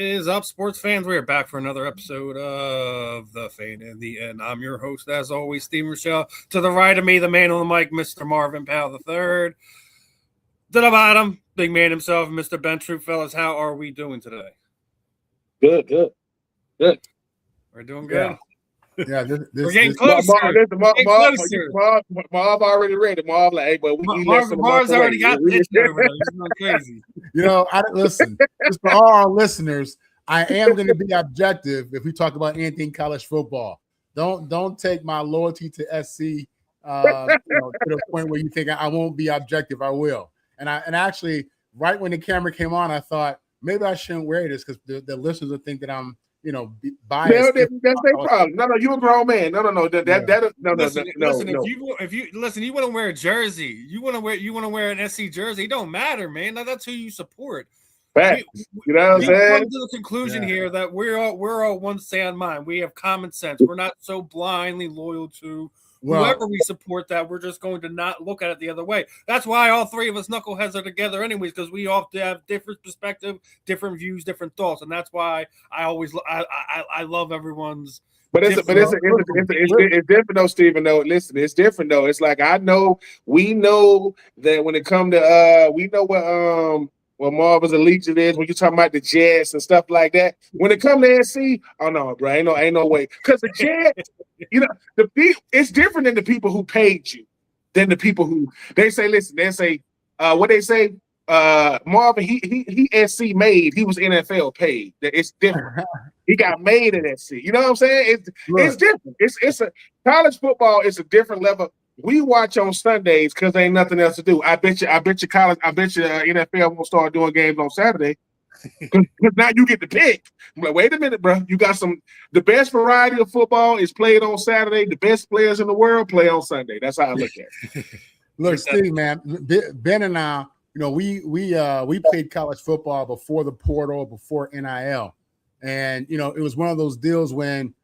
is up, sports fans? We are back for another episode of The Fade in the End. I'm your host, as always, Steven Rychel. To the right of me, the man on the mic, Mr. Marvin, Powell III. To the bottom, big man himself, Mr. Ben Troupe. Fellas, how are we doing today? Good. We're doing good. Yeah, we're getting closer. Marv already ready. Marv like, hey, but Marv's already got this over there. He's going crazy. Listen, just for all our listeners, I am going to be objective if we talk about anything college football. Don't take my loyalty to SC to the point where you think I won't be objective. I will. And actually, right when the camera came on, I thought maybe I shouldn't wear this because the listeners will think that I'm biased. That's their problem. No, you a grown man. No. Listen, if you want to wear a jersey, you want to wear an SC jersey. It don't matter, man. That's who you support. You know what I'm saying? Come to the conclusion here that we're all one sound mind. We have common sense. We're not so blindly loyal to whoever we support that we're just going to not look at it the other way. That's why all three of us knuckleheads are together anyways, because we all have different perspective, different views, different thoughts. And that's why I love everyone's. But it's different though, Steven, though. Listen, it's different though. It's like we know that when it come to we know what Marvin's allegiance is when you're talking about the Jets and stuff like that. When it come to SC, oh no, bro, ain't no way. Because the Jets, it's different than the people who paid you, than the people who they say what they say. Marvin, he SC made. He was NFL paid. It's different. He got made at SC. You know what I'm saying? It's different. It's a college football. It's a different level. We watch on Sundays because there ain't nothing else to do. I bet you NFL won't start doing games on Saturday because now you get to pick. I'm like, wait a minute, bro. You got the best variety of football is played on Saturday. The best players in the world play on Sunday. That's how I look at it. Look, Steve, man, Ben and I, we played college football before the portal, before NIL, and it was one of those deals when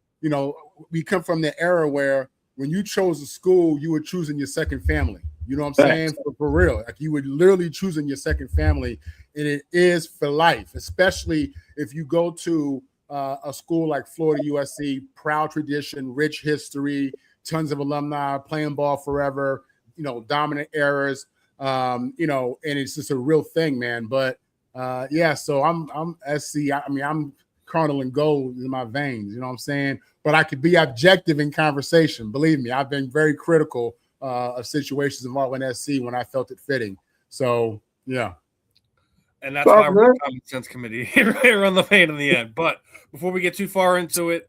we come from the era where when you chose a school, you were choosing your second family. You know what I'm saying? For real. Like you were literally choosing your second family, and it is for life, especially if you go to a school like Florida USC, proud tradition, rich history, tons of alumni, playing ball forever, dominant eras, and it's just a real thing, man. But so I'm SC. I'm Cardinal and gold in my veins, you know what I'm saying? But I could be objective in conversation. Believe me, I've been very critical of situations involving SC when I felt it fitting. So, yeah. And that's why we're a Common Sense Committee here on The Fade in the End. But before we get too far into it,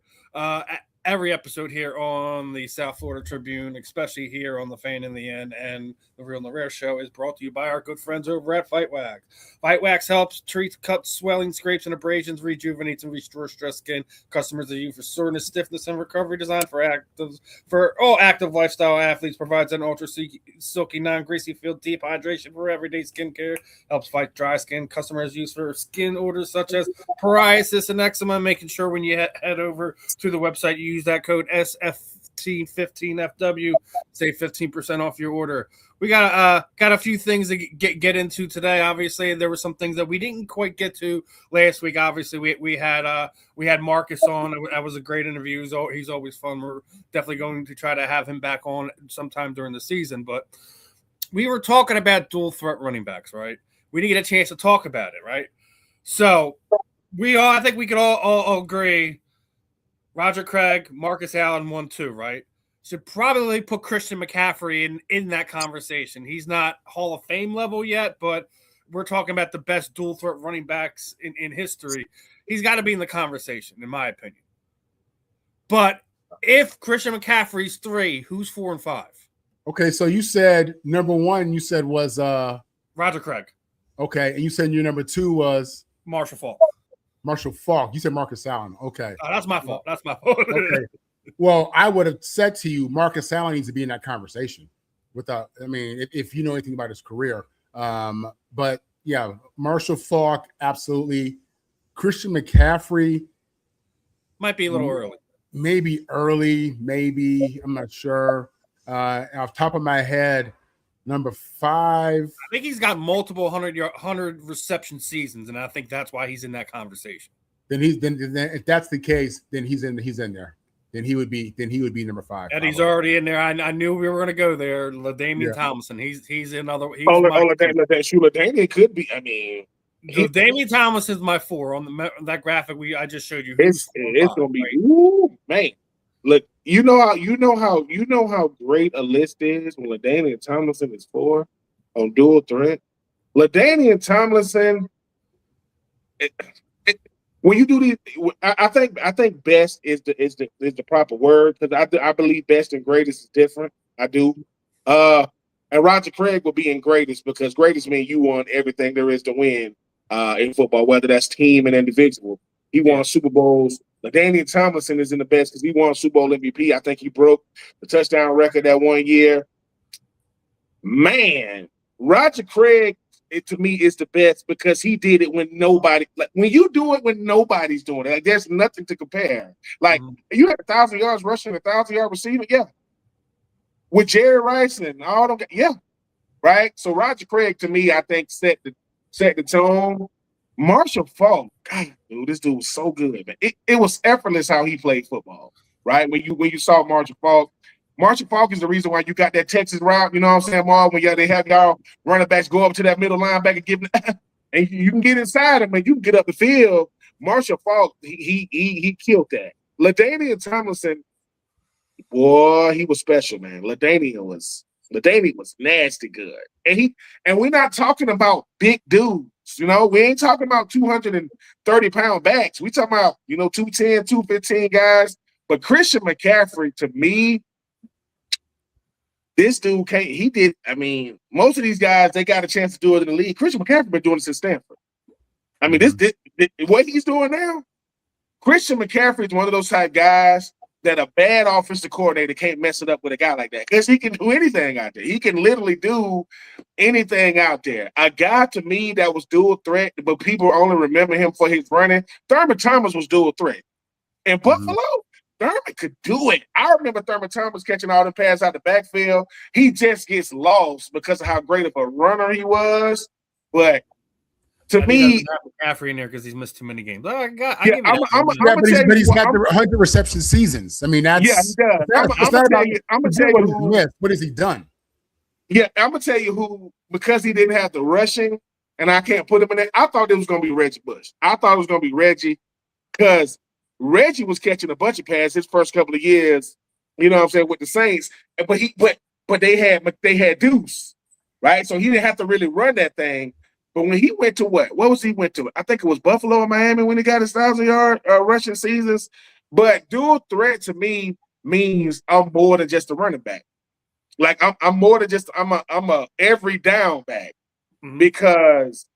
every episode here on the South Florida Tribune, especially here on The Fade in the End and the Real and the Rare show, is brought to you by our good friends over at Fight Wax. Fight Wax helps treat cuts, swelling, scrapes, and abrasions, rejuvenates and restores stressed skin. Customers are used for soreness, stiffness, and recovery. Designed for all active lifestyle athletes. Provides an ultra silky, non-greasy feel, deep hydration for everyday skincare. Helps fight dry skin. Customers use for skin orders such as psoriasis and eczema. Making sure when you head over to the website, you use that code SF15FW, save 15% off your order. We got a few things to get into today. Obviously, there were some things that we didn't quite get to last week. Obviously, we had Marcus on. That was a great interview. He's always fun. We're definitely going to try to have him back on sometime during the season. But we were talking about dual threat running backs, right? We didn't get a chance to talk about it, right? So I think we could all agree. Roger Craig, Marcus Allen, 1-2, right? Should probably put Christian McCaffrey in that conversation. He's not Hall of Fame level yet, but we're talking about the best dual threat running backs in history. He's got to be in the conversation, in my opinion. But if Christian McCaffrey's 3, who's 4 and 5? Okay, so you said number 1 you said was Roger Craig. Okay, and you said your number 2 was Marshall Faulk. Marshall Faulk. You said Marcus Allen. Okay. Oh, that's my fault. Okay. Well, I would have said to you, Marcus Allen needs to be in that conversation. If you know anything about his career. But yeah, Marshall Faulk, absolutely. Christian McCaffrey might be a little early. Maybe early, maybe. I'm not sure. Off top of my head, number 5. I think he's got multiple 100 reception seasons, and I think that's why he's in that conversation. then if that's the case, then he's in there. Then he would be number 5. And he's already in there. I knew we were going to go there. LaDainian Tomlinson. He's another. LaDainian could be. I mean, LaDainian Tomlinson's my 4 on that graphic I just showed you. It's going to be man. Look, you know how great a list is when LaDainian Tomlinson is 4 on dual threat. LaDainian Tomlinson. When you do these, I think best is the proper word, because I believe best and greatest is different. I do. And Roger Craig will be in greatest, because greatest means you won everything there is to win in football, whether that's team and individual. He won Super Bowls. LaDainian Tomlinson is in the best because he won Super Bowl MVP. I think he broke the touchdown record that one year. Man, Roger Craig, to me, is the best because he did it when nobody. Like when you do it when nobody's doing it, like there's nothing to compare. Like you had 1,000 yards rushing, 1,000-yard receiving, with Jerry Rice and all them, right. So Roger Craig, to me, I think set the tone. Marshall Faulk, God, dude, this dude was so good, man. It was effortless how he played football, right? When you saw Marshall Faulk. Marshall Faulk is the reason why you got that Texas route, you know what I'm saying, Marv? When they have y'all running backs go up to that middle linebacker, give them, and you can get inside him and you can get up the field. Marshall Faulk, he killed that. LaDainian Tomlinson, boy, he was special, man. LaDainian was nasty good. And we're not talking about big dudes, you know. We ain't talking about 230-pound backs. We talking about, 210, 215 guys. But Christian McCaffrey, to me, this dude most of these guys, they got a chance to do it in the league. Christian McCaffrey been doing this in Stanford. I mean, this what he's doing now, Christian McCaffrey is one of those type guys that a bad offensive coordinator can't mess it up with a guy like that, because he can do anything out there. He can literally do anything out there. A guy, to me, that was dual threat, but people only remember him for his running. Thurman Thomas was dual threat. In Buffalo, Thurman could do it. I remember Thurman Thomas catching all the passes out the backfield. He just gets lost because of how great of a runner he was. But to me, McCaffrey in there because he's missed too many games. But he's got the 100 reception seasons. I mean, that's he does. I'm gonna tell you what has he done? Yeah, I'm gonna tell you who, because he didn't have the rushing, and I can't put him in there. I thought it was gonna be Reggie Bush. I thought it was gonna be Reggie, because Reggie was catching a bunch of passes his first couple of years, you know what I'm saying, with the Saints. But they had Deuce, right? So he didn't have to really run that thing. But when he went to what was he went to? I think it was Buffalo or Miami when he got his 1,000-yard rushing seasons. But dual threat to me means I'm more than just a running back. Like I'm more than just I'm a every down back, because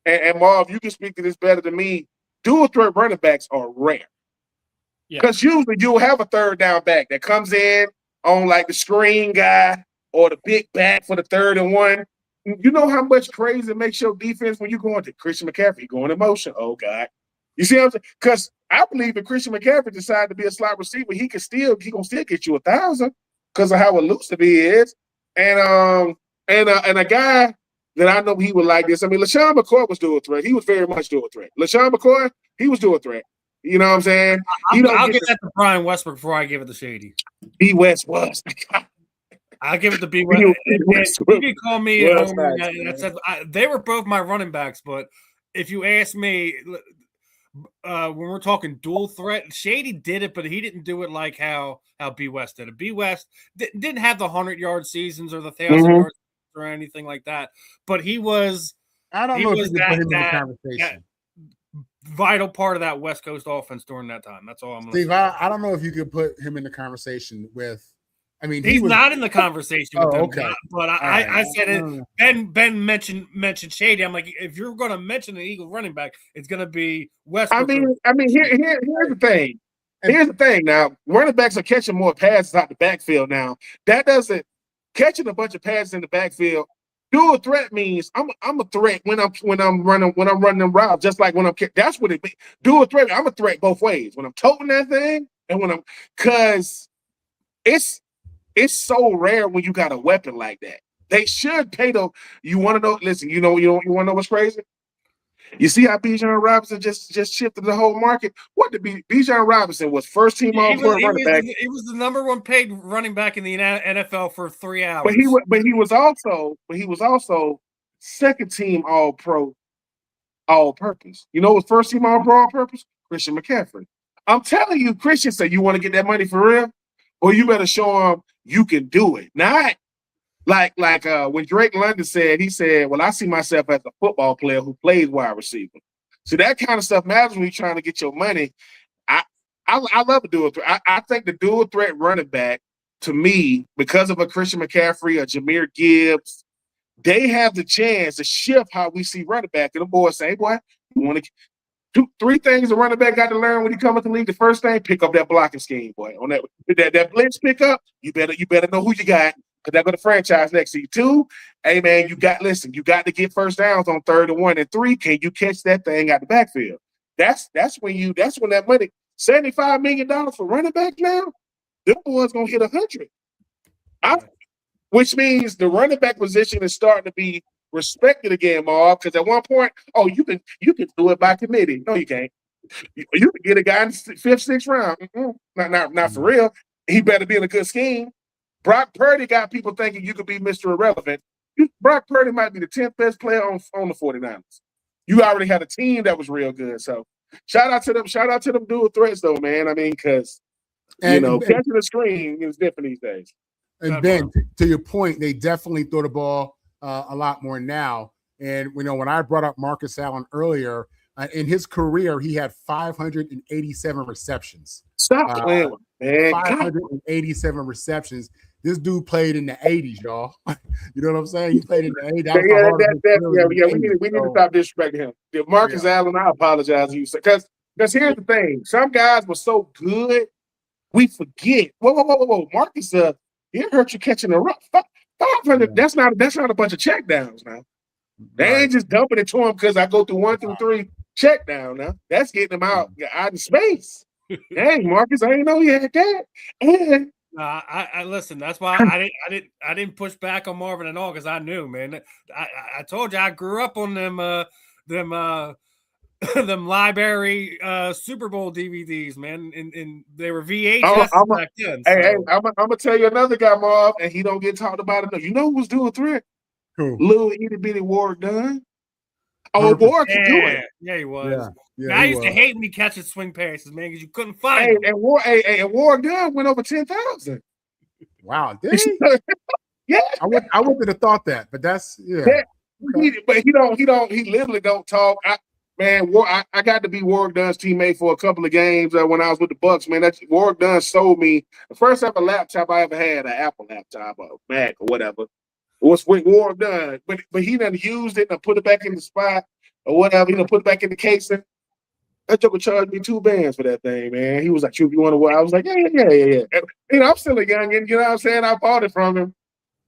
and Marv, you can speak to this better than me. Dual threat running backs are rare. Because usually you'll have a third down back that comes in on like the screen guy or the big back for the 3rd and 1. You know how much crazy it makes your defense when you're going to Christian McCaffrey going in motion. Oh, God. You see what I'm saying? Because I believe if Christian McCaffrey decided to be a slot receiver, he gonna still get you 1,000 because of how elusive he is. And a guy that I know he would like this. I mean, LaShawn McCoy was dual threat. He was very much dual threat. LaShawn McCoy, he was dual threat. You know what I'm saying? I'll give that to Brian Westbrook before I give it to Shady. B. West was. I'll give it to B. West. You can call me. They were both my running backs, but if you ask me, when we're talking dual threat, Shady did it, but he didn't do it like how B. West did it. B. West didn't have the 100-yard seasons or the 1,000-yard or anything like that, but he was. I don't know if you can put him in the conversation. Vital part of that West Coast offense during that time. That's all I'm going to say. I don't know if you could put him in the conversation with. I mean, he's not in the conversation with them. Okay. But I said it. Ben mentioned Shady. I'm like, if you're going to mention an Eagle running back, it's going to be Westbrook. I mean, here's the thing. Here's the thing. Now, running backs are catching more passes out the backfield now. That doesn't catching a bunch of passes in the backfield. Dual threat means I'm a threat when I'm running them routes, just like when I'm. That's what it means. Dual threat. I'm a threat both ways when I'm toting that thing and when I'm, because it's so rare when you got a weapon like that. They should pay the. You want to know? Listen, you want to know what's crazy? You see how Bijan Robinson just shifted the whole market? What did Bijan Robinson was first team All-Pro running back. He was the number one paid running back in the NFL for 3 hours. But he was also second team All-Pro all-purpose. You know what first team All-Pro all-purpose? Christian McCaffrey. I'm telling you, Christian said, you want to get that money for real? Or you better show him you can do it. Not like when Drake London said, he said, well, I see myself as a football player who plays wide receiver. So that kind of stuff matters when you're trying to get your money. I love a dual threat. I think the dual threat running back, to me, because of a Christian McCaffrey, a Jahmyr Gibbs, they have the chance to shift how we see running back. And the boys say, boy, you want to three things a running back got to learn when he comes to the league. The first thing, pick up that blocking scheme, boy. On that blitz pickup, you better know who you got, because they're going to franchise next to you. 2, hey man, you got to get first downs on 3rd and 1. And 3, can you catch that thing out the backfield? That's when that money, $75 million for running back now, them boys gonna hit 100. Which means the running back position is starting to be respected again, Marv. Because at one point, you can do it by committee. No, you can't. You can get a guy in the 5th, 6th round. Not for real. He better be in a good scheme. Brock Purdy got people thinking you could be Mr. Irrelevant. Brock Purdy might be the 10th best player on the 49ers. You already had a team that was real good. So shout out to them dual threats though, man. I mean, because catching the screen is different these days. And Ben, to your point, they definitely throw the ball a lot more now. And when I brought up Marcus Allen earlier, in his career, he had 587 receptions. Stop playing, man. 587 receptions. This dude played in the 80s, y'all. You know what I'm saying? He played in the 80s. We need to stop disrespecting him. Marcus Allen, I apologize to you. Because here's the thing. Some guys were so good, we forget. Whoa. Marcus, he hurt you catching the rough. 500, that's not a bunch of check downs now. They ain't just dumping it to him because I go through 1 through 3 check down now. That's getting him out in space. Dang, Marcus, I didn't know you had that. And I listen. That's why I didn't push back on Marvin at all, because I knew, man. I told you I grew up on them library Super Bowl DVDs, man, and they were VHS back then. Hey, I'm gonna tell you another guy, Marv, and he don't get talked about enough. You know who was doing threat? Cool. Little itty bitty Warwick Dunn. Warwick could do it. Yeah, he was. Yeah, I used to hate when he catches swing passes, man, because you couldn't find him. And Warwick Dunn went over 10,000. Wow, did he? Yeah, I wouldn't have thought that, but that's Okay. But he literally don't talk. I got to be Warwick Dunn's teammate for a couple of games when I was with the Bucks, man. Warwick Dunn sold me the first ever laptop I ever had, an Apple laptop or Mac or whatever. It was with Warwick Dunn, but he done used it and put it back in the spot or whatever. Put it back in the casing. That joker charged me $2 for that thing, man. He was like, "Troupe, you want to what?" I was like, yeah. And, I'm still a youngin', you know what I'm saying? I bought it from him.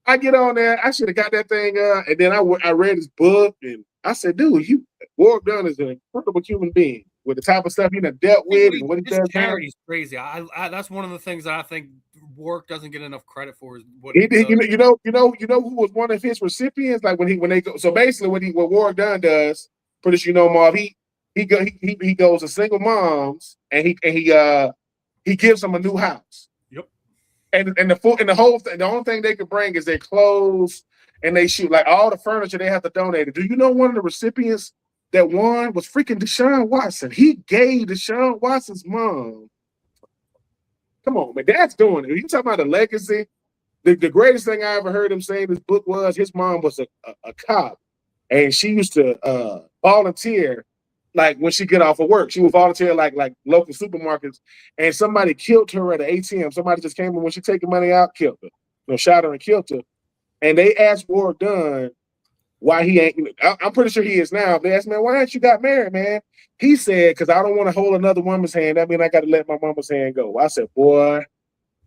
I get on there. I should have got that thing, and then I read his book, and I said, "Dude, Warwick Dunn is an incredible human being with the type of stuff he done dealt with and what he does now." He's crazy. That's one of the things that I think Warwick doesn't get enough credit for. Is what he did. You know who was one of his recipients? Like when they go. So basically, what Warwick Dunn does, pretty sure you know, Marv. He goes to single moms and he gives them a new house. Yep. And the whole thing, the only thing they can bring is their clothes and they shoot, like all the furniture they have to donate it. Do you know one of the recipients that won was freaking Deshaun Watson? He gave Deshaun Watson's mom. Come on, man, that's doing it. You talking about a legacy? The greatest thing I ever heard him say in his book was his mom was a cop, and she used to volunteer. Like when she get off of work, she would volunteer like local supermarkets, and somebody killed her at an ATM. Somebody just came in when she taking money out, killed her, shot her and killed her. And they asked Warwick Dunn why he ain't. I'm pretty sure he is now. They asked, man, why ain't you got married, man? He said, because I don't want to hold another woman's hand. That means I got to let my mama's hand go. I said, boy,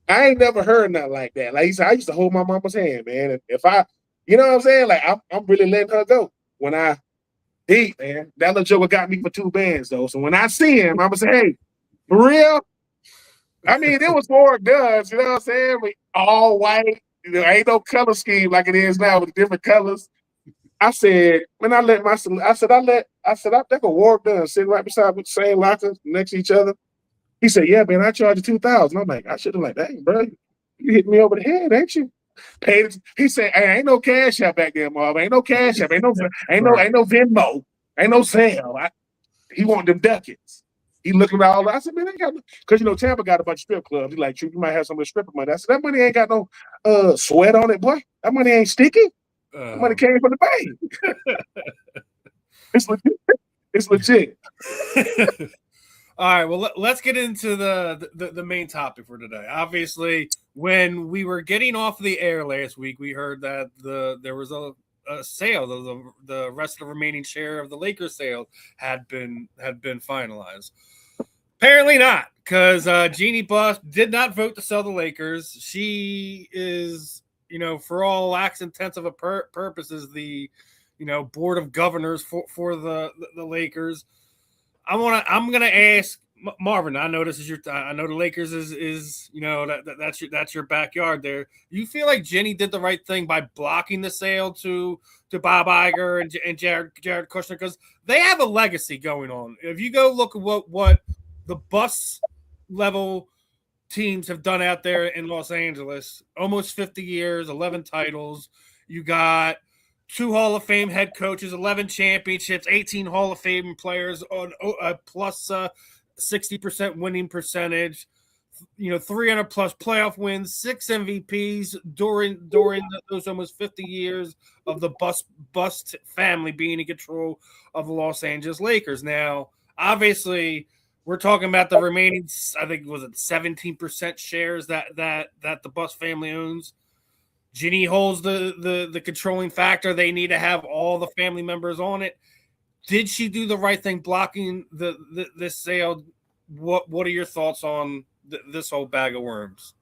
I ain't never heard nothing like that. Like he said, I used to hold my mama's hand, man. If I, you know what I'm saying? Like I'm really letting her go when I. Deep, man. That little joker got me for $2 though. So when I see him, I'm gonna say, hey, for real? I mean, it was Warwick Dunn, you know what I'm saying? All white, ain't no color scheme like it is now with different colors. I said, man, I let that go work done sitting right beside the same locker next to each other. He said, yeah, man, I charged you $2,000. I'm like, I should have like, dang, bro, you hit me over the head, ain't you? Paid it. He said, hey, ain't no cash out back there, Marvin. Ain't no cash out. Ain't no Venmo. Ain't no sale. He want them ducats. He looking at all that. I said, man, I got no, because Tampa got a bunch of strip clubs. He like, Troupe, you might have some of the stripper money. I said, that money ain't got no sweat on it, boy. That money ain't sticky. That money came from the bank. It's legit. It's legit. All right, well, let's get into the main topic for today. Obviously, when we were getting off the air last week, we heard that there was a sale. The rest of the remaining share of the Lakers sale had been finalized. Apparently not, because Jeanie Buss did not vote to sell the Lakers. She is, for all acts intents of purposes, the board of governors for the Lakers. I'm gonna ask Marvin. I know this is I know the Lakers is that's your backyard there. Do you feel like Jeanie did the right thing by blocking the sale to Bob Iger and Jared Kushner, because they have a legacy going on? If you go look at what the Buss level teams have done out there in Los Angeles, almost 50 years, 11 titles. You got 2 Hall of Fame head coaches, 11 championships, 18 Hall of Fame players on plus 60% winning percentage, 300 plus playoff wins, 6 MVPs during those almost 50 years of the Buss family being in control of the Los Angeles Lakers. Now, obviously, we're talking about the remaining, I think, was it 17% shares that the Buss family owns. Jeanie holds the controlling factor. They need to have all the family members on it. Did she do the right thing blocking this sale? What are your thoughts on this whole bag of worms?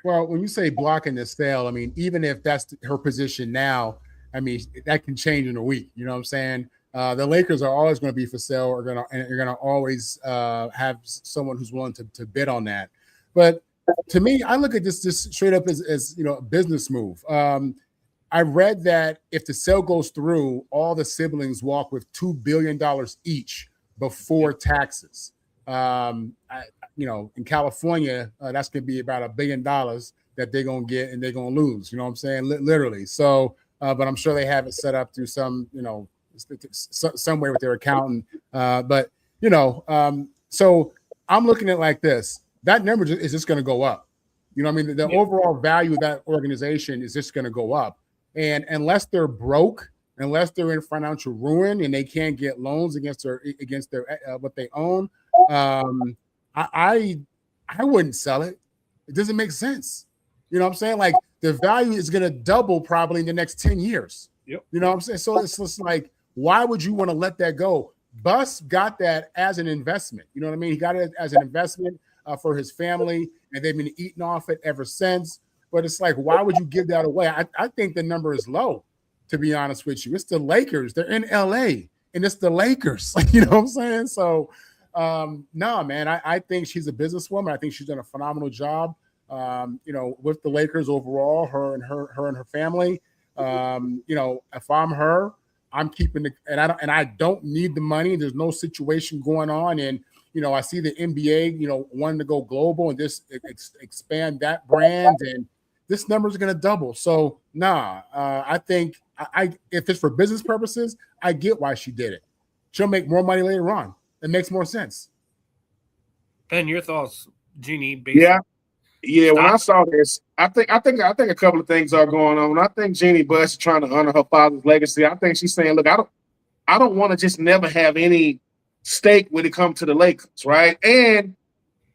Well, when you say blocking the sale, I mean, even if that's her position now, I mean, that can change in a week. You know what I'm saying? The Lakers are always going to be for sale, or you're going to always have someone who's willing to bid on that. But to me, I look at this straight up as a business move. I read that if the sale goes through, all the siblings walk with $2 billion each before taxes. In California, that's going to be about $1 billion that they're going to get and they're going to lose. You know what I'm saying? Literally. So, but I'm sure they have it set up through some way with their accountant. So I'm looking at it like this. That number is just going to go up. You know what I mean? The overall value of that organization is just going to go up. And unless they're broke, unless they're in financial ruin and they can't get loans against their what they own, I wouldn't sell it. It doesn't make sense. You know what I'm saying? Like, the value is going to double probably in the next 10 years. Yep. You know what I'm saying? So it's just like, why would you want to let that go? Buss got that as an investment. You know what I mean? He got it as an investment for his family, and they've been eating off it ever since. But it's like, why would you give that away? I think the number is low, to be honest with you. It's the Lakers. They're in LA, and it's the Lakers. You know what I'm saying? So, no, man, I think she's a businesswoman. I think she's done a phenomenal job, with the Lakers overall, her and her family. If I'm her, I'm keeping and I don't need the money. There's no situation going on. And, I see the NBA, wanting to go global and just expand that brand, and this number is going to double. So, I think if it's for business purposes, I get why she did it. She'll make more money later on. It makes more sense. Ben, your thoughts, Jeanie? Yeah. When I saw this, I think a couple of things are going on. I think Jeanie Buss is trying to honor her father's legacy. I think she's saying, look, I don't want to just never have any stake when it comes to the Lakers, right? And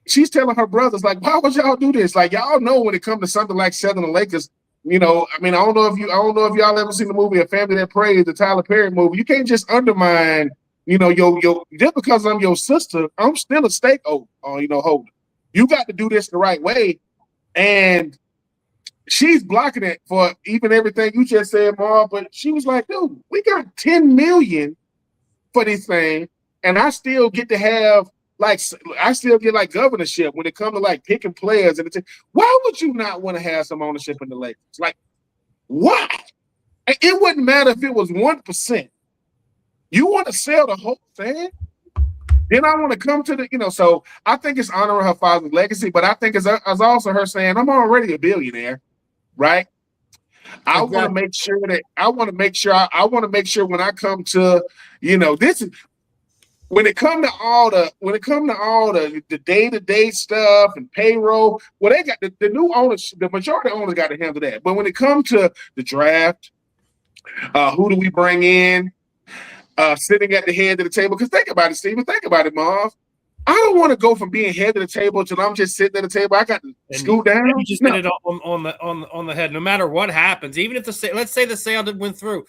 she's telling her brothers, like, why would y'all do this? Like, y'all know when it comes to something like selling the Lakers, I don't know if y'all ever seen the movie A Family That Prays, the Tyler Perry movie. You can't just undermine, your just because I'm your sister, I'm still a stakeholder, holder. You got to do this the right way. And she's blocking it for even everything you just said, Marv. But she was like, dude, we got $10 million for this thing. And I still get to have, governorship when it comes to picking players. And why would you not want to have some ownership in the Lakers? Like, why? It wouldn't matter if it was 1%. You want to sell the whole thing? Then I want to come to the, so I think it's honoring her father's legacy, but I think it's also her saying, I'm already a billionaire, right? I want to make sure when I come to, this is when it come to all the day-to-day stuff and payroll, well, they got the new owners, the majority owners got to handle that. But when it comes to the draft, who do we bring in? Sitting at the head of the table, because think about it, Steven. Think about it, Marv. I don't want to go from being head of the table till I'm just sitting at the table. I got to scoot down. You just hit it on the head. No matter what happens, even if let's say the sale didn't went through,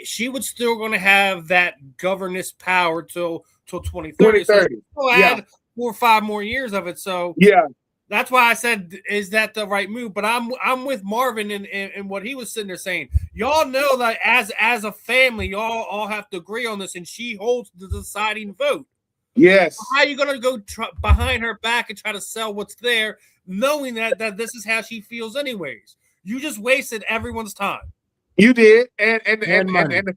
she would still going to have that governance power till 2030. So still add 4 or 5 more years of it. So yeah, that's why I said, is that the right move? But I'm with Marvin in what he was sitting there saying. Y'all know that as a family, y'all all have to agree on this, and she holds the deciding vote. Yes. How are you going to go behind her back and try to sell what's there, knowing that this is how she feels anyways? You just wasted everyone's time. You did, and the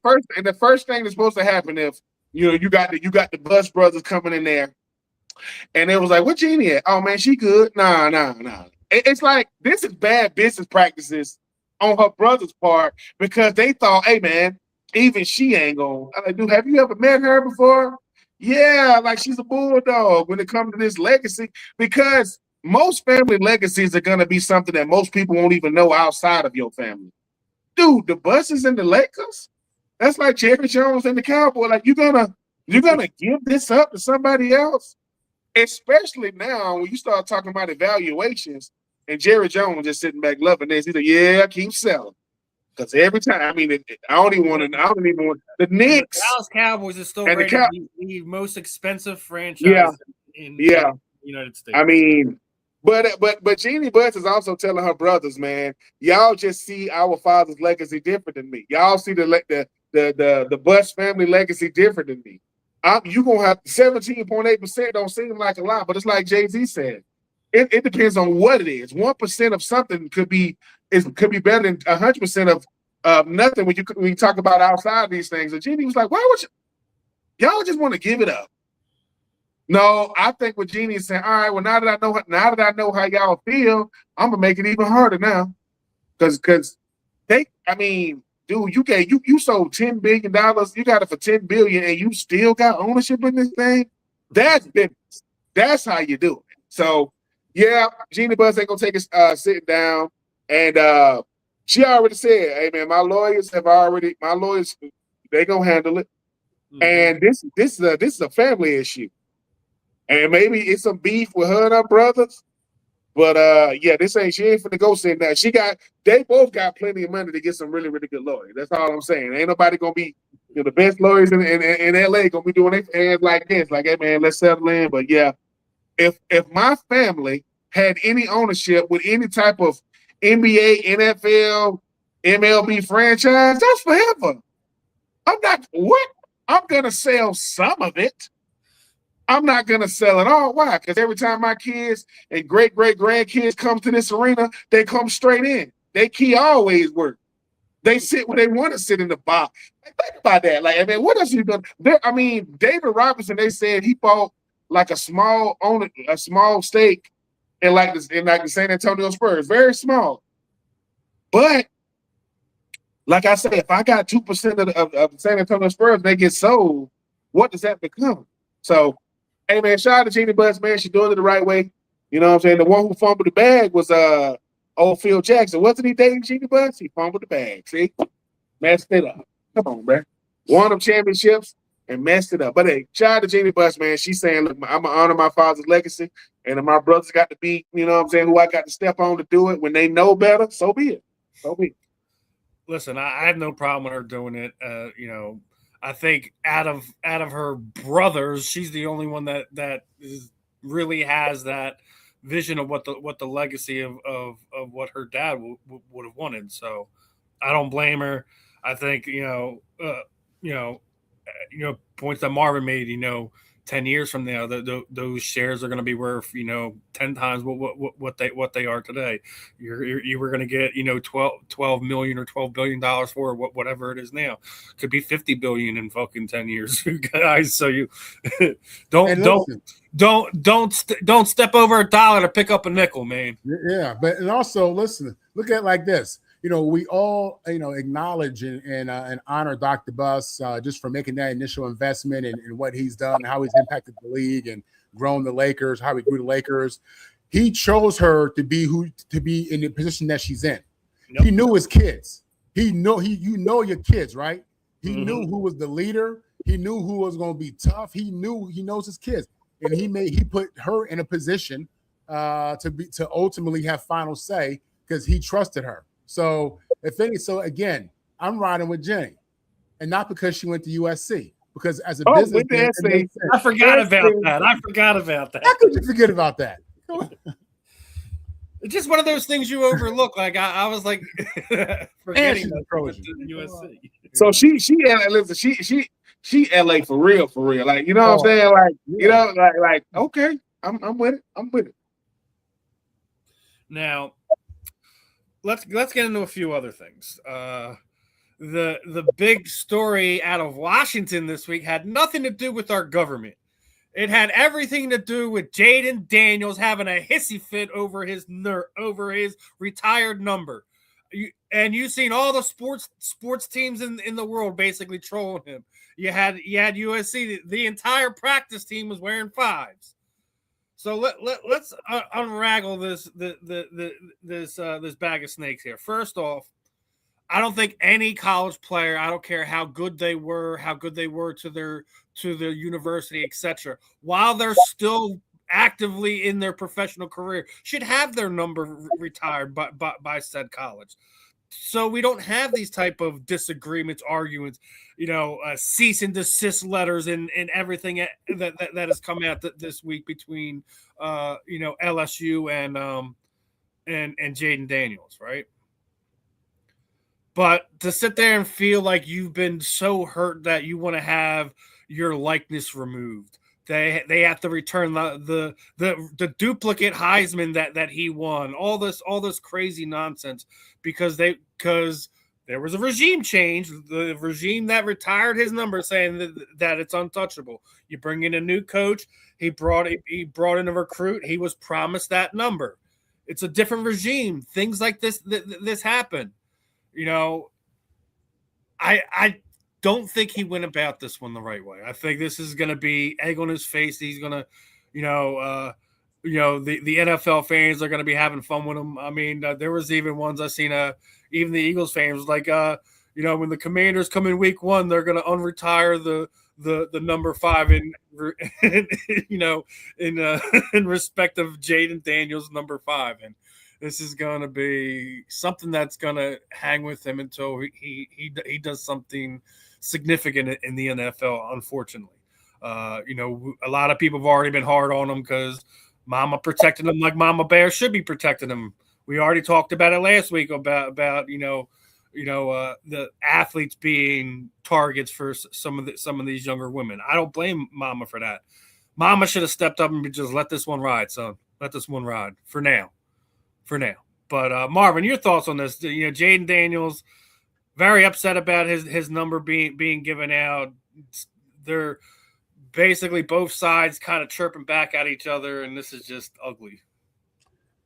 first thing that's supposed to happen if you got the Buss brothers coming in there, and it was like, what Jeanie at? Oh man, she good. Nah. It's like this is bad business practices on her brother's part because they thought, hey man, even she ain't gonna. I'm like, dude, have you ever met her before? Yeah, like she's a bulldog when it comes to this legacy, because most family legacies are gonna be something that most people won't even know outside of your family. Dude, the Busses and the Lakers, that's like Jerry Jones and the Cowboy. Like you're gonna give this up to somebody else, especially now when you start talking about evaluations and Jerry Jones just sitting back loving this. He's like, yeah, keep selling. Because every time, I don't even want the Knicks. The Dallas Cowboys is still rated the most expensive franchise in the United States. But Jeanie Buss is also telling her brothers, man, y'all just see our father's legacy different than me. Y'all see the Buss family legacy different than me. You gonna have 17.8% don't seem like a lot, but it's like Jay-Z said. It depends on what it is. 1% of something could be better than 100% of nothing when you talk about outside these things. And Jeanie was like, why would y'all just want to give it up? No, I think what Jeanie is saying, all right, well, now that I know how y'all feel, I'm gonna make it even harder now. Because dude, you sold $10 billion, you got it for $10 billion, and you still got ownership in this thing. That's business. That's how you do it. So yeah, Jeanie Buss ain't gonna take us sitting down, and she already said, "Hey man, my lawyers, they gonna handle it." Mm-hmm. And this is a family issue, and maybe it's some beef with her and her brothers, but she ain't finna go sitting down. They both got plenty of money to get some really really good lawyers. That's all I'm saying. Ain't nobody gonna be the best lawyers in LA gonna be doing their hands like this, like, hey man, let's settle in. But yeah. If my family had any ownership with any type of NBA, NFL, MLB franchise, that's forever. I'm gonna sell some of it. I'm not gonna sell it all. Why? Because every time my kids and great-great-grandkids come to this arena, they come straight in. They key always work. They sit where they want to sit in the box. Think about that. Like, what else you done? David Robinson, they said he bought like a small stake in the San Antonio Spurs, very small. But like I said, if I got 2% of the San Antonio Spurs, they get sold. What does that become? So, hey man, shout out to Jeanie Buss, man. She's doing it the right way. You know what I'm saying? The one who fumbled the bag was old Phil Jackson. Wasn't he dating Jeanie Buss? He fumbled the bag. See, messed it up. Come on, man. Won them championships and messed it up. But hey, shout out to Jeanie Buss, man. She's saying, look, I'm going to honor my father's legacy. And if my brothers got to be, you know what I'm saying, who I got to step on to do it when they know better, so be it. So be it. Listen, I have no problem with her doing it. I think out of her brothers, she's the only one that really has that vision of what the legacy of what her dad would have wanted. So I don't blame her. I think, points that Marvin made, 10 years from now, those shares are going to be worth 10 times what they are today. You were going to get 12 million or $12 billion for whatever it is now. Could be 50 billion in fucking 10 years, guys. So you don't step over a dollar to pick up a nickel, man. Yeah, but and also listen, look at it like this. We all acknowledge and honor Dr. Buss just for making that initial investment and what he's done, how he's impacted the league and grown the Lakers, how he grew the Lakers. He chose her to be in the position that she's in. Yep. He knew his kids. You know your kids, right? He knew who was the leader. He knew who was going to be tough. He knows his kids, and he put her in a position to ultimately have final say because he trusted her. So again, I'm riding with Jenny, and not because she went to USC, because as a business, I forgot about that. How could you forget about that? It's just one of those things you overlook. Like I was like, forgetting USC. So she LA for real. Like what I'm saying? Like okay, I'm with it. Now. Let's get into a few other things. The big story out of Washington this week had nothing to do with our government. It had everything to do with Jaden Daniels having a hissy fit over his retired number. You've seen all the sports teams in the world basically trolling him. You had USC. The entire practice team was wearing 5s. So let's unravel this bag of snakes here. First off, I don't think any college player, I don't care how good they were to their university, etc., while they're still actively in their professional career, should have their number retired by said college. So we don't have these type of disagreements, arguments, cease and desist letters and everything that has come out this week between LSU and Jaden Daniels, right? But to sit there and feel like you've been so hurt that you want to have your likeness removed. They have to return the duplicate Heisman that he won. All this crazy nonsense because there was a regime change. The regime that retired his number saying that it's untouchable. You bring in a new coach. He brought in a recruit. He was promised that number. It's a different regime. Things like this happen. I don't think he went about this one the right way. I think this is going to be egg on his face. He's going to, the NFL fans are going to be having fun with him. I mean, there was even ones I seen. Even the Eagles fans was like, when the Commanders come in week 1, they're going to unretire the number 5 in respect of Jaden Daniels number 5, and this is going to be something that's going to hang with him until he does something significant in the NFL, unfortunately. A lot of people have already been hard on him because Mama protected him like Mama Bear should be protecting him. We already talked about it last week about the athletes being targets for some of these younger women. I don't blame Mama for that. Mama should have stepped up and just let this one ride, son. Let this one ride for now. But Marvin, your thoughts on this? Jaden Daniels very upset about his number being given out. They're basically both sides kind of chirping back at each other, and this is just ugly.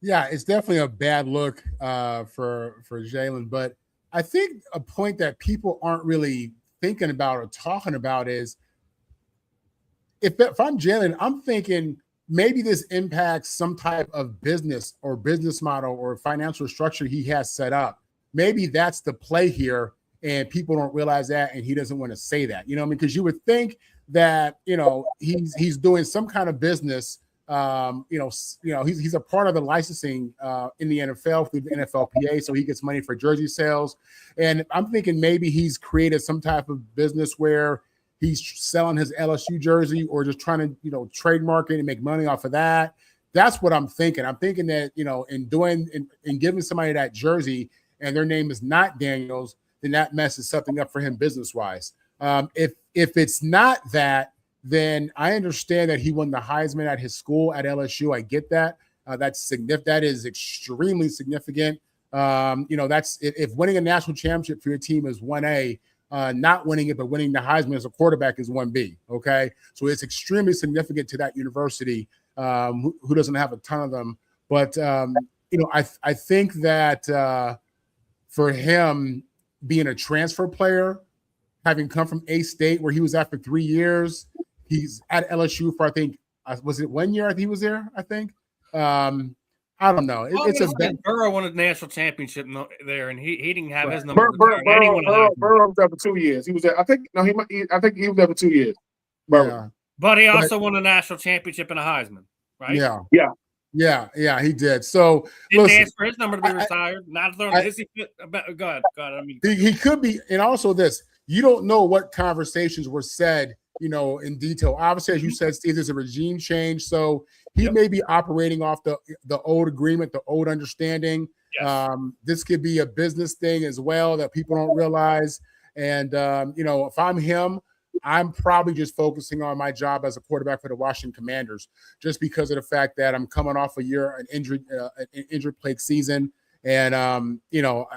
Yeah, it's definitely a bad look for Jalen. But I think a point that people aren't really thinking about or talking about is if I'm Jalen, I'm thinking maybe this impacts some type of business or business model or financial structure he has set up. Maybe that's the play here, and people don't realize that, and he doesn't want to say that. Because you would think that he's doing some kind of business. He's a part of the licensing in the NFL through the NFLPA, so he gets money for jersey sales. And I'm thinking maybe he's created some type of business where he's selling his LSU jersey or just trying to, trademark it and make money off of that. That's what I'm thinking. I'm thinking that, in giving somebody that jersey and their name is not Daniels, then that messes something up for him business-wise. If it's not that, then I understand that he won the Heisman at his school at LSU. I get that. That's significant. That is extremely significant. That's if winning a national championship for your team is 1A, not winning it, but winning the Heisman as a quarterback is 1B. Okay. So it's extremely significant to that university, who doesn't have a ton of them. But, I think that for him being a transfer player, having come from A-State where he was at for 3 years, he's at LSU for, I think, was it 1 year he was there, I think? I don't know. It's a Burrow won a national championship there, and he didn't have his number. Burrow was there for 2 years. He was there. I think he was there for 2 years. Yeah. But he also won a national championship and a Heisman, right? Yeah, he did. So didn't ask for his number to be retired. Not throwing. Is he fit? Go ahead. I mean, he could be, and also this. You don't know what conversations were said, in detail. Obviously, as you said, Steve, there's a regime change, so he may be operating off the old agreement, the old understanding. Yes. This could be a business thing as well that people don't realize. And if I'm him, I'm probably just focusing on my job as a quarterback for the Washington Commanders, just because of the fact that I'm coming off an injured plagued season, and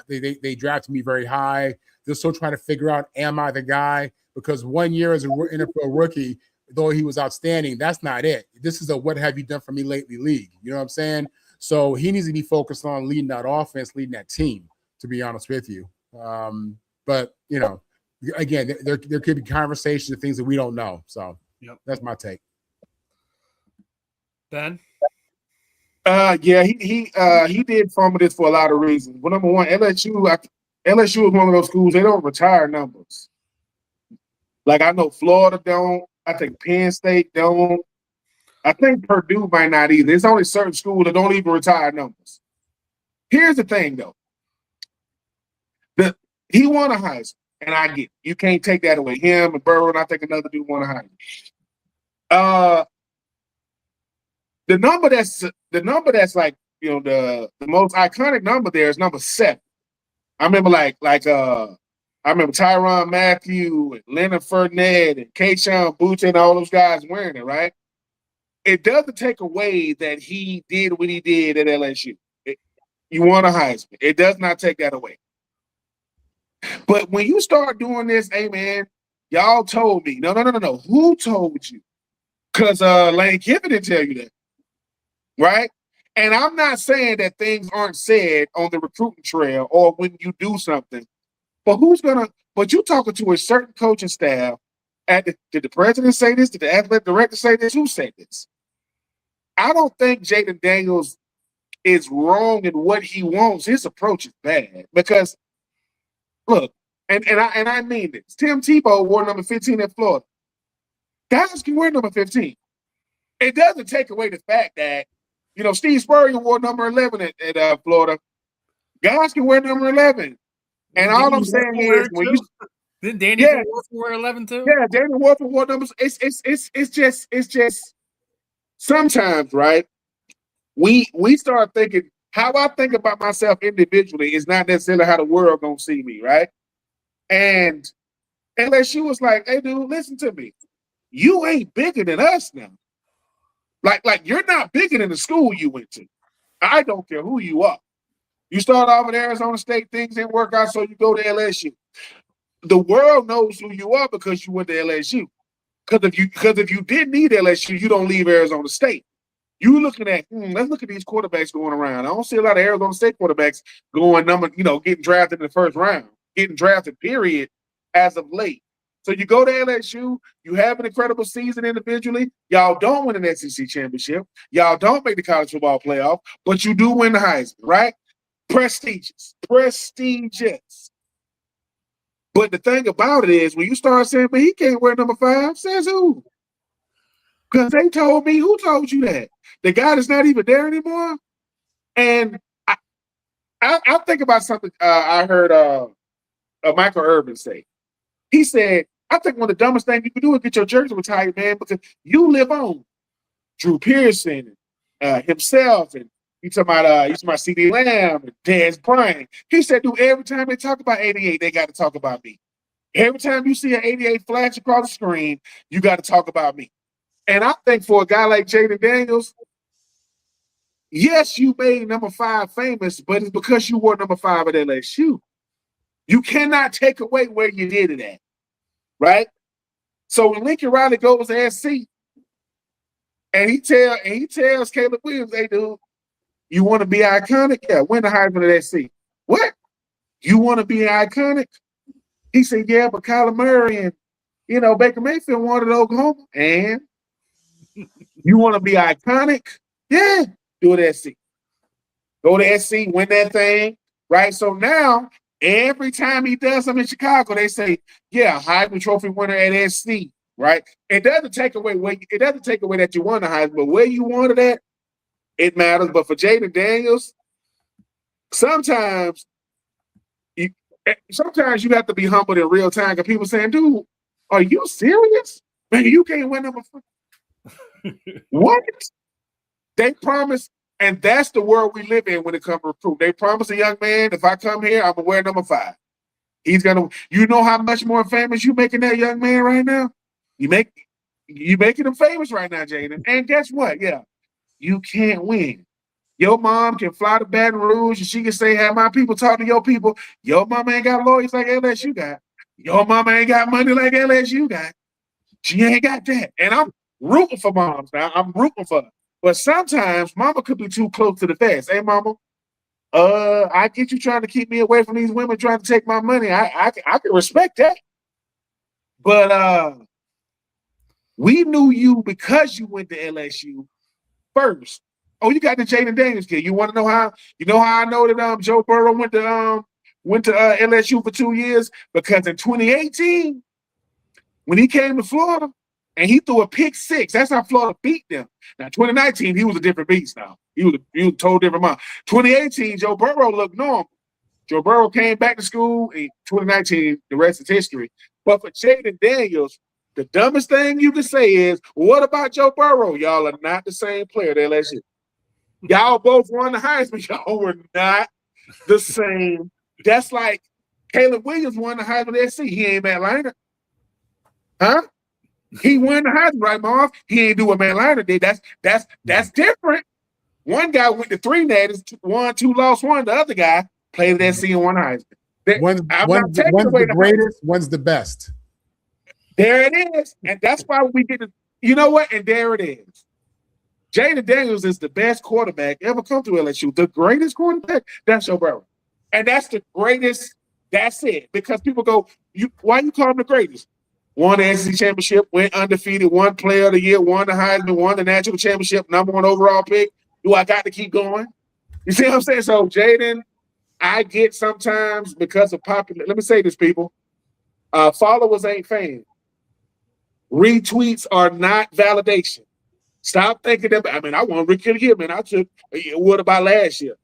they drafted me very high. They're still trying to figure out, am I the guy? Because 1 year as a NFL rookie, though he was outstanding, that's not it. This is a what have you done for me lately league. You know what I'm saying? So he needs to be focused on leading that offense, leading that team, to be honest with you. But, again, there could be conversations and things that we don't know. So that's my take. Ben? He did fumble this for a lot of reasons. Well, number one, LSU is one of those schools, they don't retire numbers. Like, I know Florida don't. I think Penn State don't. I think Purdue might not either. There's only certain schools that don't even retire numbers. Here's the thing, though. He won a Heisman, and I get it. You can't take that away. Him and Burrow, and I think another dude won a Heisman. The number that's like, the most iconic number there is number 7. I remember I remember Tyrann Mathieu and Leonard Fournette and Keyshawn Boutte and all those guys wearing it, right? It doesn't take away that he did what he did at LSU. You won a Heisman. It does not take that away. But when you start doing this, hey, man, y'all told me. No. Who told you? Because Lane Kiffin didn't tell you that, right? And I'm not saying that things aren't said on the recruiting trail or when you do something. But but you're talking to a certain coaching staff. Did the president say this? Did the athletic director say this? Who said this? I don't think Jaden Daniels is wrong in what he wants. His approach is bad because, look, and I mean this. Tim Tebow wore number 15 at Florida. Guys can wear number 15. It doesn't take away the fact that, Steve Spurrier wore number 11 at Florida. Guys can wear number 11. And all I'm saying is, didn't Daniel wear 11 too? Yeah, Daniel Wolford wore numbers. It's just sometimes, right? We start thinking how I think about myself individually is not necessarily how the world gonna see me, right? And LSU was like, hey, dude, listen to me. You ain't bigger than us now. Like you're not bigger than the school you went to. I don't care who you are. You start off at Arizona State, things didn't work out, so you go to LSU. The world knows who you are because you went to LSU. Because if you didn't need LSU, you don't leave Arizona State. You looking at, let's look at these quarterbacks going around. I don't see a lot of Arizona State quarterbacks getting drafted in the first round, getting drafted, period, as of late. So you go to LSU, you have an incredible season individually. Y'all don't win an SEC championship. Y'all don't make the college football playoff, but you do win the Heisman, right? Prestigious. But the thing about it is, when you start saying, man, he can't wear number 5, says who? Because they told me, who told you that? The guy that's not even there anymore? And I think about something I heard Michael Irvin say. He said, I think one of the dumbest things you can do is get your jersey retired, man, because you live on. Drew Pearson, himself, and you talking about C.D. Lamb and Dez Bryant. He said, dude, every time they talk about 88, they got to talk about me. Every time you see an 88 flash across the screen, you got to talk about me. And I think for a guy like Jaden Daniels, yes, you made number 5 famous, but it's because you wore number 5 at LSU. You cannot take away where you did it at, right? So when Lincoln Riley goes to SC, and he tells Caleb Williams, "Hey, dude, you want to be iconic? Yeah, win the Heisman at SC. What? You want to be iconic?" He said, "Yeah, but Kyler Murray and Baker Mayfield wanted Oklahoma, and you want to be iconic? Yeah, do it at SC. Go to SC, win that thing, right? So now every time he does something in Chicago, they say, yeah, Heisman Trophy winner at SC, right? It doesn't take away that you won the Heisman, but where you won it at, it matters. But for Jaden Daniels, sometimes you have to be humbled in real time because people saying, dude, are you serious? Man, you can't win number 5. What? They promise, and that's the world we live in when it comes to recruit. They promise a young man, if I come here, I'm going to wear number 5. He's going to, you know how much more famous you making that young man right now? You making him famous right now, Jaden. And guess what? Yeah, you can't win. Your mom can fly to Baton Rouge and she can say, have my people talk to your people. Your mama ain't got lawyers like LSU got. Your mama ain't got money like LSU got. She ain't got that. And I'm rooting for moms now. I'm rooting for her. But sometimes mama could be too close to the fence. Hey, mama, I get you trying to keep me away from these women trying to take my money. I can respect that. But we knew you because you went to LSU first. Oh, you got the Jaden Daniels kid. You want to know how? You know how I know that Joe Burrow went to LSU for 2 years? Because in 2018, when he came to Florida and he threw a pick 6, that's how Florida beat them. Now 2019, he was a different beast. Now he was a total different mind. 2018, Joe Burrow looked normal. Joe Burrow came back to school in 2019. The rest is history. But for Jaden Daniels, the dumbest thing you can say is, "What about Joe Burrow? Y'all are not the same player at LSU. Y'all both won the Heisman. Y'all were not the same." That's like Caleb Williams won the Heisman at SC. He ain't Matt Leinart. Huh? He won the Heisman, right, Marv? He ain't do what Matt Leinart did. That's different. One guy went to 3 natties, 1, 2 lost 1. The other guy played at SC and won Heisman. One's the greatest, one's the best. There it is. And that's why we get it. You know what? And there it is. Jaden Daniels is the best quarterback ever come to LSU. The greatest quarterback, that's Joe Burrow. And that's the greatest. That's it. Because people go, why you call him the greatest? Won the SEC championship, went undefeated, won player of the year, won the Heisman, won the national championship, #1 overall pick. Do I got to keep going? You see what I'm saying? So Jaden, I get sometimes because of popular. Let me say this, people. Followers ain't fans. Retweets are not validation. Stop thinking that. I mean, I want Rick here, man. I took. What about last year?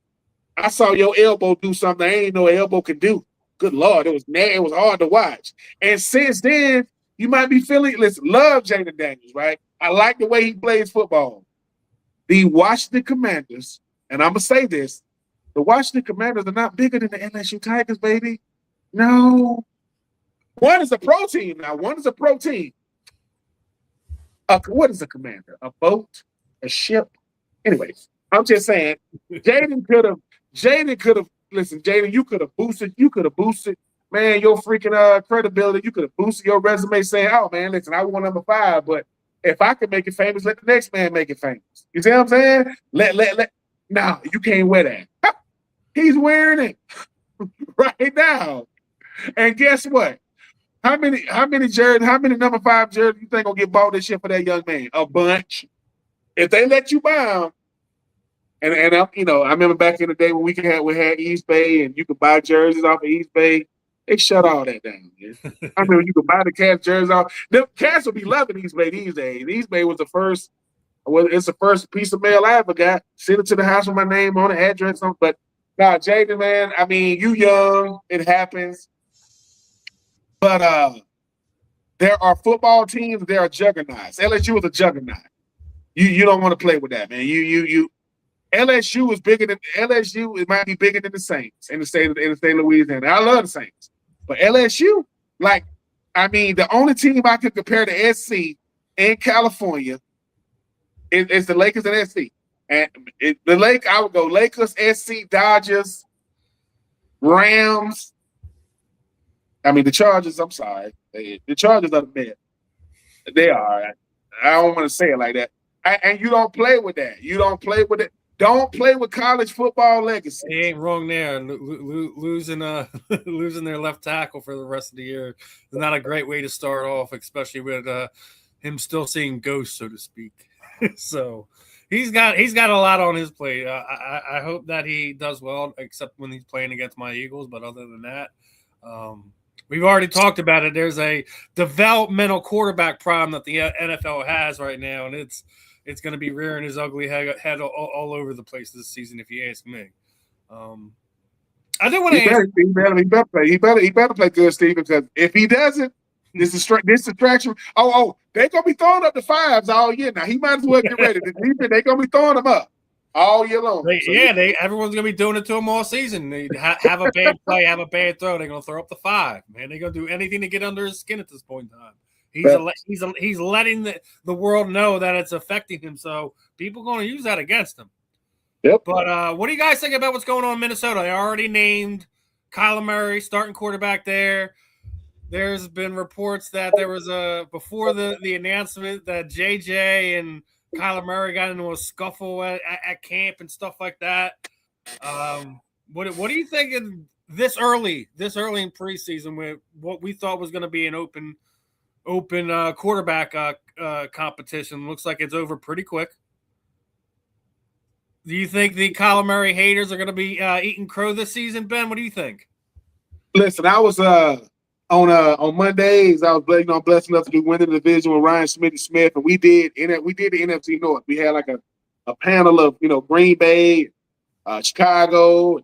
I saw your elbow do something I ain't know an elbow could do. Good Lord, it was hard to watch. And since then, you might be feeling. Listen, love Jaden Daniels, right? I like the way he plays football. The Washington Commanders, and I'm gonna say this: the Washington Commanders are not bigger than the LSU Tigers, baby. No, one is a pro team now. One is a pro team. What is a commander? A boat? A ship? Anyways, I'm just saying, Jaden could have, listen, Jaden, you could have boosted, man, your freaking credibility. You could have boosted your resume saying, oh, man, listen, I want number 5, but if I can make it famous, let the next man make it famous. You see what I'm saying? No, you can't wear that. He's wearing it right now. And guess what? How many number 5 jerseys you think gonna get bought this year for that young man? A bunch. If they let you buy them, and I remember back in the day when we had East Bay and you could buy jerseys off of East Bay, they shut all that down. Man. I remember you could buy the Cats jerseys off. The Cats will be loving East Bay these days. East Bay was the first. Well, it's the first piece of mail I ever got. Send it to the house with my name on the address on. But now, Jaden, man, I mean, you young. It happens. But there are football teams, there are juggernauts. LSU is a juggernaut. You don't want to play with that, man. LSU is bigger than LSU. It might be bigger than the Saints in the state of Louisiana. I love the Saints, but LSU, like I mean, the only team I could compare to SC in California is the Lakers and SC. And I would go Lakers, SC, Dodgers, Rams. I mean, the Chargers, I'm sorry. The Chargers are the best. They are. I don't want to say it like that. And you don't play with that. You don't play with it. Don't play with college football legacy. He ain't wrong there. Losing losing their left tackle for the rest of the year is not a great way to start off, especially with him still seeing ghosts, so to speak. So he's got a lot on his plate. I hope that he does well, except when he's playing against my Eagles. But other than that, we've already talked about it. There's a developmental quarterback problem that the NFL has right now, and it's going to be rearing his ugly head all over the place this season, if you ask me. I do want to ask. He better play good, Steven, because if he doesn't, this distraction. They're going to be throwing up the fives all year. Now, he might as well get ready. They're going to be throwing them up all year long. Everyone's going to be doing it to him all season. They have a bad play, have a bad throw. They're going to throw up the five. Man, they're going to do anything to get under his skin at this point in time. He's letting the world know that it's affecting him, so people are going to use that against him. Yep. But what do you guys think about what's going on in Minnesota? They already named Kyler Murray starting quarterback there. There's been reports that there was before the announcement that JJ and Kyler Murray got into a scuffle at camp and stuff like that. What do you think in this early in preseason with what we thought was going to be an open quarterback competition? Looks like it's over pretty quick. Do you think the Kyler Murray haters are going to be eating crow this season, Ben? What do you think? Listen, I was on Mondays. I was blessed enough to do Win the Division with Ryan Smith, and we did the NFC North. We had like a panel of Green Bay, Chicago,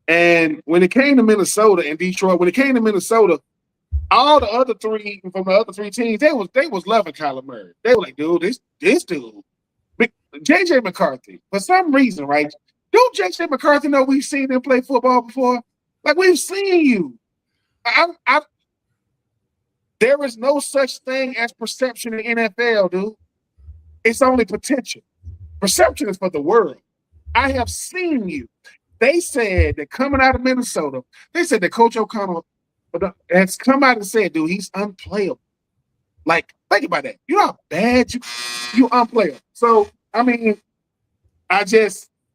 and when it came to Minnesota and Detroit, all the other three from the other three teams, they was loving Kyler Murray. They were like, dude, this dude, JJ McCarthy, for some reason, right? Don't JJ McCarthy know we've seen him play football before? Like, we've seen you. There is no such thing as perception in NFL, dude. It's only potential. Perception is for the world. I have seen you. They said that coming out of Minnesota, they said that Coach O'Connell has come out and said, dude, he's unplayable. Like, think about that. You know how bad you unplayable. So, I mean,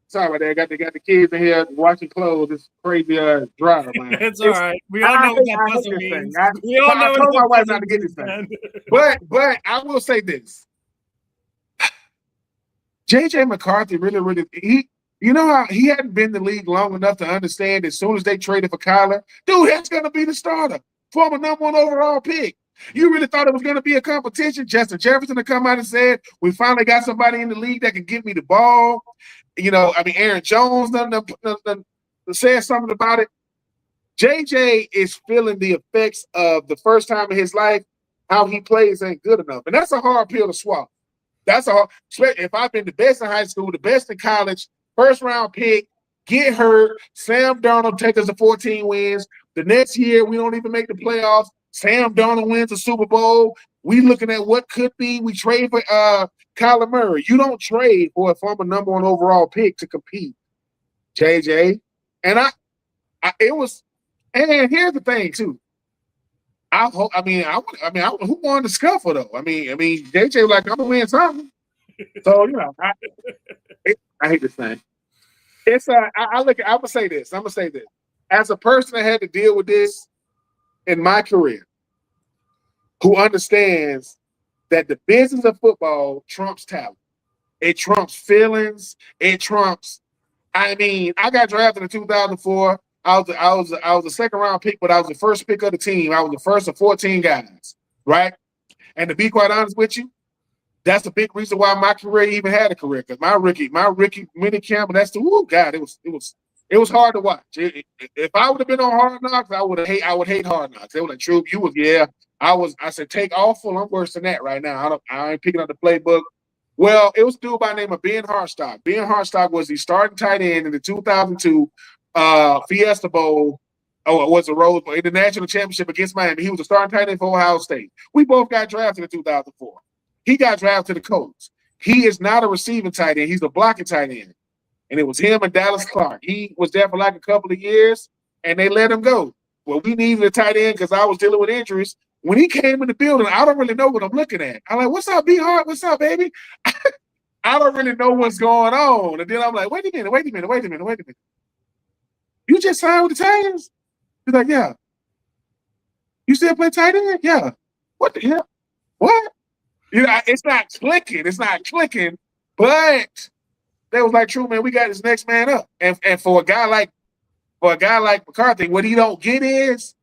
sorry about that. They got the kids in here washing clothes. It's crazy driver, man. It's all right. We all know what that buzzer means. We all know I told my wife not to get this thing. But I will say this. JJ McCarthy really how he hadn't been in the league long enough to understand as soon as they traded for Kyler, dude, that's going to be the starter. Former number 1 overall pick. You really thought it was going to be a competition? Justin Jefferson to come out and said, we finally got somebody in the league that can give me the ball. Aaron Jones said something about it. JJ is feeling the effects of the first time in his life, how he plays ain't good enough. And that's a hard pill to swallow. If I've been the best in high school, the best in college, first round pick, get hurt, Sam Darnold take us to 14 wins. The next year, we don't even make the playoffs. Sam Darnold wins the Super Bowl. We looking at what could be. We trade for Kyler Murray. You don't trade for a former number 1 overall pick to compete, JJ. And and here's the thing too. Who won the scuffle though? I mean, JJ was like, I'm gonna win something. So I hate this thing. It's I'm gonna say this. As a person that had to deal with this in my career, who understands that the business of football trumps talent. It trumps feelings. It trumps. I got drafted in 2004. I was a second round pick, but I was the first pick of the team. I was the first of 14 guys, right? And to be quite honest with you, that's a big reason why my career even had a career. Because my rookie mini camp, and that's it was hard to watch. If I would have been on Hard Knocks, I would hate Hard Knocks. They were like, Troupe, you was I said, take awful. I'm worse than that right now. I ain't picking up the playbook. Well, it was a dude by the name of Ben Hartstock. Ben Hartstock was the starting tight end in the 2002 Fiesta Bowl Oh, it was a Rose Bowl in the national championship against Miami. He was a starting tight end for Ohio State. We both got drafted in 2004. He got drafted to the Colts. He is not a receiving tight end. He's a blocking tight end. And it was him and Dallas Clark. He was there for like a couple of years, and they let him go. Well, we needed a tight end because I was dealing with injuries. When he came in the building, I don't really know what I'm looking at. I'm like, what's up, B-Hart? What's up, baby? I don't really know what's going on. And then I'm like, wait a minute. You just signed with the Titans? He's like, yeah. You still play tight end? Yeah. What the hell? What? You know, it's not clicking. But they was like, true, man, we got this next man up. And for a guy like McCarthy, what he don't get is,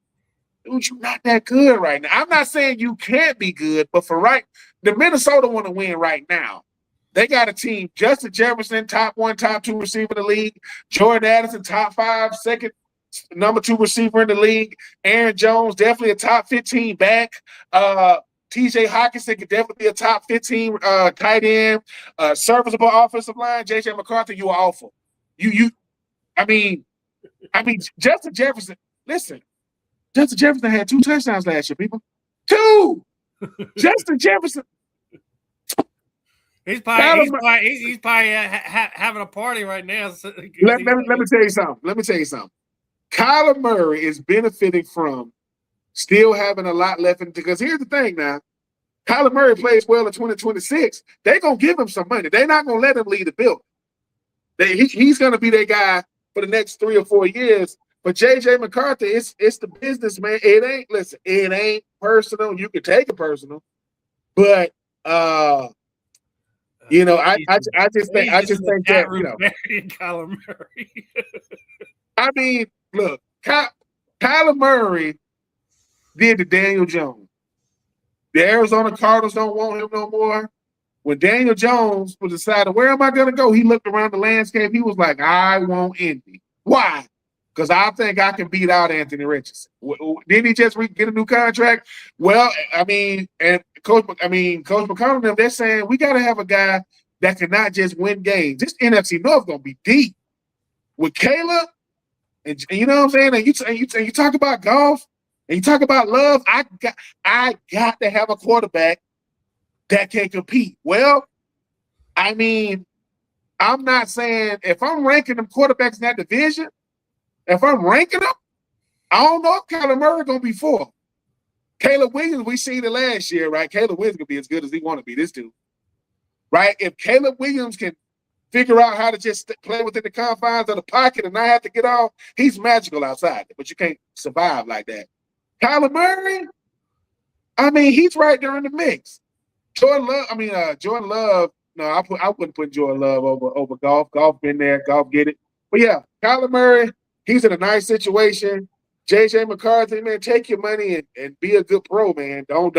dude, you're not that good right now. I'm not saying you can't be good, but the Minnesota want to win right now. They got a team. Justin Jefferson, top 1, top 2 receiver in the league. Jordan Addison, top 5, second number 2 receiver in the league. Aaron Jones, definitely a top 15 back. TJ Hawkinson could definitely be a top 15 tight end. Serviceable offensive line. JJ McCarthy, you are awful. I mean, Justin Jefferson, listen. Justin Jefferson had 2 touchdowns last year, people. 2! Justin Jefferson. He's probably having a party right now. Let me tell you something. Kyler Murray is benefiting from still having a lot left in, because here's the thing now. Kyler Murray plays well in 2026. They're going to give him some money. They're not going to let him lead the building. He's going to be their guy for the next 3 or 4 years. But J.J. McCarthy, it's the business, man. It ain't personal. You can take it personal. But you know, I just think that, you know, Kyler Murray. I mean, look, Kyler Murray did to Daniel Jones. The Arizona Cardinals don't want him no more. When Daniel Jones was deciding, where am I going to go? He looked around the landscape. He was like, I want Indy. Why? Because I think I can beat out Anthony Richardson. Didn't he just get a new contract? Well, I mean, and Coach McConnell, they're saying we got to have a guy that can not just win games. This NFC North going to be deep with Caleb, and you know what I'm saying. And you talk about golf, and you talk about Love. I got to have a quarterback that can compete. Well, I mean, I'm not saying if I'm ranking them quarterbacks in that division. If I'm ranking them, I don't know if Kyler Murray going to be 4. Caleb Williams, we seen it last year, right? Caleb Williams going to be as good as he want to be, this dude. Right? If Caleb Williams can figure out how to just play within the confines of the pocket and not have to get off, he's magical outside. But you can't survive like that. Kyler Murray, I mean, he's right there in the mix. Jordan Love, no, I wouldn't put Jordan Love over Golf. Golf been there. Golf get it. But, yeah, Kyler Murray, he's in a nice situation. J.J. McCarthy, man, take your money and be a good pro, man. Don't.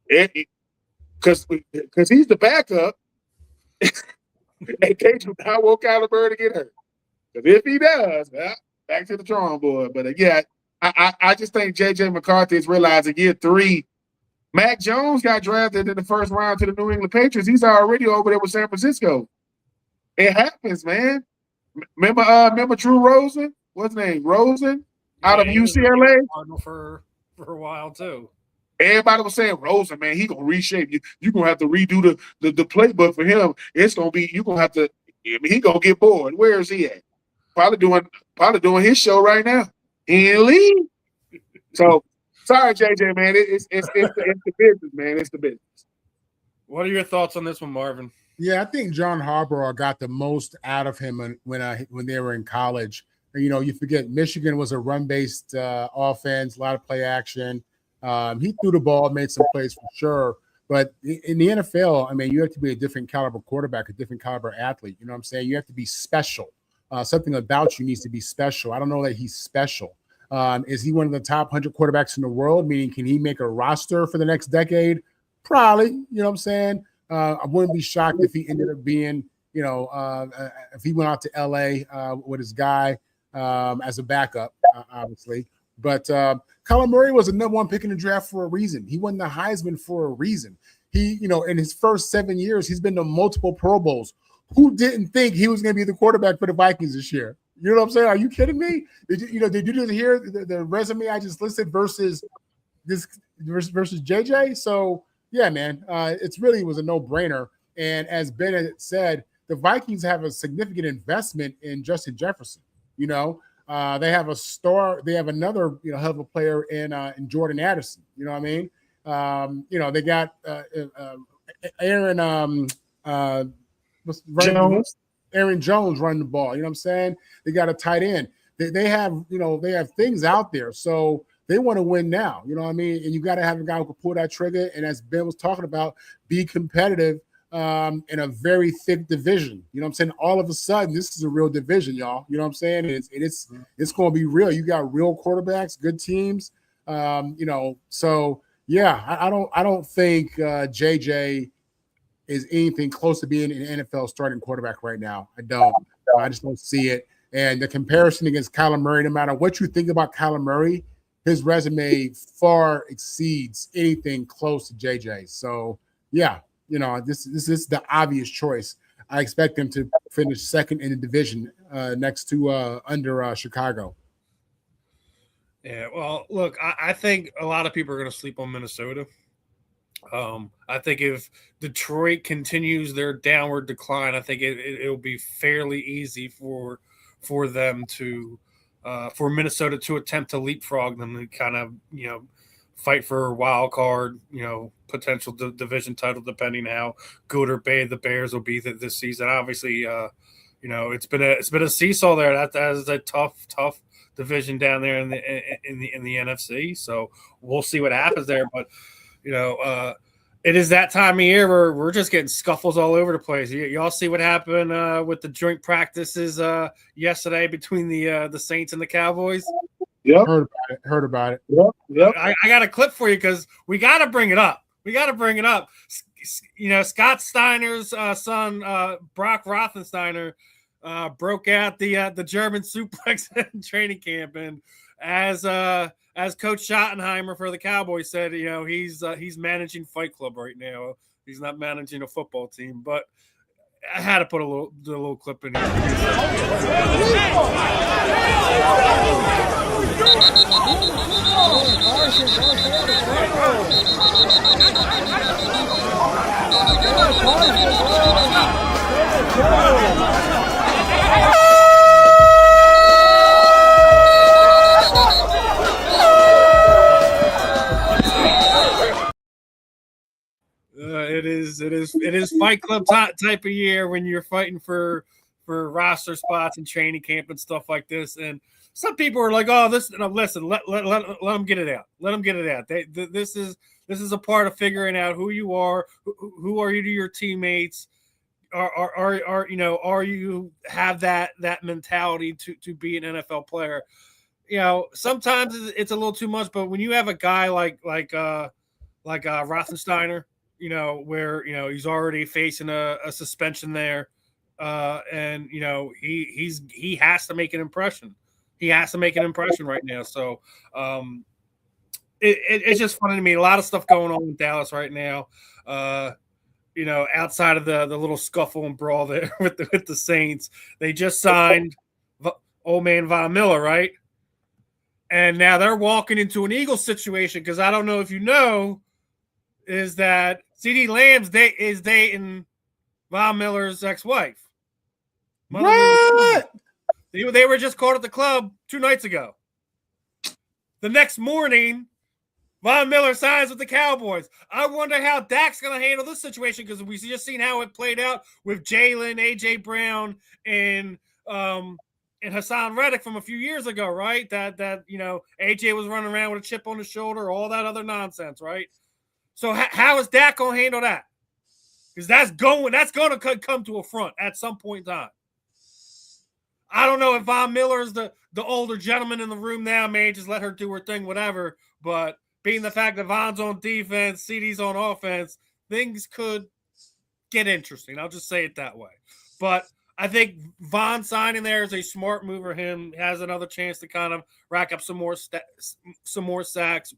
Because he's the backup. And they do not want Kyler Murray to get hurt. Because if he does, well, back to the drawing board. But, yeah, I just think J.J. McCarthy is realizing year 3. Mac Jones got drafted in the first round to the New England Patriots. He's already over there with San Francisco. It happens, man. Remember Drew Rosen? What's his name? Rosen out of UCLA? For a while too. Everybody was saying Rosen, man, he gonna reshape you. You're gonna have to redo the playbook for him. It's gonna be you're gonna have to. I mean, he gonna get bored. Where is he at? Probably doing his show right now. He ain't leave. So sorry, JJ, man. It's the business, man. It's the business. What are your thoughts on this one, Marvin? Yeah, I think John Harbaugh got the most out of him when they were in college. You know, you forget Michigan was a run-based offense, a lot of play action. He threw the ball, made some plays for sure. But in the NFL, I mean, you have to be a different caliber quarterback, a different caliber athlete. You know what I'm saying? You have to be special. Something about you needs to be special. I don't know that he's special. Is he one of the top 100 quarterbacks in the world? Meaning, can he make a roster for the next decade? Probably. You know what I'm saying? I wouldn't be shocked if he ended up being, you know, if he went out to L.A. With his guy as a backup, obviously. But Kyler Murray was the number 1 pick in the draft for a reason. He won the Heisman for a reason. He, you know, in his first 7 years, he's been to multiple Pro Bowls. Who didn't think he was going to be the quarterback for the Vikings this year? You know what I'm saying? Are you kidding me? Did you just hear the resume I just listed versus JJ? So yeah, man, it really was a no-brainer. And as Bennett said, the Vikings have a significant investment in Justin Jefferson. They have a star. They have another hell of a player in Jordan Addison. You know what I mean? They got Aaron Jones. Aaron Jones running the ball. You know what I'm saying? They got a tight end. They have they have things out there. So they want to win now. You know what I mean? And you got to have a guy who can pull that trigger. And as Ben was talking about, be competitive in a very thick division. You know what I'm saying? All of a sudden, this is a real division, y'all. You know what I'm saying? It's going to be real. You got real quarterbacks, good teams. So yeah, I don't think JJ is anything close to being an NFL starting quarterback right now. I just don't see it. And the comparison against Kyler Murray, no matter what you think about Kyler Murray, his resume far exceeds anything close to JJ. So yeah, this is the obvious choice. I expect them to finish second in the division next to under Chicago. Yeah, well, look, I think a lot of people are going to sleep on Minnesota. I think if Detroit continues their downward decline, I think it'll be fairly easy for them to for Minnesota to attempt to leapfrog them and kind of fight for a wild card, potential division title, depending how good or bad the Bears will be this season. Obviously, it's been a seesaw there. That is a tough division down there in the NFC. So we'll see what happens there, but. It is that time of year where we're just getting scuffles all over the place. Y'all see what happened with the joint practices yesterday between the Saints and the Cowboys? Yep. Heard about it. Yep. I got a clip for you because we got to bring it up. Scott Steiner's son, Brock Roethlisberger, broke out the German suplex in training camp, and as Coach Schottenheimer for the Cowboys said, he's managing Fight Club right now. He's not managing a football team, but I had to put a little clip in here. It is Fight Club type of year when you're fighting for roster spots and training camp and stuff like this. And some people are like, "Oh, listen, let them get it out. Let them get it out." This is a part of figuring out who you are, who are you to your teammates. Are you have that mentality to be an NFL player? Sometimes it's a little too much, but when you have a guy like Roethlisberger, where he's already facing a suspension there, and he has to make an impression. He has to make an impression right now. So it's just funny to me. A lot of stuff going on in Dallas right now. Outside of the little scuffle and brawl there with the Saints, they just signed old man Von Miller, right? And now they're walking into an Eagles situation because I don't know if you know, is that CeeDee Lamb is dating Von Miller's ex-wife. What? They were just caught at the club 2 nights ago. The next morning, Von Miller signs with the Cowboys. I wonder how Dak's going to handle this situation because we've just seen how it played out with Jalen, A.J. Brown, and Hassan Reddick from a few years ago, right? That A.J. was running around with a chip on his shoulder, all that other nonsense, right? So how is Dak going to handle that? Because that's going to come to a front at some point in time. I don't know if Von Miller is the older gentleman in the room now, may just let her do her thing, whatever. But being the fact that Von's on defense, CD's on offense, things could get interesting. I'll just say it that way. But I think Von signing there is a smart move for him. Has another chance to kind of rack up some more sacks.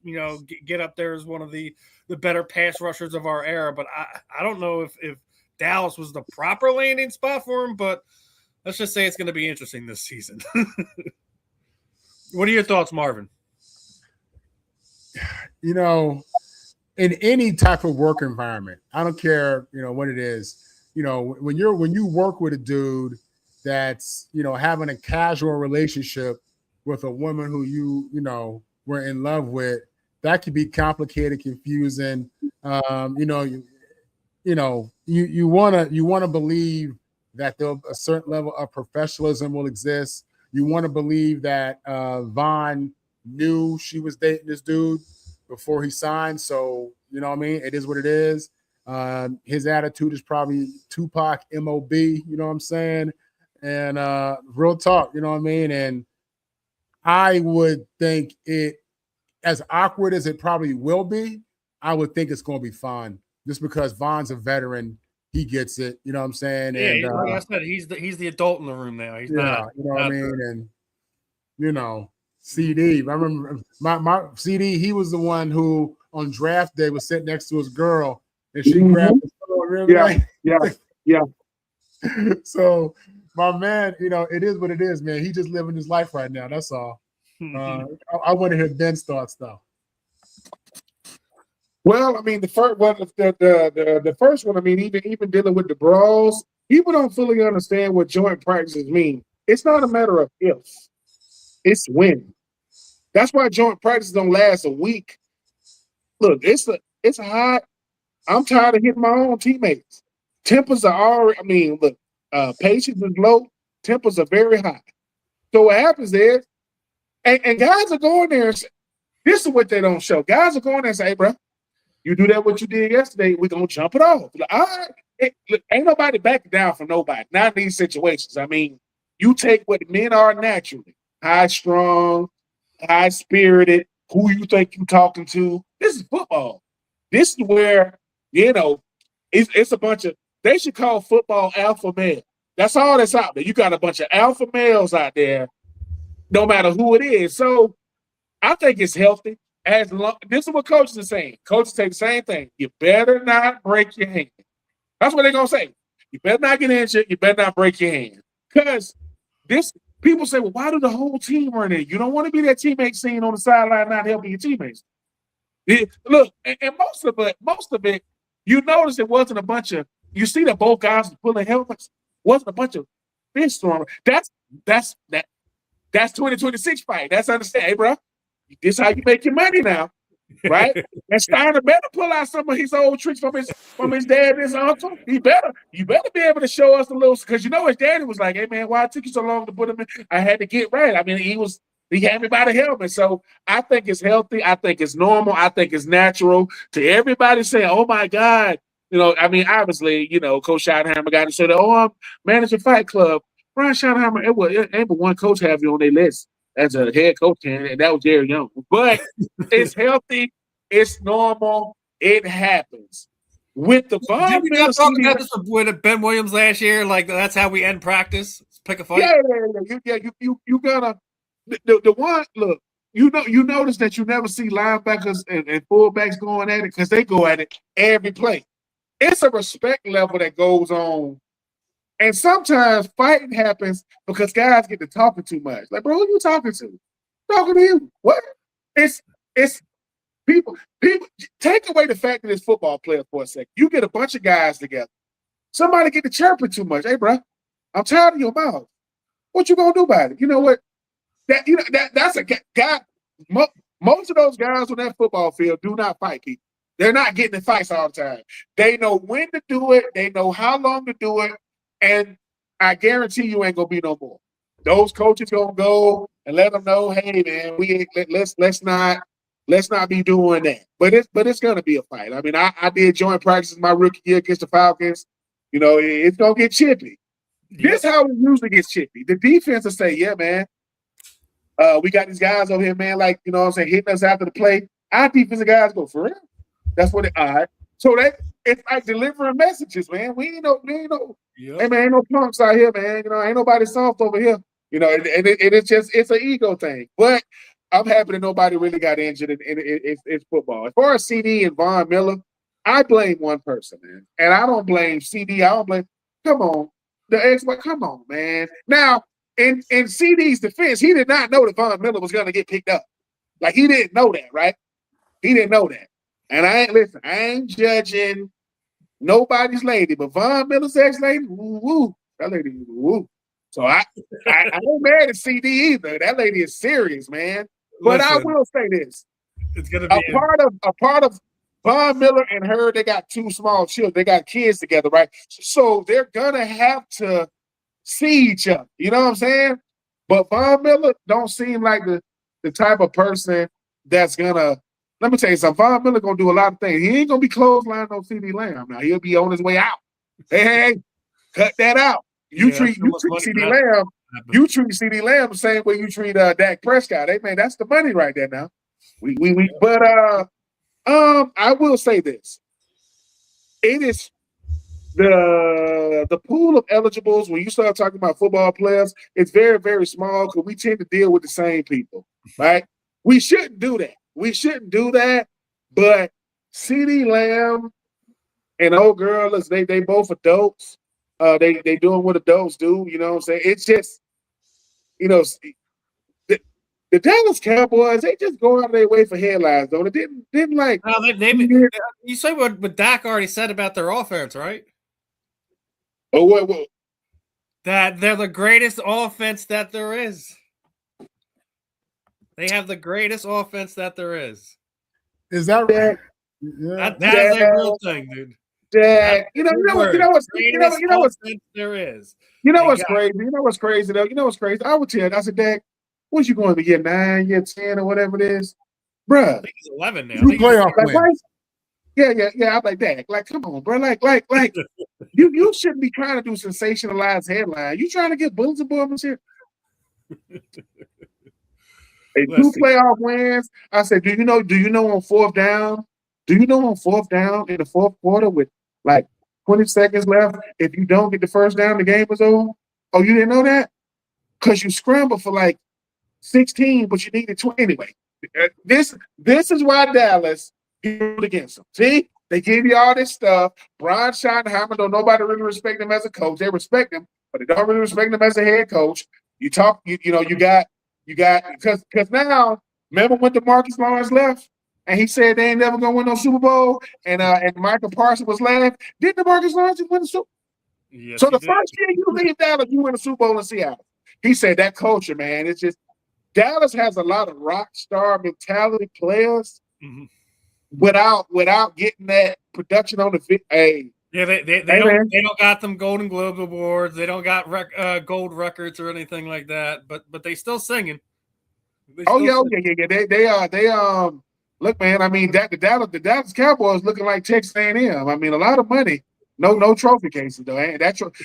Get up there as one of the better pass rushers of our era. But I don't know if Dallas was the proper landing spot for him. But let's just say it's going to be interesting this season. What are your thoughts, Marvin? You know, in any type of work environment, I don't care, what it is. When you work with a dude that's, having a casual relationship with a woman who were in love with, that could be complicated, confusing. You want to believe that a certain level of professionalism will exist. You want to believe that Vaughn knew she was dating this dude before he signed. So, it is what it is. His attitude is probably Tupac MOB, you know what I'm saying? And real talk, And I would think it, as awkward as it probably will be, I would think it's going to be fun just because Vaughn's a veteran. He gets it, you know what I'm saying? Yeah, and like I said, he's the adult in the room now. He's not, you know what I mean? And CD. I remember my CD. He was the one who on draft day was sitting next to his girl, and she grabbed his phone. Yeah. So my man, it is what it is, man. He just living his life right now. That's all. I want to hear Ben's thoughts though. Well, I mean, the first one, the first one. I mean, even dealing with the brawls, people don't fully understand what joint practices mean. It's not a matter of if, it's when. That's why joint practices don't last a week. Look, it's hot. I'm tired of hitting my own teammates. Tempers are already. I mean, look, patience is low. Tempers are very high. So what happens is, and guys are going there and say, this is what they don't show. Guys are going there and say, hey, bro, you do that what you did yesterday, we're going to jump it off. Like, all right. Look, ain't nobody backing down from nobody. Not in these situations. I mean, you take what men are naturally. High-strung, high-spirited, who you think you're talking to. This is football. This is where, it's a bunch of, they should call football alpha male. That's all that's out there. You got a bunch of alpha males out there, no matter who it is. So I think it's healthy. This is what coaches are saying. Coaches say the same thing. You better not break your hand. That's what they're going to say. You better not get injured. You better not break your hand. Because people say, well, why do the whole team run in? You don't want to be that teammate seen on the sideline not helping your teammates. Look, and most of it, you notice it wasn't a bunch of, you see that both guys were pulling helmets, wasn't a bunch of fist throwing. That's 2026 fight. That's understand, hey, bro. This is how you make your money now, right? And Steiner better pull out some of his old tricks from his dad and his uncle. You better be able to show us a little, because his daddy was like, hey man, why it took you so long to put him in? I had to get right. I mean, he had me by the helmet. So I think it's healthy. I think it's normal. I think it's natural. To everybody saying, oh my God, I mean, obviously, Coach Schottenheimer got to say that, I'm managing Fight Club. Brian Schottenheimer, it ain't but one coach have you on their list as a head coach candidate, and that was Jerry Young. But it's healthy, it's normal, it happens. With the Von did we not talk about this with Ben Williams last year? Like that's how we end practice. Pick a fight. Yeah. You gotta the one look. You notice that you never see linebackers and fullbacks going at it because they go at it every play. It's a respect level that goes on. And sometimes fighting happens because guys get to talking too much. Like, bro, who you talking to? Talking to you. What? It's people take away the fact that it's football players for a second. You get a bunch of guys together. Somebody get to chirping too much. Hey, bro, I'm tired of your mouth. What you gonna do about it? You know what? That's a guy. Most of those guys on that football field do not fight people. They're not getting in fights all the time. They know when to do it. They know how long to do it. And I guarantee you ain't gonna be no more. Those coaches gonna go and let them know, hey man, let's not be doing that. But it's gonna be a fight. I mean, I did joint practices my rookie year against the Falcons. It's gonna get chippy. This is how it usually gets chippy. The defense will say, yeah, man, we got these guys over here, man, like what I'm saying, hitting us after the play. Our defensive guys go, for real? That's what all right. So it's like delivering messages, man. We ain't no, hey man, ain't no punks out here, man. Ain't nobody soft over here. And it's an ego thing. But I'm happy that nobody really got injured in it's football. As far as CD and Von Miller, I blame one person, man. And I don't blame CD. I don't blame. Come on. the ex-wife. Come on, man. Now, in CD's defense, he did not know that Von Miller was going to get picked up. Like, he didn't know that, right? He didn't know that. And I ain't judging nobody's lady, but Von Miller's ex-lady, woo, that lady, woo. So I ain't mad at CD either. That lady is serious, man. But listen, I will say this. It's gonna be a part of Von Miller and her, they got 2 small children. They got kids together, right? So they're gonna have to see each other. You know what I'm saying? But Von Miller don't seem like the type of person that's gonna. Let me tell you something. Von Miller gonna do a lot of things. He ain't gonna be clothesline on CD Lamb. Now he'll be on his way out. Hey, cut that out. You treat CD Lamb. You treat CD Lamb the same way you treat Dak Prescott. Hey man, that's the money right there now. But I will say this. It is the pool of eligibles when you start talking about football players, it's very, very small because we tend to deal with the same people, right? We shouldn't do that. But CD Lamb and old girl, they both adults. They doing what adults do, you know what I'm saying? It's just, you know, the Dallas Cowboys, they just go out of their way for headlines, though. It didn't like. No, you say what Dak already said about their offense, right? Oh, what? That they're the greatest offense that there is. They have the greatest offense that there is. Is that right? Yeah. That is a real thing, dude. Dak, you know what's there is. You know what's crazy? You know what's crazy though? You know what's crazy? I would tell you, I said, Dak, what you going to year 9, year 10, or whatever it is? Bruh. I think he's 11 now. 2 playoff wins. Yeah. I'm like, Dak, like, come on, bro. Like, you shouldn't be trying to do sensationalized headline. You trying to get bulletin board material? Hey, 2 playoff wins. I said, do you know on 4th down? Do you know on 4th down in the 4th quarter with like 20 seconds left, if you don't get the first down, the game was over? Oh, you didn't know that? Because you scrambled for like 16, but you needed 20 anyway. This is why Dallas goes against them. See, they give you all this stuff. Brian Schottenheimer, though nobody really respect him as a coach. They respect him, but they don't really respect him as a head coach. You got because now remember when DeMarcus Lawrence left and he said they ain't never gonna win no Super Bowl and Michael Parsons was laughing. Did DeMarcus Lawrence win the Super Bowl? Yes, so the first year you leave Dallas, you win a Super Bowl in Seattle. He said that culture, man, it's just Dallas has a lot of rock star mentality players without getting that production on the fit. Hey, yeah, they don't got them Golden Globe awards. They don't got gold records or anything like that. But they still singing. They look, man. I mean, the Dallas Cowboys looking like Texas A&M. I mean, a lot of money. No trophy cases though.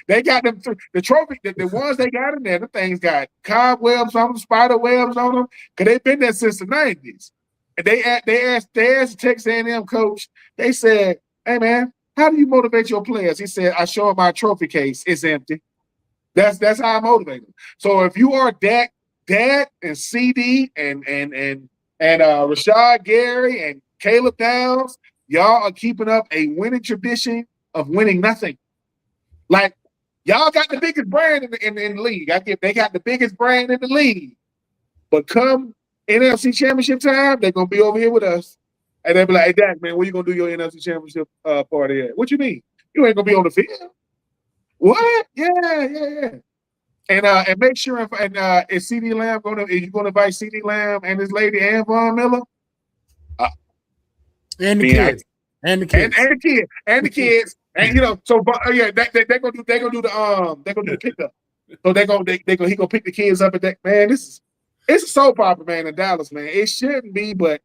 They got them the trophy. The ones they got in there, the things got cobwebs on them, spider webs on them, because they've been there since the 90s. And they asked the Texas A&M coach. They said, "Hey man, how do you motivate your players?" He said, "I show them my trophy case. It's empty." That's how I motivate them. So if you are Dak and CD and Rashad Gary and Caleb Downs, y'all are keeping up a winning tradition of winning nothing. Like, y'all got the biggest brand in the league. They got the biggest brand in the league. But come NFC Championship time, they're going to be over here with us. And they'll be like, "Hey, Dak, man, where you going to do your NFC Championship party at?" "What you mean? You ain't going to be on the field." "What?" Yeah. And make sure is CD Lamb is you going to invite CD Lamb and his lady and Von Miller? And the kids. And the kids. And so they're gonna do the pickup. So he gonna pick the kids up at that. Man, it's a soap opera, man, in Dallas, man. It shouldn't be, but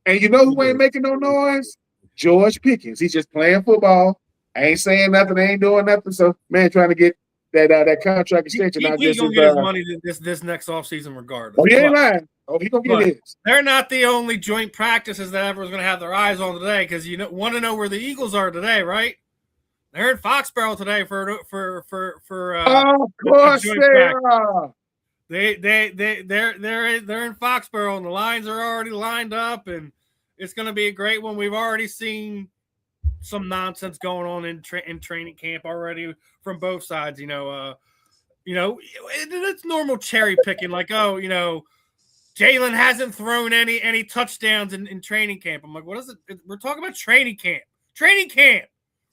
and you know who ain't making no noise? George Pickens. He's just playing football. Ain't saying nothing, ain't doing nothing. So man, trying to get that contract extension. He's gonna get his money this next offseason regardless. Oh, he ain't lying. Oh, he gonna get his. They're not the only joint practices that everyone's gonna have their eyes on today, because want to know where the Eagles are today, right? They're in Foxborough today for of course they are. They're in Foxborough and the lines are already lined up and it's gonna be a great one. We've already seen some nonsense going on in training camp already from both sides. It's normal cherry picking. Like, Jalen hasn't thrown any touchdowns in training camp. I'm like, what is it? We're talking about training camp. Training camp.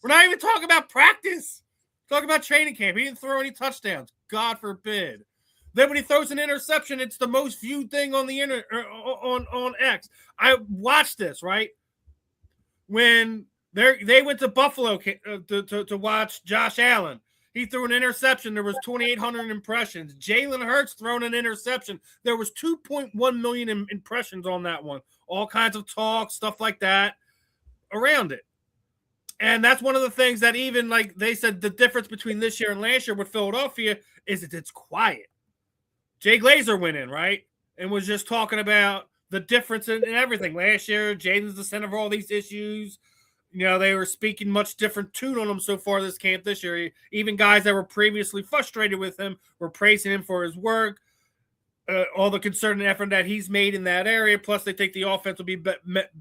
We're not even talking about practice. We're talking about training camp. He didn't throw any touchdowns. God forbid. Then when he throws an interception, it's the most viewed thing on the on X. I watched this, right? When they went to Buffalo to watch Josh Allen. He threw an interception. There was 2,800 impressions. Jalen Hurts thrown an interception. There was 2.1 million impressions on that one. All kinds of talk, stuff like that around it. And that's one of the things that even like they said the difference between this year and last year with Philadelphia is that it's quiet. Jay Glazer went in, right? And was just talking about the difference in everything. Last year, Jaden's the center of all these issues. They were speaking much different tune on him so far this camp this year. Even guys that were previously frustrated with him were praising him for his work, all the concern and effort that he's made in that area. Plus, they think the offense will be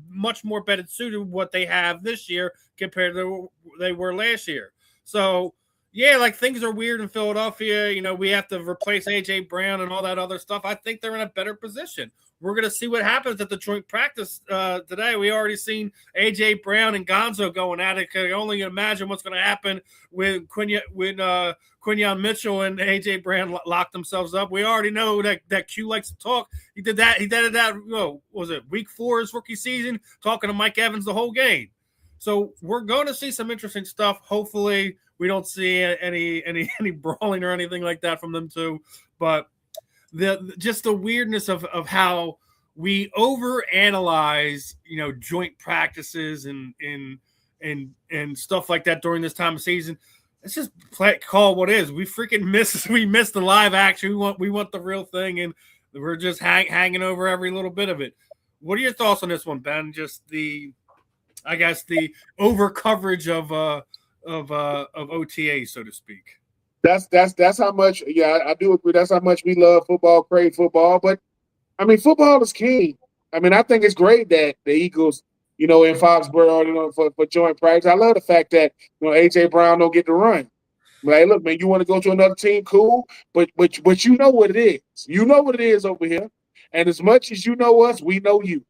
much more better suited what they have this year compared to they were last year. So, yeah, like things are weird in Philadelphia. We have to replace A.J. Brown and all that other stuff. I think they're in a better position. We're going to see what happens at the joint practice today. We already seen A.J. Brown and Gonzo going at it. Can only imagine what's going to happen when Quinyon Mitchell and A.J. Brown lock themselves up. We already know that Q likes to talk. He did that. Was it week 4 his rookie season, talking to Mike Evans the whole game. So we're going to see some interesting stuff. Hopefully we don't see any brawling or anything like that from them too. But just the weirdness of how we overanalyze, joint practices and stuff like that during this time of season. Let's just call what is. We freaking missed the live action. We want the real thing, and we're just hanging over every little bit of it. What are your thoughts on this one, Ben? Just the over coverage of OTA, so to speak. That's how much. Yeah, I do agree. That's how much we love football, crave football. But I mean, football is king. I mean, I think it's great that the Eagles, in Foxborough, for joint practice. I love the fact that A.J. Brown don't get to run. Like, look, man, you want to go to another team, cool. But you know what it is. You know what it is over here. And as much as you know us, we know you.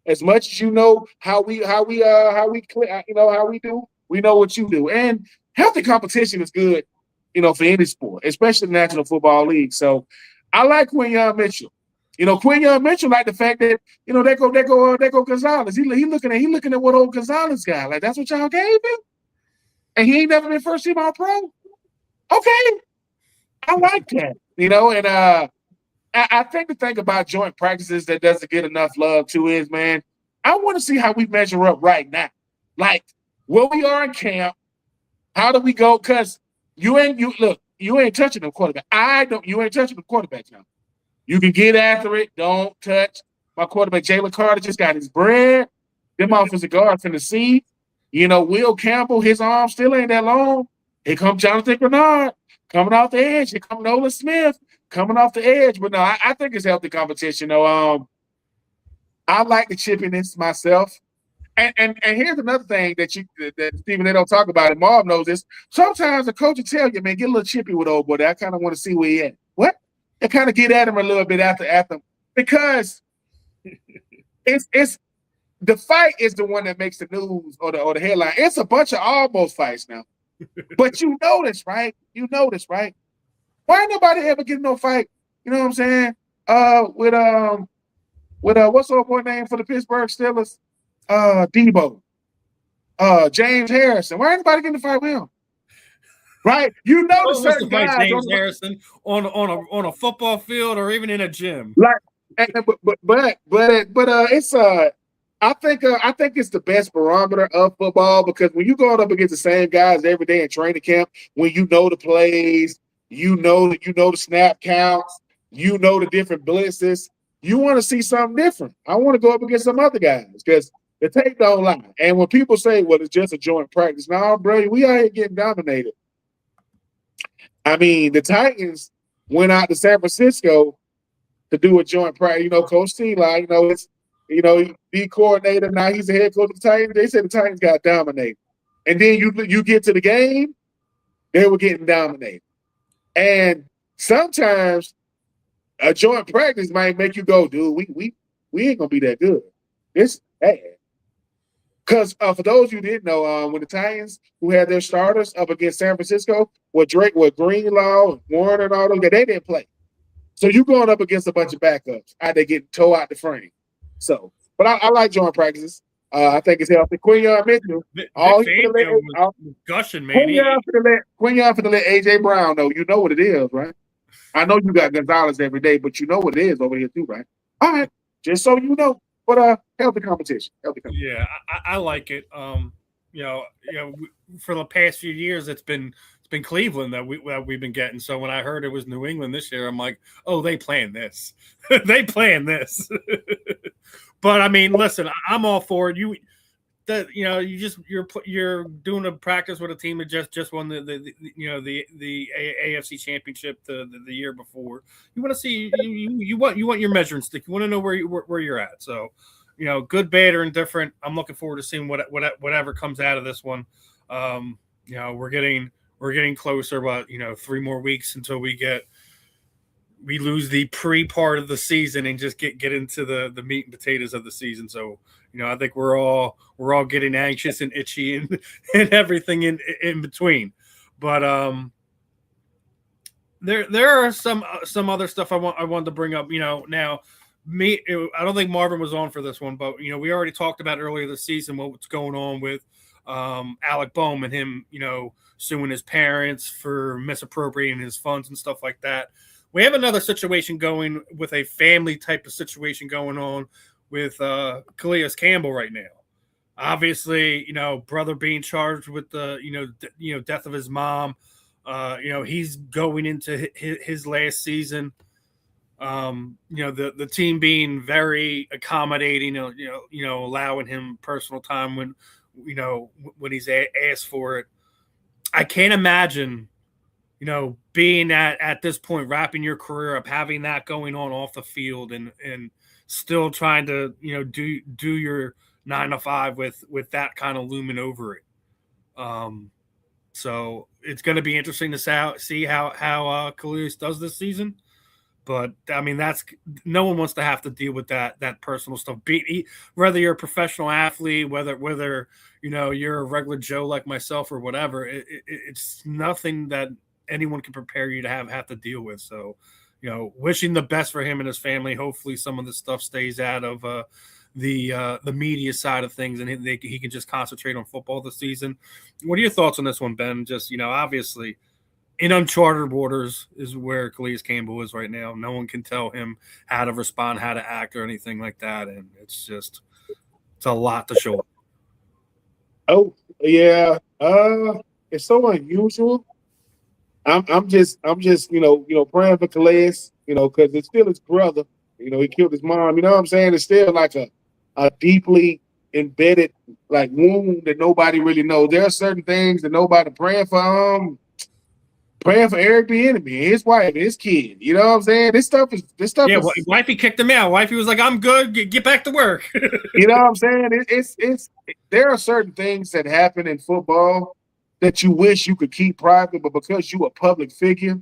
As much as you know how we do, we know what you do. And healthy competition is good. For any sport, especially the National Football League. So I like Quinyon Mitchell. Quinyon Mitchell like the fact that, they go Gonzalez. He looking at what old Gonzalez got. Like, that's what y'all gave him? And he ain't never been first team All-Pro? Okay. I like that. And I think the thing about joint practices that doesn't get enough love too is, man, I want to see how we measure up right now. Like, where we are in camp, how do we go? Because you ain't touching the quarterback. You ain't touching the quarterback now. You can get after it. Don't touch my quarterback. Jalen Carter just got his bread. Them offensive guards finna see. Will Campbell, his arm still ain't that long. Here comes Jonathan Grenard coming off the edge. Here comes Nolan Smith coming off the edge. But no, I think it's healthy competition. I like the chippiness myself. And here's another thing that Steven, they don't talk about it. Marv knows this. Sometimes the coach will tell you, man, get a little chippy with old boy. I kind of want to see where he at. What? They kind of get at him a little bit after because it's the fight is the one that makes the news or the headline. It's a bunch of almost fights now. But you know this, right? Why ain't nobody ever getting no fight? You know what I'm saying? With what's the old boy name for the Pittsburgh Steelers? Debo, James Harrison. Why anybody getting to fight with him? Right? The certain guys James Harrison on a football field or even in a gym. Like, but it's I think it's the best barometer of football because when you going up against the same guys every day in training camp, when you know the plays, the snap counts, the different blitzes, you want to see something different. I want to go up against some other guys because the tape don't lie. And when people say, well, it's just a joint practice, no, bro, we out here getting dominated. I mean, the Titans went out to San Francisco to do a joint practice. Coach T, it's, the coordinator, now he's the head coach of the Titans. They said the Titans got dominated. And then you get to the game, they were getting dominated. And sometimes a joint practice might make you go, dude, we ain't gonna be that good. It's bad. Because for those you didn't know, when the Titans, who had their starters up against San Francisco, with Greenlaw and Warren and all those, they didn't play. So you going up against a bunch of backups. They get towed out the frame. So, but I like joint practices. I think it's healthy. Quinyon Mitchell, gushing, man. Quinyon for the let AJ Brown know. You know what it is, right? I know you got Gonzalez every day, but you know what it is over here too, right? All right, just so you know. But healthy competition. Yeah, I like it. For the past few years, it's been Cleveland that we've been getting. So when I heard it was New England this year, I'm like, oh, they planned this. They planned this. But I mean, listen, I'm all for it. You're doing a practice with a team that just won the AFC championship the year before. You want to see you want your measuring stick. You want to know where you're at. So, good, bad, or indifferent. I'm looking forward to seeing whatever comes out of this one. We're getting closer, but 3 more weeks until we lose the pre-part of the season and just get into the meat and potatoes of the season. So, I think we're all getting anxious and itchy and everything in between. But there are some other stuff I wanted to bring up. Now I don't think Marvin was on for this one, but we already talked about earlier this season what's going on with Alec Bohm and him, suing his parents for misappropriating his funds and stuff like that. We have another situation going with a family type of situation going on with Calais Campbell right now. Obviously, brother being charged with the death of his mom. He's going into his last season. The team being very accommodating. Allowing him personal time when he's asked for it. I can't imagine. Being at this point, wrapping your career up, having that going on off the field, and still trying to do your 9 to 5 with that kind of looming over it. So it's going to be interesting to see how Calais does this season. But I mean, no one wants to have to deal with that personal stuff. Whether you're a professional athlete, whether you're a regular Joe like myself or whatever, it's nothing that anyone can prepare you to have to deal with. So, wishing the best for him and his family. Hopefully some of this stuff stays out of the media side of things and he can just concentrate on football this season. What are your thoughts on this one, Ben? Just, obviously in uncharted waters is where Calais Campbell is right now. No one can tell him how to respond, how to act or anything like that. And it's a lot to show. Oh yeah. It's so unusual. I'm just praying for Calais, because it's still his brother. He killed his mom. You know what I'm saying? It's still like a deeply embedded wound that nobody really knows. There are certain things that nobody praying for Eric Bieniemy, his wife, his kid. You know what I'm saying? This stuff is. Wifey kicked him out. Wifey was like, "I'm good. Get back to work." You know what I'm saying? It's there are certain things that happen in football that you wish you could keep private, but because you a public figure,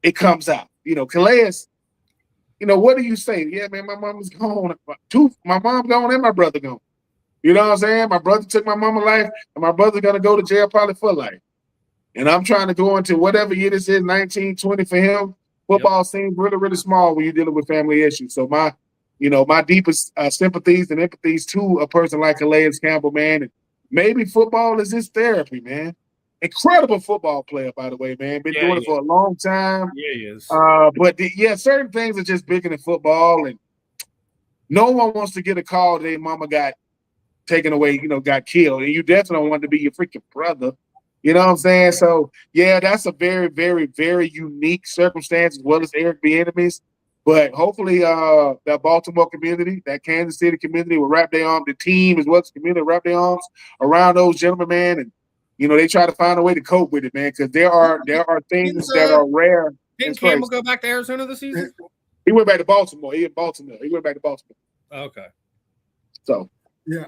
it comes out. Calais, what do you say? Yeah, man, my mom is gone. My mom gone and my brother gone. You know what I'm saying? My brother took my mama's life, and my brother's gonna go to jail probably for life. And I'm trying to go into whatever year this is, 1920 for him. Football seems really, really small when you're dealing with family issues. So my deepest sympathies and empathies to a person like Calais Campbell, man. And maybe football is his therapy, man. Incredible football player, by the way, man. Been doing it for a long time. Yeah, he is. But certain things are just bigger than football, and no one wants to get a call that their mama got taken away, got killed, and you definitely don't want to be your freaking brother. You know what I'm saying? So yeah, that's a very, very, very unique circumstance as well as Eric Bieniemy's. But hopefully, that Baltimore community, that Kansas City community will wrap their arms, the team as well as the community wrap their arms around those gentlemen, man, and they try to find a way to cope with it, man, because there are things that are rare. Didn't Campbell go back to Arizona this season? He went back to Baltimore. He went back to Baltimore. Okay. So yeah.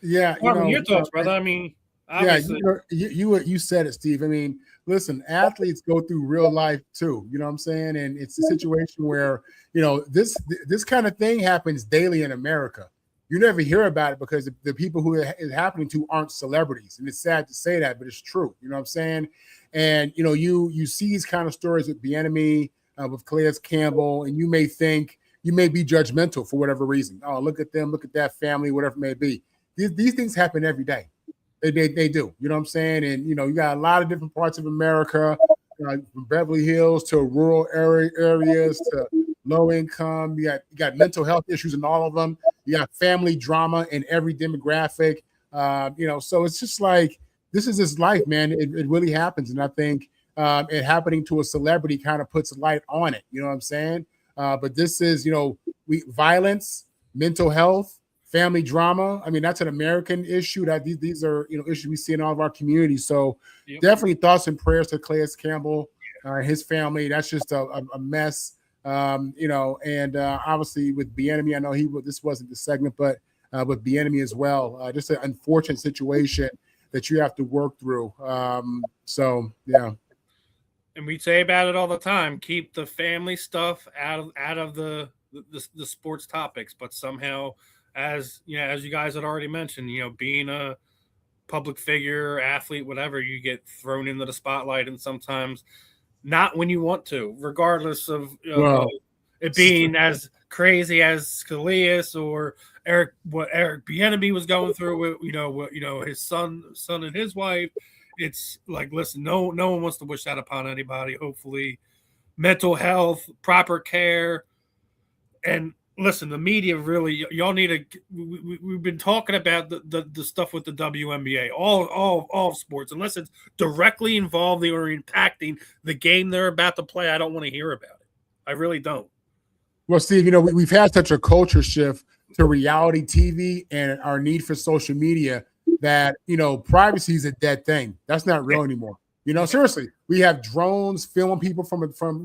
Yeah, Marvin, your thoughts, brother? I mean, obviously. Yeah, you said it, Steve. I mean, listen, athletes go through real life too. You know what I'm saying? And it's a situation where this kind of thing happens daily in America. You never hear about it because the people who it is happening to aren't celebrities, and it's sad to say that, but it's true. You know what I'm saying? And you see these kind of stories with Bieniemy, with Calais Campbell, and you may be judgmental for whatever reason. Oh, look at them, look at that family, whatever it may be. These things happen every day. They do. You know what I'm saying? And, you got a lot of different parts of America, from Beverly Hills to rural areas to low income. You got mental health issues in all of them. You got family drama in every demographic. So it's just like, this is this life, man. It really happens. And I think it happening to a celebrity kind of puts a light on it. You know what I'm saying? But this is, violence, mental health, family drama. I mean, that's an American issue. That these are issues we see in all of our communities. So definitely thoughts and prayers to Calais Campbell, his family. That's just a mess. And obviously with Bieniemy, I know this wasn't the segment, but with Bieniemy as well. Just an unfortunate situation that you have to work through. So yeah. And we say about it all the time: keep the family stuff out of the sports topics. But somehow, as you guys had already mentioned, being a public figure, athlete, whatever, you get thrown into the spotlight, and sometimes not when you want to, regardless of it being as crazy as Calais or Eric Bieniemy was going through with his son and his wife. It's like, listen, no one wants to wish that upon anybody. Hopefully, mental health, proper care, and listen, the media really, y'all need to. We've been talking about the stuff with the WNBA, all sports, unless it's directly involving or impacting the game they're about to play. I don't want to hear about it. I really don't. Well, Steve, we've had such a culture shift to reality TV and our need for social media that privacy is a dead thing. That's not real anymore. Seriously, we have drones filming people from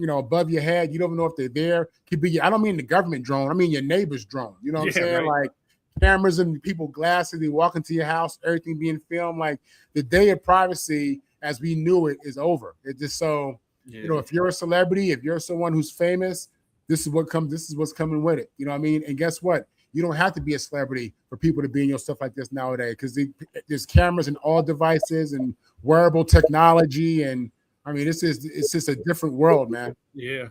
above your head. You don't know if they're there. Could be. I don't mean the government drone. I mean your neighbor's drone. You know what I'm saying? Right. Like cameras and people glasses. They walk into your house, everything being filmed. Like the day of privacy, as we knew it, is over. It's just so if you're a celebrity, if you're someone who's famous, this is what's coming with it. You know what I mean? And guess what? You don't have to be a celebrity for people to be in your stuff like this nowadays, because there's cameras in all devices and wearable technology. And I mean, it's just a different world, man. Yeah.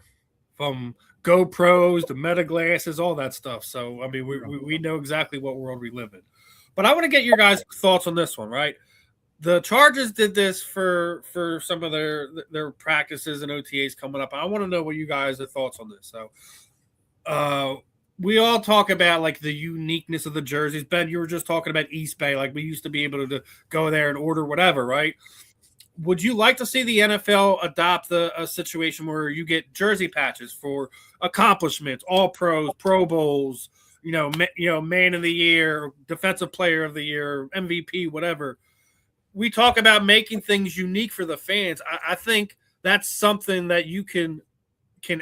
From GoPros to Meta glasses, all that stuff. So, I mean, we know exactly what world we live in. But I want to get your guys' thoughts on this one, right? The Chargers did this for some of their practices and OTAs coming up. I want to know what you guys' thoughts on this. So, we all talk about like the uniqueness of the jerseys. Ben, you were just talking about East Bay. Like we used to be able to go there and order whatever, right? Would you like to see the NFL adopt a situation where you get jersey patches for accomplishments, all pros, Pro Bowls, man of the year, defensive player of the year, MVP, whatever? We talk about making things unique for the fans. I think that's something that you can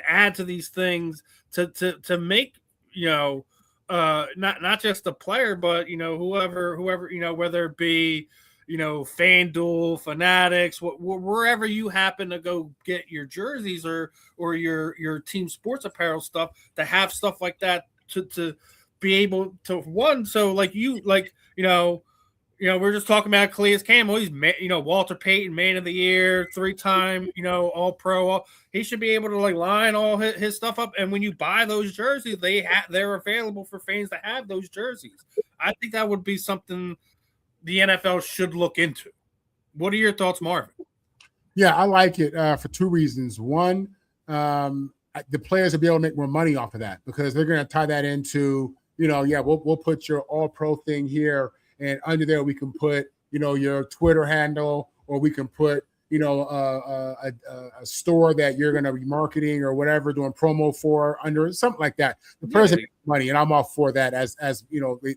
add to these things to make, not just the player, but whoever, whether it be FanDuel, Fanatics, wherever you happen to go get your jerseys or your team sports apparel stuff, to have stuff like that to be able to so we're just talking about Calais Campbell. He's Walter Payton, man of the year, 3-time all pro. He should be able to line all his stuff up. And when you buy those jerseys, they're available for fans to have those jerseys. I think that would be something the NFL should look into. What are your thoughts, Marvin? Yeah, I like it for two reasons. One, the players will be able to make more money off of that, because they're going to tie that into we'll put your all pro thing here. And under there, we can put, your Twitter handle, or we can put, a store that you're going to be marketing or whatever, doing promo for under something like that. The players make money, and I'm all for that as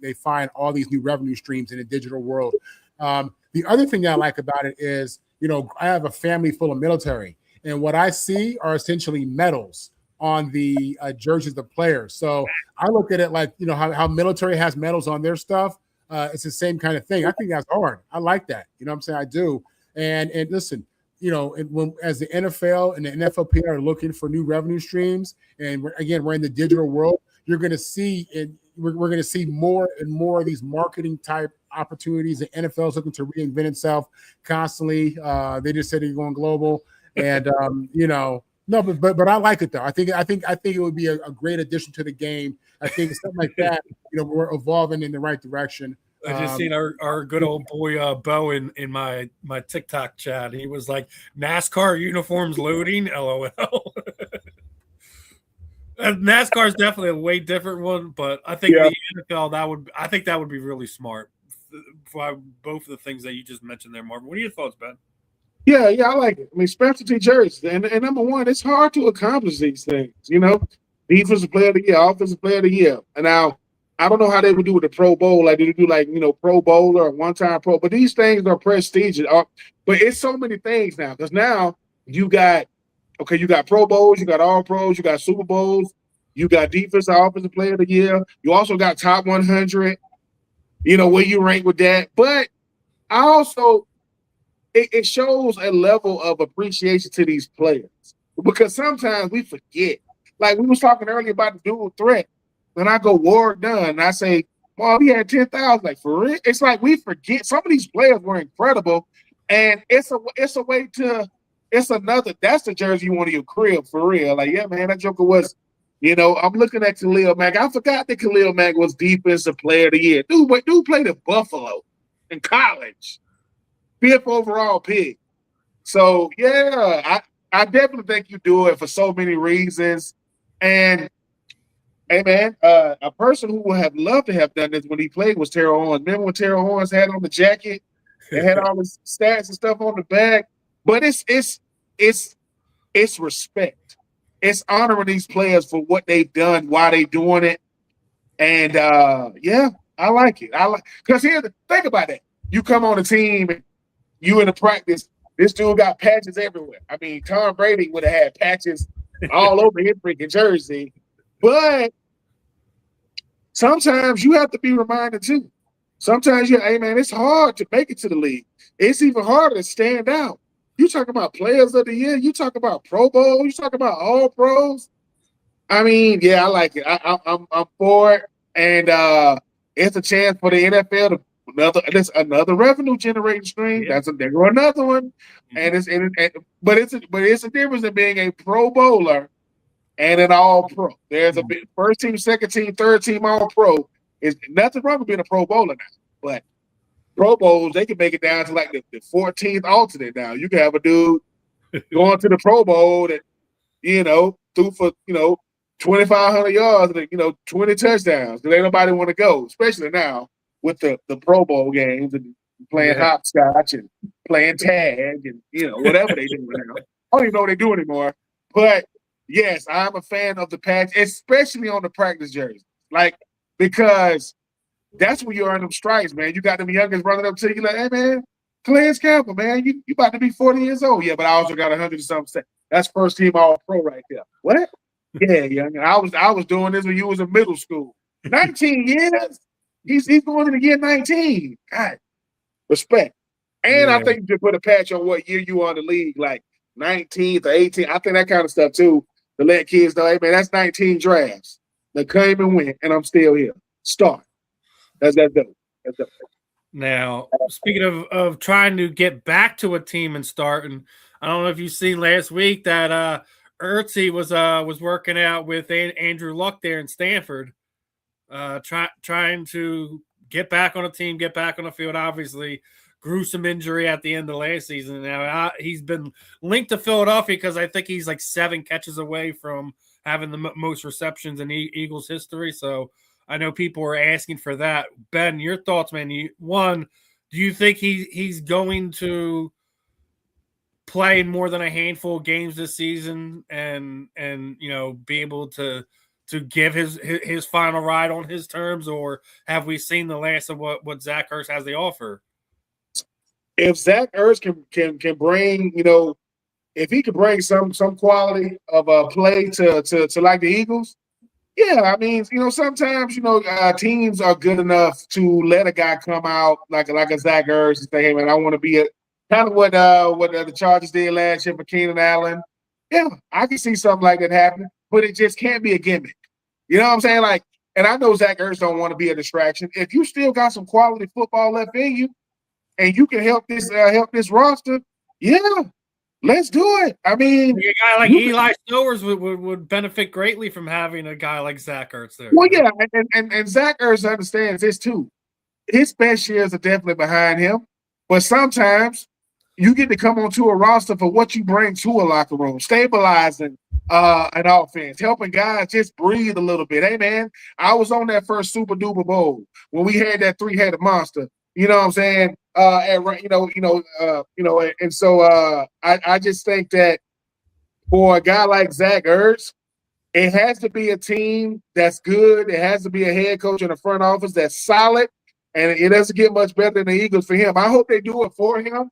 they find all these new revenue streams in the digital world. The other thing that I like about it is, I have a family full of military, and what I see are essentially medals on the jerseys of the players. So I look at it like, how military has medals on their stuff. it's the same kind of thing. I think that's hard. I like that. You know what I'm saying? I do. And listen, as the NFL and the NFLPA are looking for new revenue streams, and we're in the digital world, you're going to see we're going to see more and more of these marketing type opportunities. The NFL is looking to reinvent itself constantly. They just said they're going global, and no, but I like it though. I think it would be a great addition to the game. I think something like that. We're evolving in the right direction. I just seen our good old boy Bo in my TikTok chat. He was like, NASCAR uniforms loading, LOL. NASCAR is definitely a way different one, but I think the NFL that would be really smart for both of the things that you just mentioned there, Marvin. What are your thoughts, Ben? Yeah, I like it. I mean, specialty jerseys, and number one, it's hard to accomplish these things. Defensive player of the year, offensive player of the year, and now I don't know how they would do with the Pro Bowl. Like, they do Pro Bowler or one-time Pro, but these things are prestigious. But it's so many things now, because now you got Pro Bowls, you got All Pros, you got Super Bowls, you got defensive, offensive player of the year. You also got top 100. Where you rank with that, but I also. It shows a level of appreciation to these players, because sometimes we forget. Like we was talking earlier about the dual threat. When I go Ward Dunn, and I say, "Well, he had 10,000." Like, for real, it's like we forget. Some of these players were incredible, and it's a way to. It's another. That's the jersey you want in your crib, for real. Like, yeah, man, that joker was. I'm looking at Khalil Mack. I forgot that Khalil Mack was defensive player of the year. Dude played at Buffalo in college. 5th overall pick. So, yeah, I definitely think you do it for so many reasons. And, hey, man, a person who would have loved to have done this when he played was Terrell Owens. Remember when Terrell Owens had on the jacket? It had all his stats and stuff on the back. But it's respect. It's honoring these players for what they've done, why they doing it. And, yeah, I like it. Because think about that. You come on a team and you in the practice, this dude got patches everywhere. I mean, Tom Brady would have had patches all over his freaking jersey. But sometimes you have to be reminded too. Sometimes hey man, it's hard to make it to the league. It's even harder to stand out. You talk about players of the year, you talk about Pro Bowl, you talk about All Pros. I mean, yeah, I like it. I'm for it. And it's a chance for the NFL to another revenue generating stream. Yeah. There go another one, but it's a difference in being a Pro Bowler and an All Pro. There's a bit first team, second team, third team All Pro. Is nothing wrong with being a Pro Bowler now, but Pro Bowls they can make it down to like the 14th alternate. Now you can have a dude going to the Pro Bowl that threw for 2,500 yards and 20 touchdowns because ain't nobody want to go, especially now. With the Pro Bowl games and playing hopscotch and playing tag and whatever they do now. I don't even know what they do anymore. But yes, I'm a fan of the patch, especially on the practice jersey. Like, because that's where you earn them stripes, man. You got them youngins running up to you like, hey man, Calais Campbell, man, you about to be 40 years old. Yeah, but I also got 100 or something. That's first team All Pro right there. What? Yeah, young. I was doing this when you was in middle school. 19 years. He's going into year 19. God, respect. And I think you should put a patch on what year you are in the league, like 19th or 18th. I think that kind of stuff too, to let kids know, hey man, that's 19 drafts. They came and went, and I'm still here. Start. That's dope. That's dope. Now, speaking of trying to get back to a team and start, and I don't know if you've seen last week that Ertzy was working out with Andrew Luck there in Stanford. Trying to get back on a team, get back on the field. Obviously, gruesome injury at the end of last season. Now he's been linked to Philadelphia because I think he's like 7 catches away from having the most receptions in Eagles history. So I know people are asking for that. Ben, your thoughts, man? Do you think he's going to play in more than a handful of games this season and be able to give his final ride on his terms, or have we seen the last of what Zach Ertz has to offer? If Zach Ertz can bring, if he could bring some quality of a play to like the Eagles, Yeah, I mean, sometimes teams are good enough to let a guy come out like a Zach Ertz and say, "Hey, man, I want to be a." Kind of what the Chargers did last year for Keenan Allen. Yeah, I can see something like that happening, but it just can't be a gimmick. You know what I'm saying? Like, and I know Zach Ertz don't want to be a distraction. If you still got some quality football left in you, and you can help this roster, yeah, let's do it. I mean, a guy like Eli Stowers would benefit greatly from having a guy like Zach Ertz there. Well, yeah, and Zach Ertz understands this too. His best years are definitely behind him, but sometimes you get to come onto a roster for what you bring to a locker room, stabilizing an offense, helping guys just breathe a little bit. Hey, man, I was on that first Super Duper Bowl when we had that three-headed monster. You know what I'm saying? And so I just think that for a guy like Zach Ertz, it has to be a team that's good. It has to be a head coach in the front office that's solid, and it doesn't get much better than the Eagles for him. I hope they do it for him.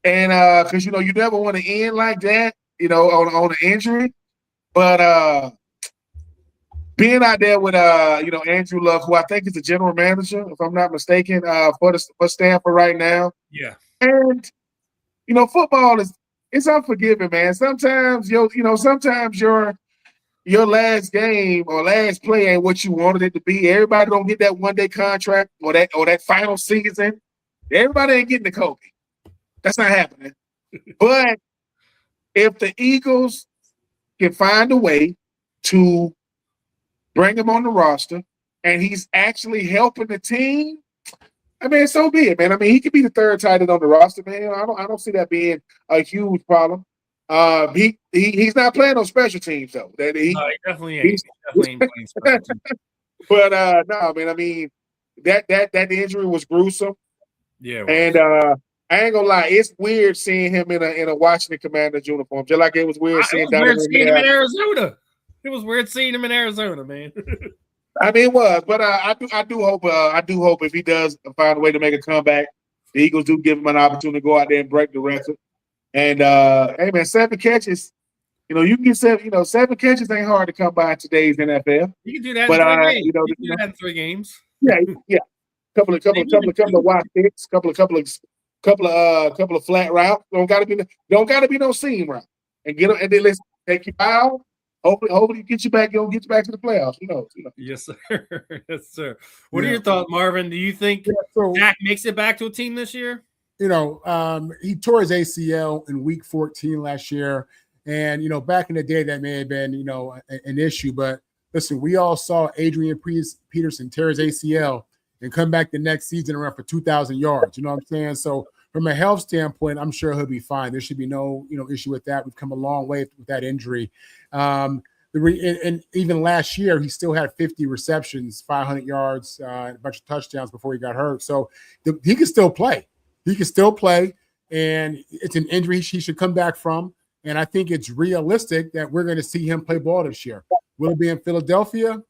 And because you never want to end like that, on an injury. But being out there with Andrew Luck, who I think is the general manager, if I'm not mistaken, for Stanford right now. Yeah. And football it's unforgiving, man. Sometimes sometimes your last game or last play ain't what you wanted it to be. Everybody don't get that one-day contract or that final season. Everybody ain't getting the Kobe. That's not happening. But if the Eagles can find a way to bring him on the roster and he's actually helping the team, I mean, so be it, man. I mean, he could be the third tight end on the roster, man. I don't see that being a huge problem. He's not playing on special teams though. No, he definitely ain't. He definitely ain't playing special teams. But no, man. I mean, that injury was gruesome. Yeah, and I ain't gonna lie, it's weird seeing him in a Washington Commanders uniform, just like it was weird seeing him in Arizona. It was weird seeing him in Arizona, man. I mean, it was, but I do hope if he does find a way to make a comeback, the Eagles do give him an opportunity to go out there and break the record. And hey, man, 7 catches. You can get 7 catches ain't hard to come by in today's NFL. You can do that in 3 games. You can do that in 3 games. Yeah. Couple of wide picks, couple of flat routes. Don't gotta be no seam route. And get them, and then let's take you out. Hopefully get you back. Get you back to the playoffs. Yes, sir. Yes, sir. What are your thoughts, Marvin? Do you think Dak makes it back to a team this year? He tore his ACL in week 14 last year. And, back in the day, that may have been, an issue. But listen, we all saw Adrian Peterson tear his ACL and come back the next season around for 2,000 yards. You know what I'm saying? So from a health standpoint, I'm sure he'll be fine. There should be no, issue with that. We've come a long way with that injury. And even last year, he still had 50 receptions, 500 yards, a bunch of touchdowns before he got hurt. So he can still play. And it's an injury he should come back from. And I think it's realistic that we're going to see him play ball this year. Will it be in Philadelphia?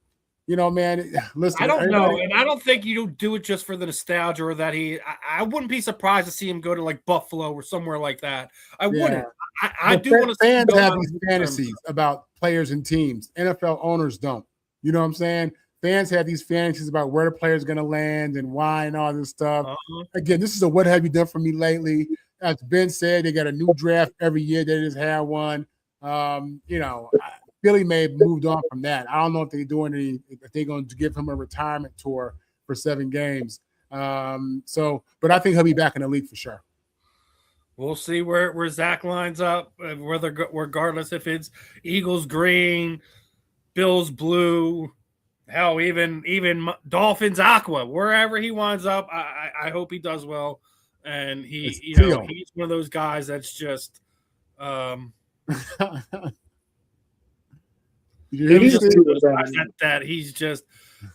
Man, listen. I don't know. And I don't think you do it just for the nostalgia or that I wouldn't be surprised to see him go to like Buffalo or somewhere like that. I wouldn't. I do want to see fans have these fantasies about players and teams. NFL owners don't. You know what I'm saying? Fans have these fantasies about where the player's going to land and why and all this stuff. Again, this is a what have you done for me lately? As Ben said, they got a new draft every year. They just had one. Philly may have moved on from that. I don't know if they're going to give him a retirement tour for 7 games. But I think he'll be back in the league for sure. We'll see where Zach lines up, regardless if it's Eagles green, Bills blue, hell, even Dolphins aqua, wherever he winds up. I hope he does well. And he's one of those guys that's just he's just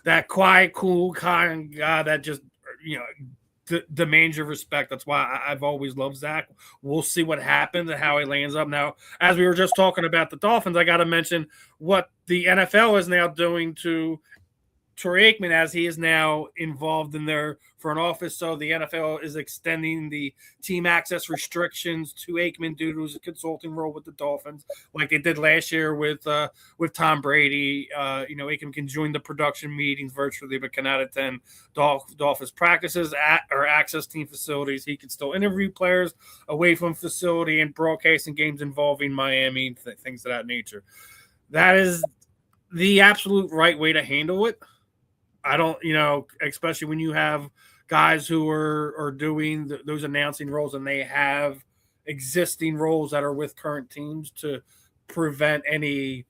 that quiet, cool kind of guy that just demands your respect. That's why I've always loved Zach. We'll see what happens and how he lands up. Now, as we were just talking about the Dolphins, I got to mention what the NFL is now doing to Troy Aikman, as he is now involved in their front office. So the NFL is extending the team access restrictions to Aikman due to his consulting role with the Dolphins, like they did last year with Tom Brady. Aikman can join the production meetings virtually, but cannot attend Dolphins practices or access team facilities. He can still interview players away from facility and broadcasting games involving Miami, things of that nature. That is the absolute right way to handle it. I don't, especially when you have guys who are doing those announcing roles and they have existing roles that are with current teams to prevent any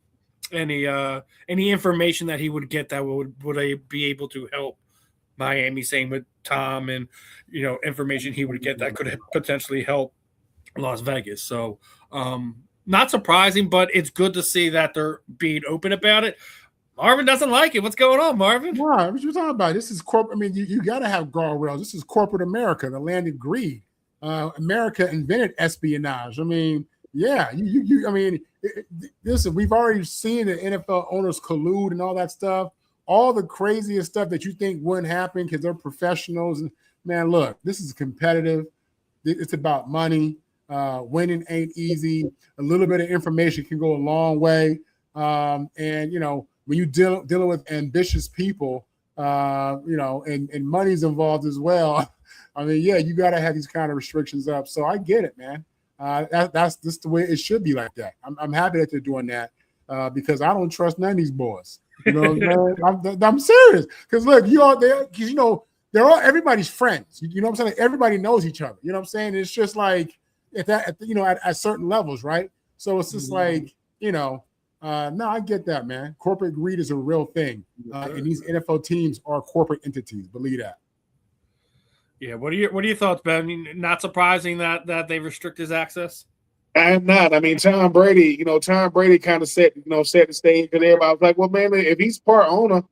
information that he would get that would be able to help Miami. Same with Tom, and information he would get that could potentially help Las Vegas. So not surprising, but it's good to see that they're being open about it. Marvin doesn't like it. What's going on, Marvin? What you talking about? This is corporate. I mean, you got to have guardrails. This is corporate America, the land of greed. America invented espionage. I mean, yeah, listen, we've already seen the NFL owners collude and all that stuff. All the craziest stuff that you think wouldn't happen because they're professionals. And man, look, this is competitive. It's about money. Winning ain't easy. A little bit of information can go a long way. When you dealing with ambitious people, and money's involved as well. I mean, yeah, you got to have these kind of restrictions up. So I get it, man. That's just the way it should be like that. I'm happy that they're doing that because I don't trust none of these boys. You know what I'm saying? I'm serious because look, you all there because they're all everybody's friends. You know what I'm saying? Everybody knows each other. You know what I'm saying? It's just like at certain levels, right? So it's just like no, I get that, man. Corporate greed is a real thing, and these NFL teams are corporate entities. Believe that. Yeah. What are your thoughts, Ben? I mean, not surprising that they restrict his access. I'm not. I mean, Tom Brady kind of set the stage, and everybody was like, well, man, if he's part owner, of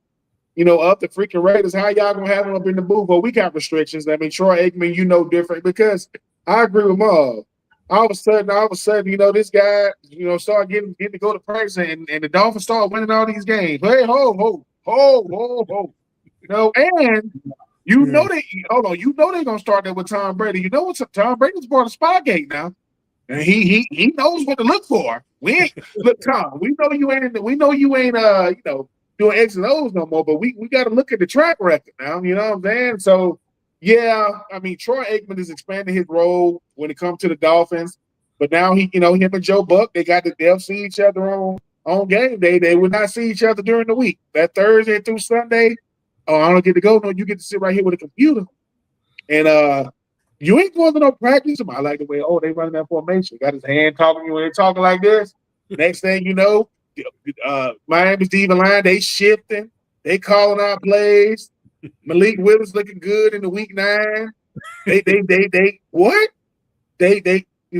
the freaking Raiders, how y'all gonna have him up in the booth? Well, we got restrictions. I mean, Troy Aikman, different because I agree with Marv. All of a sudden, this guy, started getting to go to practice, and the Dolphins started winning all these games. Hey, ho. And they're gonna start that with Tom Brady. Tom Brady's part of Spygate now. And he knows what to look for. Look, Tom, we know you ain't doing X and O's no more, but we got to look at the track record now. You know what I'm saying? So yeah, I mean, Troy Aikman is expanding his role when it comes to the Dolphins, but now him and Joe Buck, they'll see each other on game day. They would not see each other during the week. That Thursday through Sunday, I don't get to go. No, you get to sit right here with a computer, and you ain't going to no practice. I like the way, they running that formation. Got his hand talking to you when they talking like this. Next thing you know, Miami's Steven Rychel, they shifting. They calling out plays. Malik Willis looking good in the week 9. They what?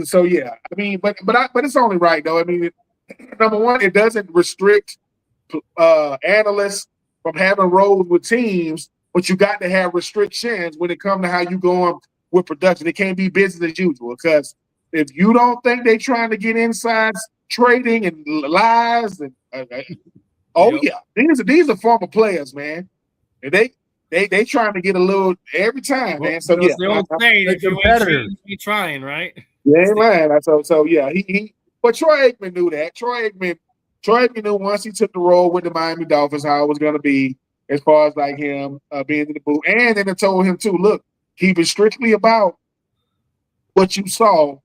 So yeah. I mean, but it's only right though. I mean, number one, it doesn't restrict analysts from having roles with teams, but you got to have restrictions when it comes to how you going with production. It can't be business as usual because if you don't think they're trying to get inside trading and lies and these are former players, man. And they trying to get a little every time, man. So yeah, the old saying, if you ain't be trying, right? Yeah, ain't lying. So yeah, but Troy Aikman knew that. Troy Aikman knew once he took the role with the Miami Dolphins how it was going to be as far as like him being in the booth, and then it told him too. Look, keep it strictly about what you saw.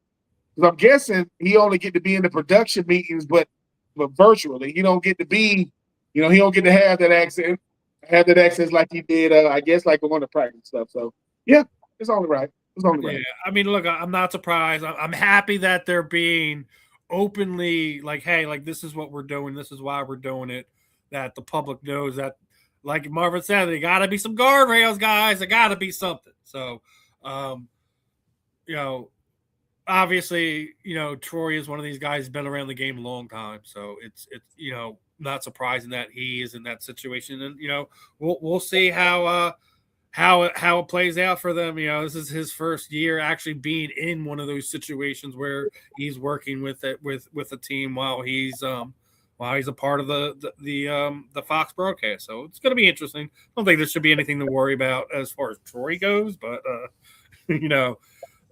Because I'm guessing he only get to be in the production meetings, but virtually. He don't get to be, he don't get to have that access like he did, I guess, like on the practice stuff. So, yeah, it's only right. Yeah, I mean, look, I'm not surprised. I'm happy that they're being openly like, hey, like this is what we're doing. This is why we're doing it. That the public knows that, like Marvin said, there got to be some guardrails, guys. There got to be something. So, obviously, Troy is one of these guys who's been around the game a long time. So it's not surprising that he is in that situation. And, we'll see how it plays out for them. This is his first year actually being in one of those situations where he's working with a team while he's while he's a part of the Fox broadcast. So it's going to be interesting. I don't think there should be anything to worry about as far as Troy goes, but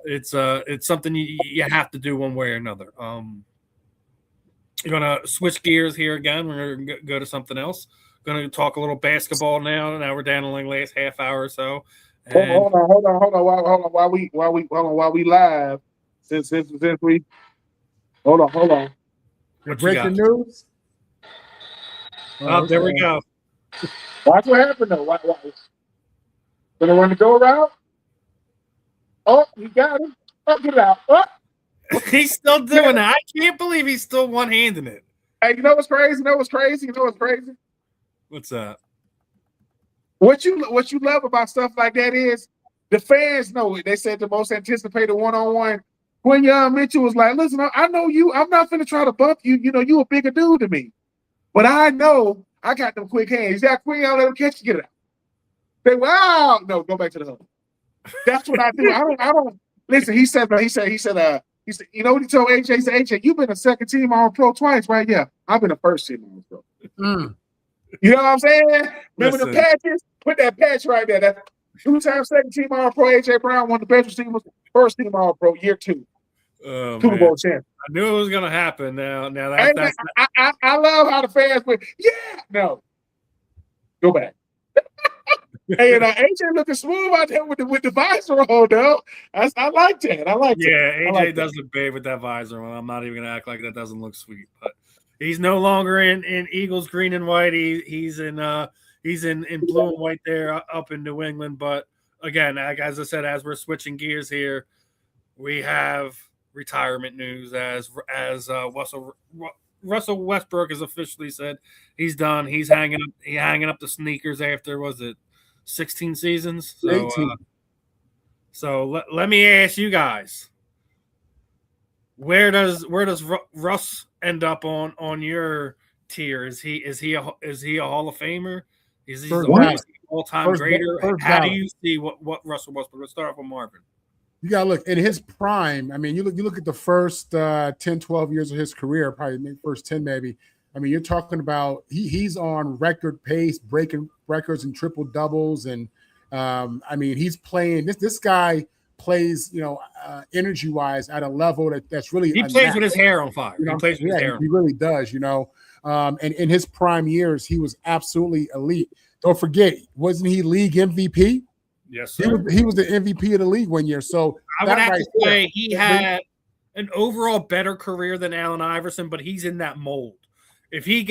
it's something you have to do one way or another. You're going to switch gears here again. We're going to go to something else. Going to talk a little basketball now. Now we're down to the last half hour or so. And hold on. While we live, since we hold on. Breaking news. Oh, there we go. Watch what happened though. Gonna run the go around. Oh, you got him. Oh, get it out. Oh. He's still doing it. I can't believe he's still one-handing it. Hey, you know what's crazy? What's that? What you love about stuff like that is the fans know it. They said the most anticipated one-on-one. When Mitchell was like, listen, I know you. I'm not finna try to bump you. You know, you a bigger dude than me. But I know I got them quick hands. You got quick, I'll let him catch you, get it out. They wow, no, go back to the hub. That's what I do. I don't listen. He said, you know what he told AJ? He said, AJ, you've been a second team All-Pro twice, right? Yeah, I've been a first team All-Pro. You know what I'm saying? Remember the patches? Put that patch right there. That 2-time second team All-Pro. AJ Brown, one of the best receivers, first team All-Pro, year 2. Super Bowl champ. I knew it was going to happen. Now that's I love how the fans went, yeah, no. Go back. Hey, and AJ looking smooth out there with the visor on, though. I like that. Yeah, AJ like does look bad with that visor on. I'm not even going to act like that doesn't look sweet. But he's no longer in Eagles green and white. He's in blue and white there up in New England. But again, as I said, as we're switching gears here, we have retirement news as Russell Westbrook has officially said he's done. He's hanging up the sneakers after, was it 16 seasons? So 18. So let me ask you guys, where does Russ end up on your tier? Is he a Hall of Famer? Is he an all-time greater? How do you see what Russell Westbrook? Let's start off with Marvin. You got to look in his prime. I mean, you look at the first 10, 12 years of his career, probably first 10 maybe. I mean, you're talking about he's on record pace, breaking records and triple doubles, and I mean, he's playing. This guy plays, energy wise at a level that's really. He plays with his hair on fire. He plays with his hair. He really does. And in his prime years, he was absolutely elite. Don't forget, wasn't he league MVP? Yes, sir. He was the MVP of the league one year. So I would have to say he had an overall better career than Allen Iverson, but he's in that mold. If he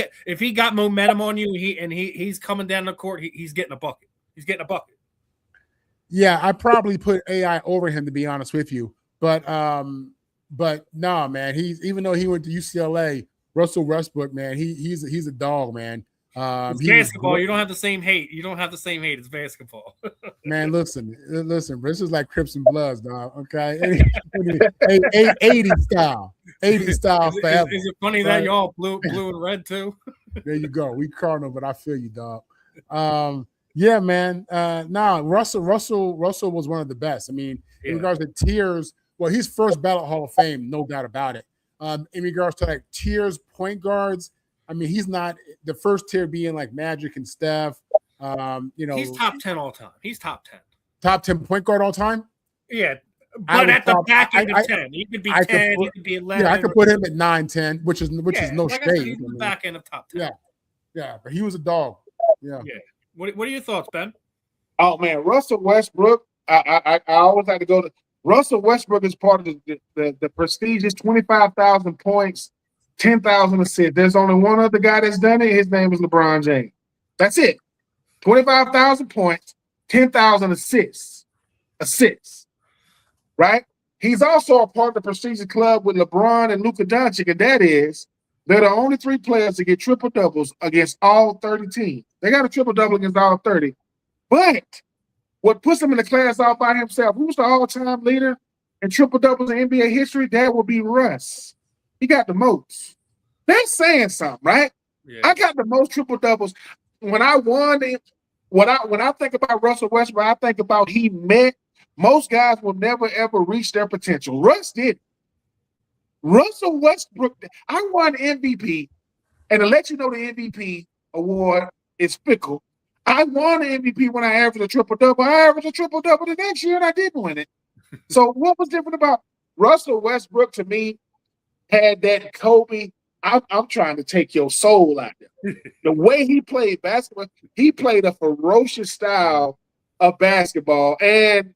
got momentum on you, he's coming down the court, he's getting a bucket. He's getting a bucket. Yeah, I probably put AI over him, to be honest with you. But no, man, even though he went to UCLA, Russell Westbrook, man, he's a dog, man. It's basketball. You don't have the same hate. It's basketball. Man, listen. This is like Crips and Bloods, dog. Okay, 80 style forever. Is it funny that y'all blue and red too? There you go. We Cardinal, but I feel you, dog. Yeah, man. Russell was one of the best. I mean, in regards to tiers, well, he's first ballot Hall of Fame, no doubt about it. In regards to like tiers, point guards. I mean, he's not the first tier being like Magic and Steph. He's top 10 all time. He's top 10. Top 10 point guard all time? Yeah. But at the back end of 10. He could be 10, he could be 11. Yeah, I could put him at 9, 10, which is no shade. He's the back end of top 10. Yeah, but he was a dog. Yeah. What are your thoughts, Ben? Oh man, Russell Westbrook. I always like to go to Russell Westbrook is part of the prestigious 25,000 points. 10,000 assists. There's only one other guy that's done it. His name is LeBron James. That's it. 25,000 points, 10,000 assists. Right? He's also a part of the prestigious club with LeBron and Luka Doncic, and that is they're the only 3 players to get triple doubles against all 30 teams. They got a triple double against all 30. But what puts him in the class all by himself, who's the all-time leader in triple doubles in NBA history? That would be Russ. He got the most. That's saying something, right? Yeah. I got the most triple doubles. When I won it, when I think about Russell Westbrook, I think about he met. Most guys will never ever reach their potential. Russ did. Russell Westbrook. I won MVP, And to let you know the MVP award is fickle, I won the MVP when I averaged a triple-double. I averaged a triple-double the next year, and I didn't win it. So what was different about Russell Westbrook to me had that Kobe, I'm trying to take your soul out there. The way he played basketball, he played a ferocious style of basketball. And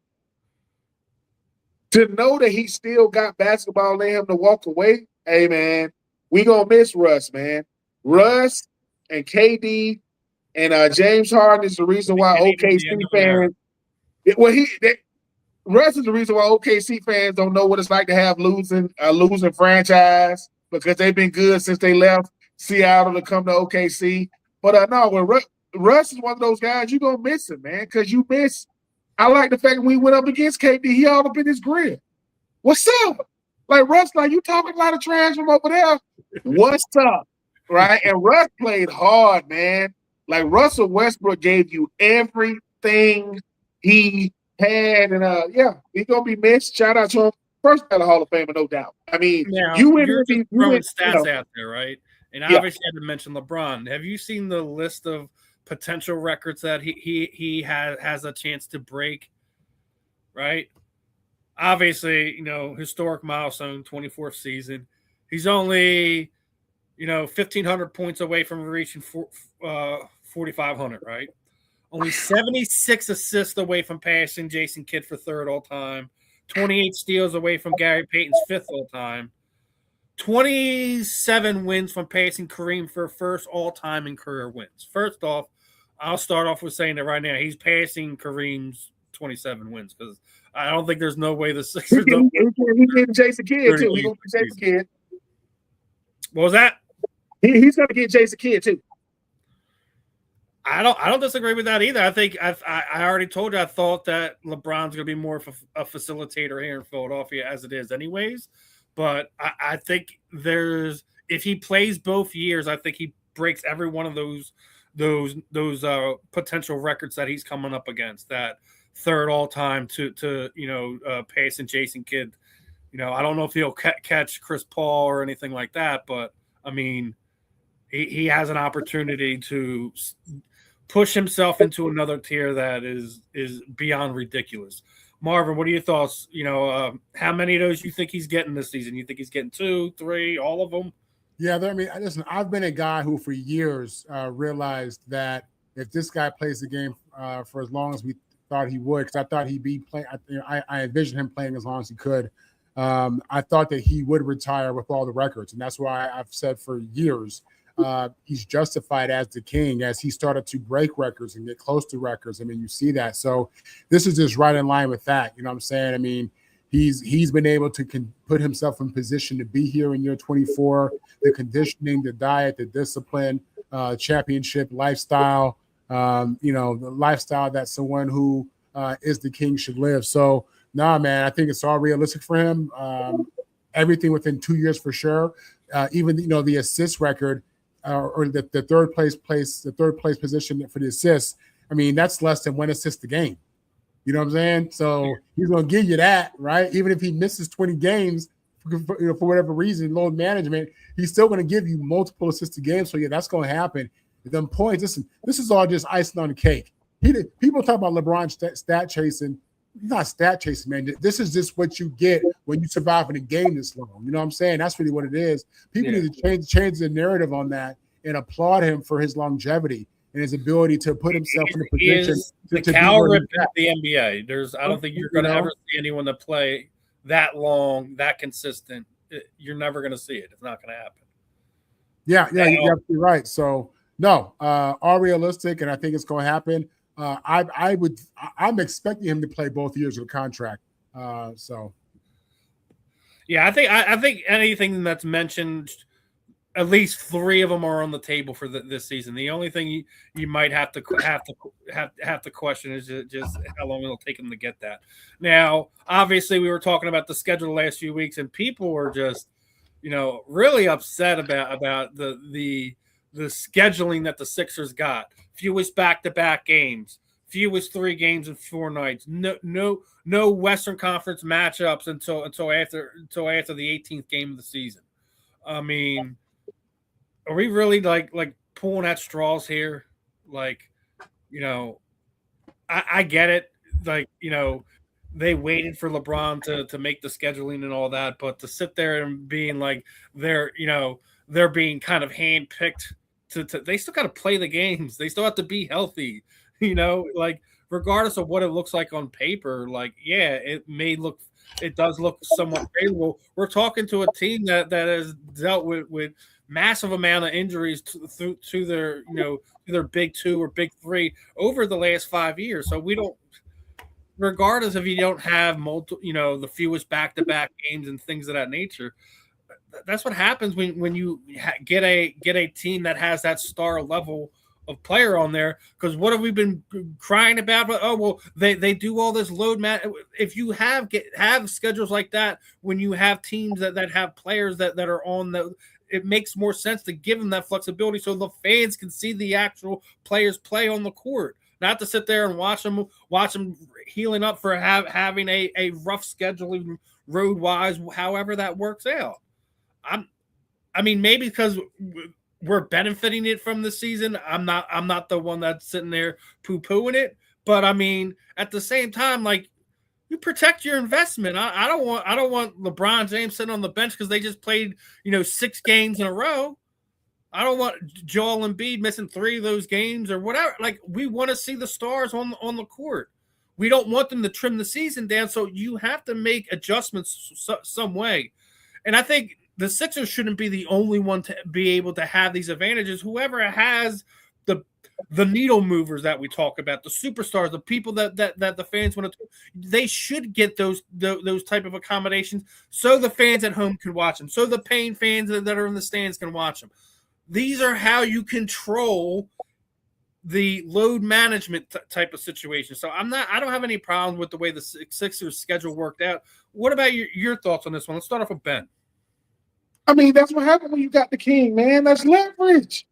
to know that he still got basketball in him to walk away, hey, man, we going to miss Russ, man. Russ and KD and James Harden is the reason why OKC fans – Russ is the reason why OKC fans don't know what it's like to have losing franchise because they've been good since they left Seattle to come to OKC. But no, Russ is one of those guys you're going to miss him, man, because you miss – I like the fact when we went up against KD, he all up in his grill. What's up? Like, Russ, like, you talking a lot of trash from over there. What's up? Right? And Russ played hard, man. Like, Russell Westbrook gave you everything he had. And, he's going to be missed. Shout out to him. First out of Hall of Famer, no doubt. I mean, now, you're throwing stats out there, right? And obviously I had to mention LeBron. Have you seen the list of potential records that he has a chance to break, right? Obviously, historic milestone, 24th season. He's only, 1,500 points away from reaching 4,500, right? Only 76 assists away from passing Jason Kidd for third all time. 28 steals away from Gary Payton's fifth all time. 27 wins from passing Kareem for first all time in career wins. First off, I'll start off with saying that right now he's passing Kareem's 27 wins because I don't think there's no way the Sixers don't. He did Jason Kidd too. He's going to get Jason Kidd. What was that? He's going to get Jason Kidd too. I don't disagree with that either. I think I already told you I thought that LeBron's going to be more of a facilitator here in Philadelphia as it is anyways. But I think if he plays both years, I think he breaks every one of those potential records that he's coming up against. That third all time to passing Jason Kidd. I don't know if he'll catch Chris Paul or anything like that, but I mean, he has an opportunity to push himself into another tier that is beyond ridiculous. Marvin, what are your thoughts? How many of those you think he's getting this season? You think he's getting 2, 3, all of them? Yeah, I mean, listen, I've been a guy who for years realized that if this guy plays the game for as long as we thought he would, because I thought he'd be playing, I envisioned him playing as long as he could. I thought that he would retire with all the records, and that's why I've said for years he's justified as the king as he started to break records and get close to records. I mean, you see that. So this is just right in line with that. You know what I'm saying? I mean, he's been able to put himself in position to be here in year 24, the conditioning, the diet, the discipline, championship lifestyle, the lifestyle that someone who is the king should live. So, nah, man, I think it's all realistic for him. Everything within 2 years for sure. Even, the assist record, or the third place position for the assists. I mean, that's less than 1 assist a game. You know what I'm saying? So he's going to give you that, right? Even if he misses 20 games for whatever reason, load management, he's still going to give you multiple assists a game. So yeah, that's going to happen. And then points. Listen, this is all just icing on the cake. People talk about LeBron stat chasing. Not stat chasing, man. This is just what you get when you survive in a game this long. You know what I'm saying? That's really what it is. People need to change the narrative on that and applaud him for his longevity and his ability to put himself in a position to Cal Ripken of the NBA. I don't think you're going to ever see anyone that play that long, that consistent. You're never going to see it. It's not going to happen. Yeah, you're absolutely right. So no, all realistic, and I think it's going to happen. I'm expecting him to play both years of the contract. So, yeah, I think anything that's mentioned, at least 3 of them are on the table for this season. The only thing you might have to question is just how long it'll take him to get that. Now, obviously, we were talking about the schedule the last few weeks, and people were just, really upset about the scheduling that the Sixers got. Fewest back-to-back games, fewest 3 games in 4 nights. No Western Conference matchups until after the 18th game of the season. I mean, are we really like pulling at straws here? Like, I get it. Like, they waited for LeBron to make the scheduling and all that, but to sit there and being like they're being kind of handpicked to they still got to play the games. They still have to be healthy, like regardless of what it looks like on paper. Like, yeah, it does look somewhat favorable. We're talking to a team that has dealt with massive amount of injuries to their their big two or big three over the last 5 years. So we don't, regardless if you don't have the fewest back-to-back games and things of that nature. That's what happens when you get a team that has that star level of player on there. Because what have we been crying about? Oh, well, they do all this load if you have schedules like that, when you have teams that have players that are on it makes more sense to give them that flexibility so the fans can see the actual players play on the court, not to sit there and watch them healing up for having a rough schedule road wise, however that works out. I mean, maybe because we're benefiting it from the season. I'm not the one that's sitting there poo-pooing it, but I mean, at the same time, like, you protect your investment. I don't want LeBron James sitting on the bench because they just played 6 games in a row. I don't want Joel Embiid missing 3 of those games or whatever. Like, we want to see the stars on the court. We don't want them to trim the season down, so you have to make adjustments some way. And I think the Sixers shouldn't be the only one to be able to have these advantages. Whoever has the needle movers that we talk about, the superstars, the people that the fans want to, they should get those type of accommodations so the fans at home can watch them, so the paying fans that are in the stands can watch them. These are how you control the load management type of situation. So I don't have any problem with the way the Sixers schedule worked out. What about your thoughts on this one? Let's start off with Ben. I mean, that's what happened when you got the king, man. That's leverage.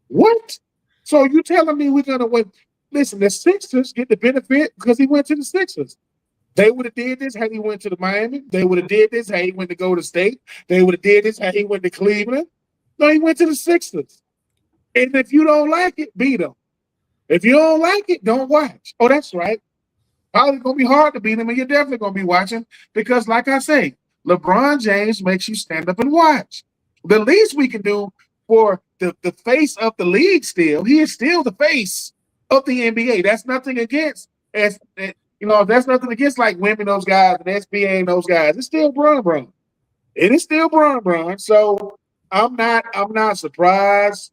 What? So you telling me we're gonna win? Listen, the Sixers get the benefit because he went to the Sixers. They would have did this had he went to the Miami. They would have did this had he went to Golden State. They would have did this had he went to Cleveland. No, he went to the Sixers. And if you don't like it, beat them. If you don't like it, don't watch. Oh, that's right. Probably gonna be hard to beat him, and you're definitely gonna be watching because, like I say, LeBron James makes you stand up and watch. The least we can do for the face of the league he is still the face of the NBA. That's nothing against, that's nothing against like women, those guys, and SBA and those guys. It's still Bron. It is still Bron. So I'm not surprised.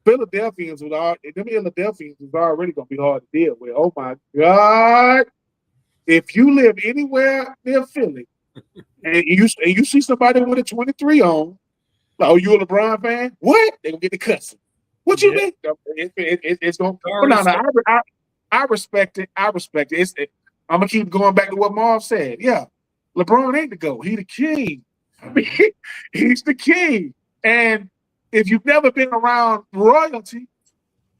Philadelphians was already gonna be hard to deal with. Oh my God. If you live anywhere near Philly and you see somebody with a 23 on, oh, you a LeBron fan? What? They're gonna get the cussing. What you mean? It's gonna. No, I respect it. I'm gonna keep going back to what Marv said. Yeah, LeBron ain't the GOAT. He the king. I mean, he's the king. And if you've never been around royalty,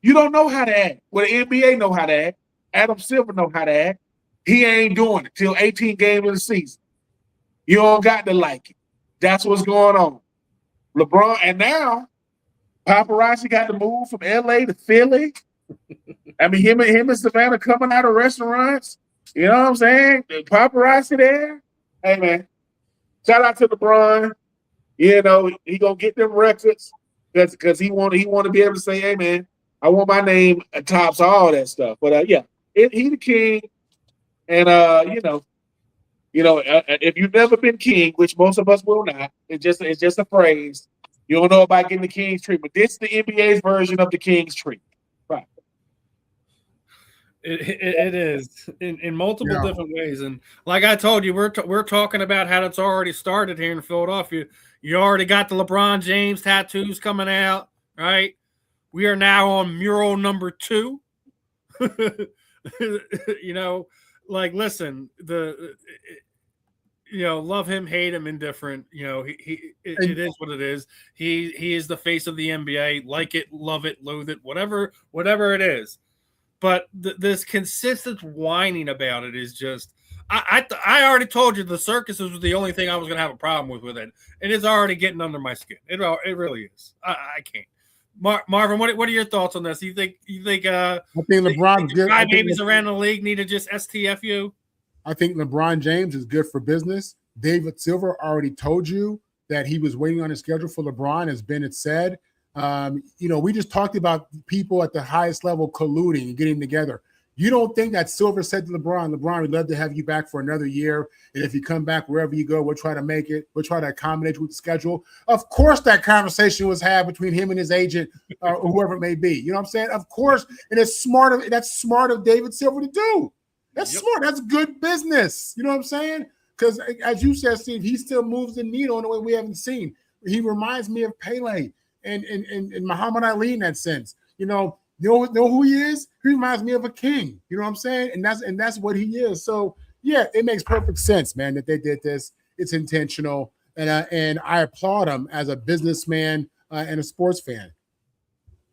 you don't know how to act. Well, the NBA know how to act. Adam Silver know how to act. He ain't doing it till 18 games of the season. You don't got to like it. That's what's going on. LeBron, and now paparazzi got to move from LA to Philly. I mean, him and Savannah coming out of restaurants. You know what I'm saying? The paparazzi there. Hey man, shout out to LeBron. You know, he gonna get them records because he want to be able to say, hey man, I want my name tops all that stuff. But yeah, he the king, and if you've never been king, which most of us will not, it's just a phrase. You don't know about getting the king's treatment. This is the NBA's version of the king's treatment. Right. It is in multiple different ways, and like I told you, we're talking about how it's already started here in Philadelphia. You already got the LeBron James tattoos coming out, right? We are now on mural number 2. Listen, love him, hate him, indifferent. It is what it is. He is the face of the NBA. Like it, love it, loathe it, whatever it is. But this consistent whining about it is just, I already told you the circuses was the only thing I was going to have a problem with it, and it's already getting under my skin. It really is. I can't. Marvin, what are your thoughts on this? You think I think LeBron's good. Five babies around the league need to just STFU? I think LeBron James is good for business. David Silver already told you that he was waiting on his schedule for LeBron, as Bennett said. We just talked about people at the highest level colluding and getting together. You don't think that Silver said to LeBron, we'd love to have you back for another year. And if you come back wherever you go, we'll try to make it. We'll try to accommodate you with the schedule. Of course, that conversation was had between him and his agent, or whoever it may be. You know what I'm saying? Of course. And that's smart of David Silver to do. That's smart. That's good business. You know what I'm saying? Because as you said, Steve, he still moves the needle in a way we haven't seen. He reminds me of Pele and Muhammad Ali in that sense. You know who he is? He reminds me of a king. You know what I'm saying? And that's what he is. So yeah, it makes perfect sense, man, that they did this. It's intentional, and I applaud him as a businessman and a sports fan.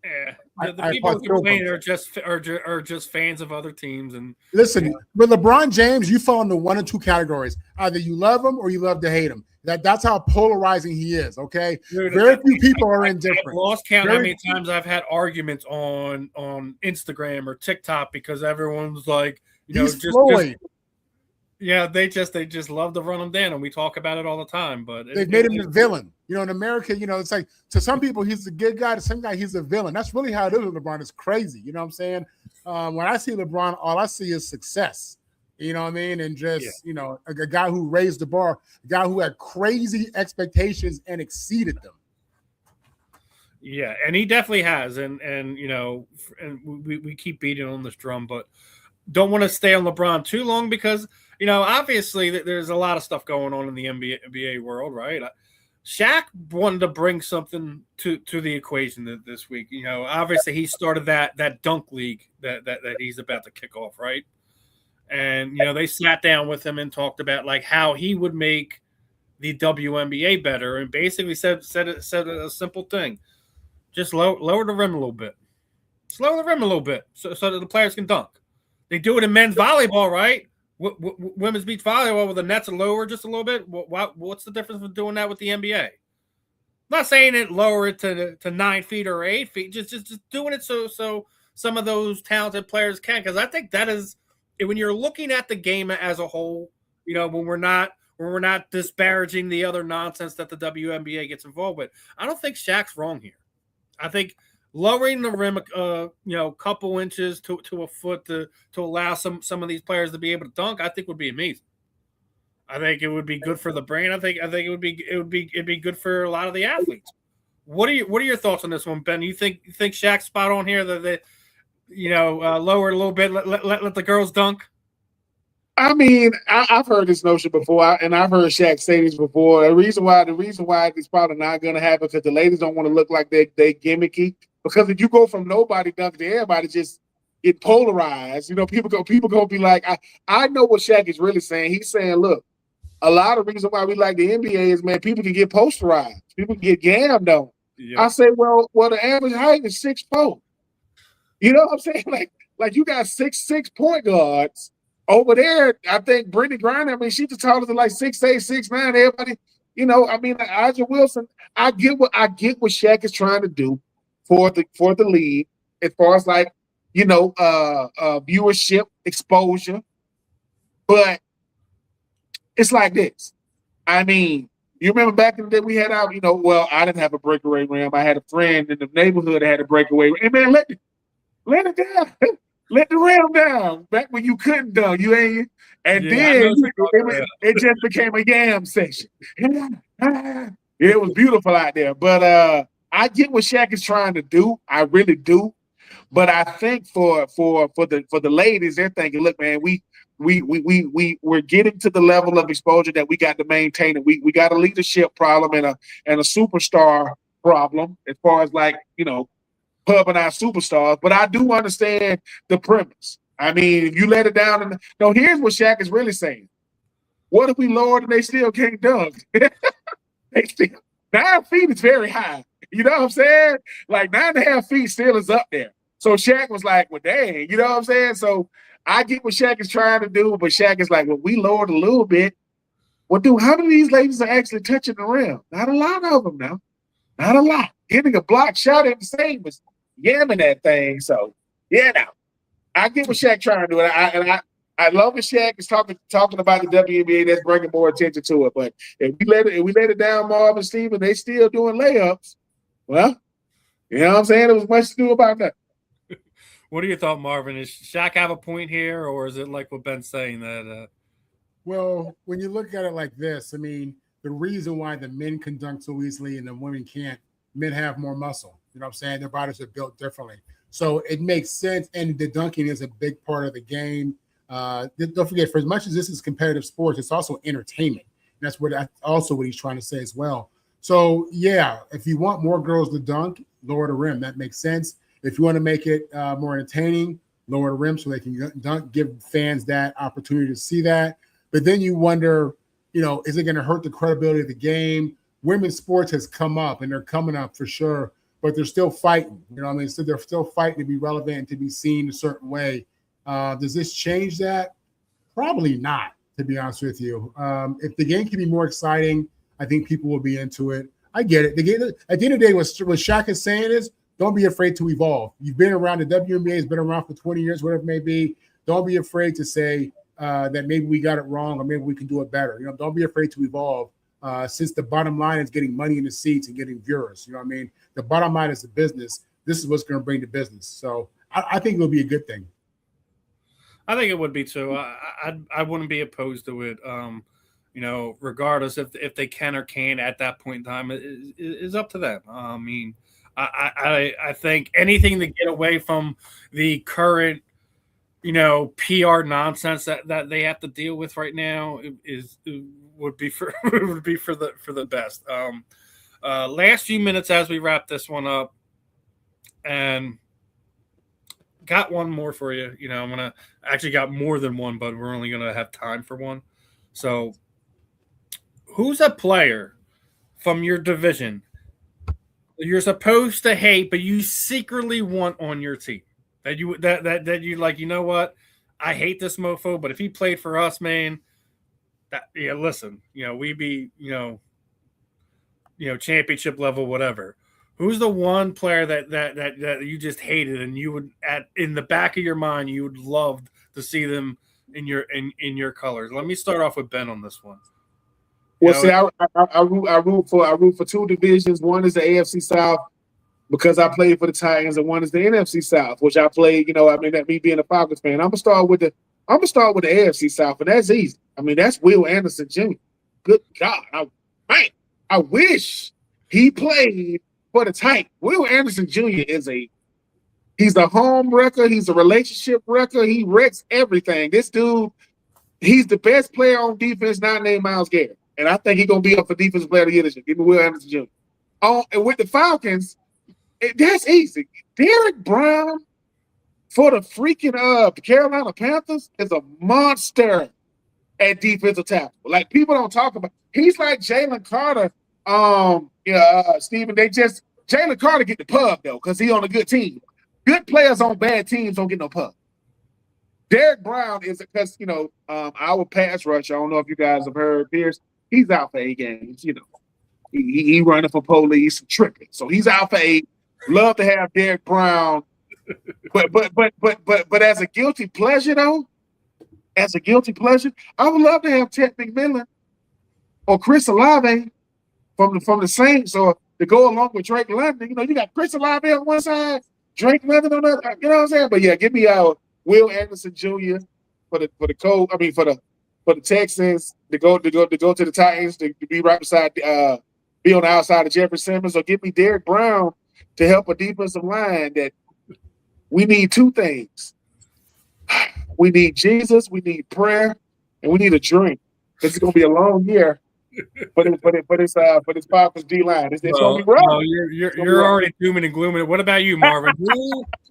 Yeah, the people who complain are just fans of other teams. And listen, with LeBron James, you fall into one or two categories: either you love him or you love to hate him. That's how polarizing he is. Okay, dude, very few people are indifferent. I've lost count how many times I've had arguments on Instagram or TikTok because everyone's like, they just love to run him down, and we talk about it all the time. But they've made him the villain. You know, in America, it's like to some people he's a good guy, to some guy he's a villain. That's really how it is with LeBron. It's crazy. You know what I'm saying? When I see LeBron, all I see is success. You know what I mean? And just, a guy who raised the bar, a guy who had crazy expectations and exceeded them. Yeah, and he definitely has. And we keep beating on this drum, but don't want to stay on LeBron too long because, obviously there's a lot of stuff going on in the NBA world, right? Shaq wanted to bring something to the equation this week. Obviously he started that dunk league that he's about to kick off, right? And, they sat down with him and talked about like how he would make the WNBA better, and basically said a simple thing: just lower the rim a little bit, slow the rim a little bit, so that the players can dunk. They do it in men's volleyball, right? Women's beach volleyball, where the nets are lower just a little bit. What's the difference with doing that with the NBA? I'm not saying it lower it to 9 feet or 8 feet, just doing it so some of those talented players can, because I think that is. When you're looking at the game as a whole, when we're not disparaging the other nonsense that the WNBA gets involved with, I don't think Shaq's wrong here. I think lowering the rim, couple inches to a foot to allow some of these players to be able to dunk, I think would be amazing. I think it would be good for the brain. I think it'd be good for a lot of the athletes. What are your thoughts on this one, Ben? You think Shaq's spot on here that they lower it a little bit, let the girls dunk? I mean, I've heard this notion before, and I've heard Shaq say this before. The reason why it's probably not going to happen because the ladies don't want to look like they gimmicky. Because if you go from nobody dunking to everybody, just get polarized. People gonna be like, I know what Shaq is really saying. He's saying, look, a lot of reason why we like the NBA is, man, people can get posterized, people can get gammed on. Yep. I say, well, the average height is 6'4". You know what I'm saying? Like you got 6'6" point guards over there. I think Brittany Griner, she's the tallest of like 6'8", 6'9". Everybody, Iger Wilson. I get what Shaq is trying to do for the league as far as viewership, exposure. But it's like this. You remember back in the day we had our, I didn't have a breakaway rim. I had a friend in the neighborhood that had a breakaway rim. And man, let it down. Let the rim down. Back when you couldn't dunk, then it just became a yam session. It was beautiful out there. But I get what Shaq is trying to do. I really do. But I think for the ladies, they're thinking, look, man, we're getting to the level of exposure that we got to maintain it. We got a leadership problem and a superstar problem as far as pubbing our superstars, but I do understand the premise. If you let it down, here's what Shaq is really saying. What if we lower it and they still can't dunk? They still 9 feet is very high. You know what I'm saying? Like 9.5 feet still is up there. So Shaq was like, well, dang, you know what I'm saying? So I get what Shaq is trying to do, but Shaq is like, well, we lowered a little bit. Well, dude, how many of these ladies are actually touching the rim? Not a lot of them now. Not a lot. Getting a block shot at the same as yamming that thing. So, yeah, now I get what Shaq trying to do, and I love what Shaq is talking about the WNBA. That's bringing more attention to it. But if we let it down, Marvin, Steven, they still doing layups. Well, you know what I'm saying? There was much to do about that. What do you thought, Marvin? Does Shaq have a point here, or is it like what Ben's saying that? Well, when you look at it like this, I mean, the reason why the men can dunk so easily and the women can't, men have more muscle. You know what I'm saying? Their bodies are built differently. So it makes sense. And the dunking is a big part of the game. Don't forget, for as much as this is competitive sports, it's also entertainment. And that's what he's trying to say as well. So, yeah, if you want more girls to dunk, lower the rim. That makes sense. If you want to make it more entertaining, lower the rim so they can dunk, give fans that opportunity to see that. But then you wonder, is it going to hurt the credibility of the game? Women's sports has come up, and they're coming up for sure, but they're still fighting. So they're still fighting to be relevant and to be seen a certain way. Does this change that? Probably not, to be honest with you. If the game can be more exciting, I think people will be into it. I get it. At the end of the day, what Shaq is saying is, don't be afraid to evolve. You've been around. The WNBA has been around for 20 years, whatever it may be. Don't be afraid to say that maybe we got it wrong or maybe we can do it better. Don't be afraid to evolve since the bottom line is getting money in the seats and getting viewers. You know what I mean? The bottom line is the business. This is what's going to bring the business. So I think it'll be a good thing. I think it would be too. I wouldn't be opposed to it. Regardless if they can or can't at that point in time is up to them. I mean, I think anything to get away from the current, PR nonsense that they have to deal with right now would be for the best. Last few minutes as we wrap this one up, and got one more for you. I'm gonna actually got more than one, but we're only gonna have time for one. So, who's a player from your division you're supposed to hate, but you secretly want on your team? That you like, you know what? I hate this mofo, but if he played for us, man, listen, we'd be, championship level, whatever. Who's the one player that you just hated and you would in the back of your mind you would love to see them in your colors? Let me start off with Ben on this one. Well, see, I root for two divisions. One is the AFC South because I played for the Titans, and one is the NFC South, which I played. That me being a Falcons fan, I'm gonna start with the AFC South, and that's easy. I mean, that's Will Anderson Jr. Good God, I wish he played for the Titans. Will Anderson Jr. he's a home wrecker. He's a relationship wrecker. He wrecks everything. This dude, he's the best player on defense, not named Myles Garrett. And I think he's going to be up for Defensive Player of the Year this year. Give me Will Anderson Jr. And with the Falcons, that's easy. Derrick Brown for the freaking Carolina Panthers is a monster at defensive tackle. Like, people don't talk about. He's like Jalen Carter. Steven, Jalen Carter get the pub, though, because he's on a good team. Good players on bad teams don't get no pub. Derrick Brown is because, our pass rush, I don't know if you guys have heard Pierce, he's out for 8 games, He running for police and tripping. So he's out for 8. Love to have Derrick Brown. But as a guilty pleasure, though, I would love to have Ted McMillan or Chris Olave from the Saints, or to go along with Drake London. You got Chris Olave on one side, Drake London on the other. You know what I'm saying? But yeah, give me Will Anderson Jr. for the Texans to go to the Titans to be right beside be on the outside of Jeffrey Simmons, or give me Derrick Brown to help a defensive line that we need 2 things. We need Jesus, we need prayer, and we need a drink. It's going to be a long year, but it's Falcons D line. It's going to be rough. No, you're already dooming and glooming. What about you, Marvin?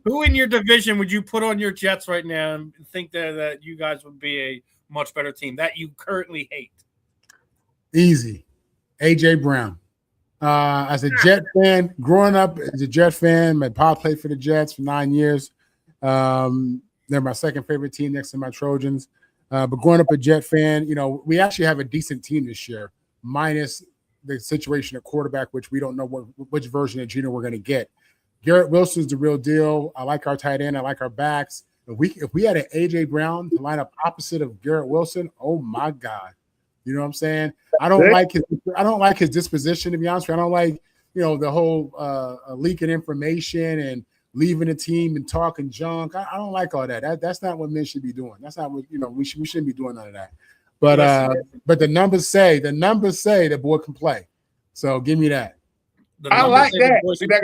Who in your division would you put on your Jets right now and think that you guys would be a much better team that you currently hate? Easy. AJ Brown. As a Jet fan, growing up as a Jet fan, my pop played for the Jets for 9 years. That They're my second favorite team next to my Trojans. But growing up a Jet fan, we actually have a decent team this year, minus the situation at quarterback, which we don't know which version of Geno we're going to get. Garrett Wilson's the real deal. I like our tight end. I like our backs. If we had an A.J. Brown to line up opposite of Garrett Wilson, oh my God. You know what I'm saying? I don't like his disposition, to be honest with you. I don't like, the whole leaking information and leaving the team and talking junk. I don't like all that. That's not what men should be doing. That's not what, we shouldn't be doing none of that. But the numbers say the boy can play. So give me that. I like that. See, that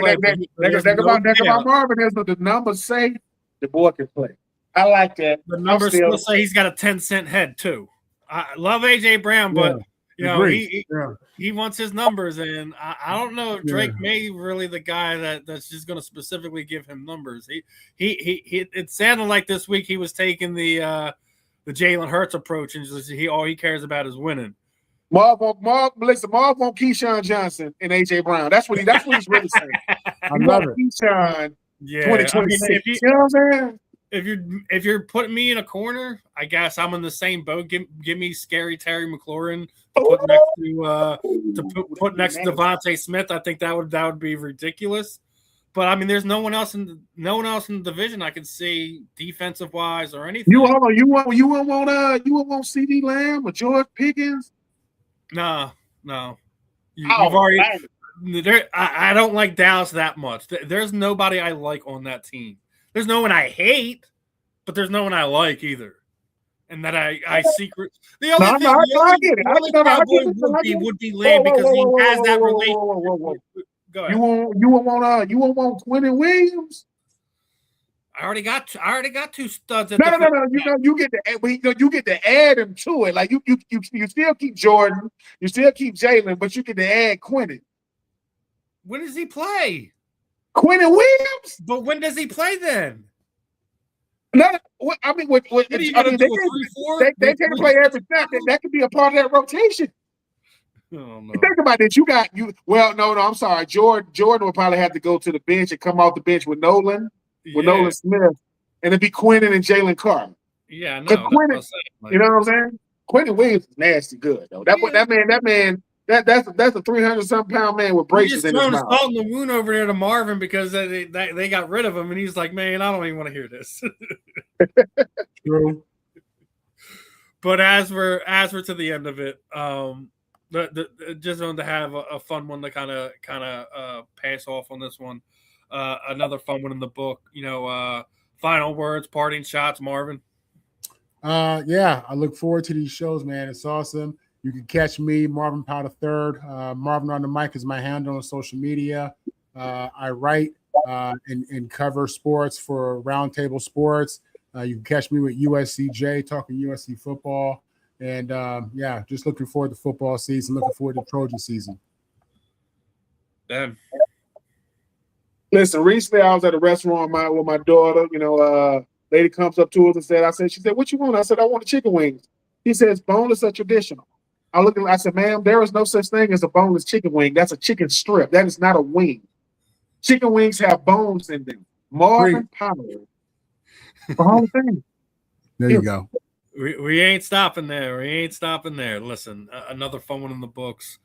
about Marvin is the numbers say the boy can play. I like that. The numbers still say he's got a 10-cent head too. I love AJ Brown, but he wants his numbers, and I don't know if Drake May really the guy that's just going to specifically give him numbers. He it sounded like this week he was taking the Jalen Hurts approach, and all he cares about is winning. Marv won't Keyshawn Johnson and AJ Brown. That's what he's really saying. I love it. Keyshawn 2026. You know what I'm saying? If you're putting me in a corner, I guess I'm in the same boat. Give me scary Terry McLaurin to put next to Devontae Smith. I think that would be ridiculous. But I mean, there's no one else in the division I can see defensive wise or anything. You won't want CD Lamb or George Pickens? No. You've already. I don't like Dallas that much. There's nobody I like on that team. There's no one I hate, but there's no one I like either. And that I secret. The only thing would be Lamb because he has that relationship. Go ahead. You won't want Quentin Williams. I already got two studs. No. You get to add him to it. Like you still keep Jordan, you still keep Jalen, but you get to add Quentin. When does he play? Quentin Williams. But when does he play then? No, I mean, they can't play every snap. That could be a part of that rotation. Oh, no. Think about it. No. I'm sorry. Jordan will probably have to go to the bench and come off the bench with Nolan Smith, and it'd be Quentin and Jalen Carter. Yeah, no. Quentin, you know what I'm saying? Quentin Williams is nasty good though. That man. That's a 300-something pound man with braces in his mouth. He's throwing the wound over there to Marvin because they got rid of him, and he's like, man, I don't even want to hear this. True. But as we're to the end of it, just wanted to have a fun one to kind of pass off on this one. Another fun one in the book. Final words, parting shots, Marvin. I look forward to these shows, man. It's awesome. You can catch me, Marvin Powell III. Marvin on the mic is my handle on social media. I write and cover sports for Roundtable Sports. You can catch me with USCJ, talking USC football. And, just looking forward to football season, looking forward to Trojan season. Ben. Listen, recently I was at a restaurant with my daughter. Lady comes up to us and she said, what you want? I said, I want chicken wings. He says, boneless or traditional? I said, ma'am, there is no such thing as a boneless chicken wing. That's a chicken strip. That is not a wing. Chicken wings have bones in them. Marvin Powell. The whole thing. There you go. We ain't stopping there. Listen, another fun one in the books.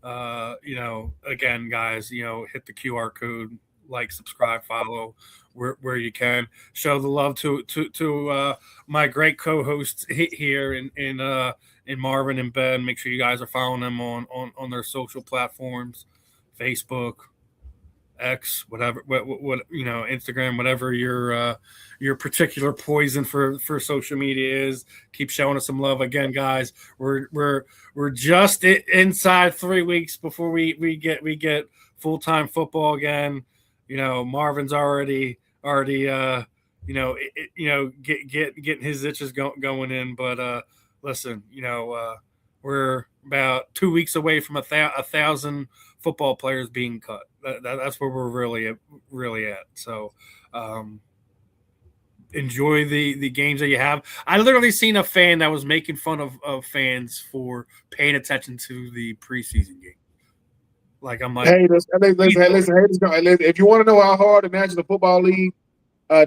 Again, guys, hit the QR code, like, subscribe, follow where you can. Show the love to my great co-hosts here in Marvin and Ben. Make sure you guys are following them on their social platforms, Facebook, X, whatever, Instagram, whatever your particular poison for social media is. Keep showing us some love. Again, guys, we're just inside 3 weeks before we get full-time football again. Marvin's already getting his itches going in, but listen, we're about 2 weeks away from 1,000 football players being cut. That's where we're really at. So enjoy the games that you have. I literally seen a fan that was making fun of fans for paying attention to the preseason game. Like, I'm like, listen, if you want to know how hard the National Football League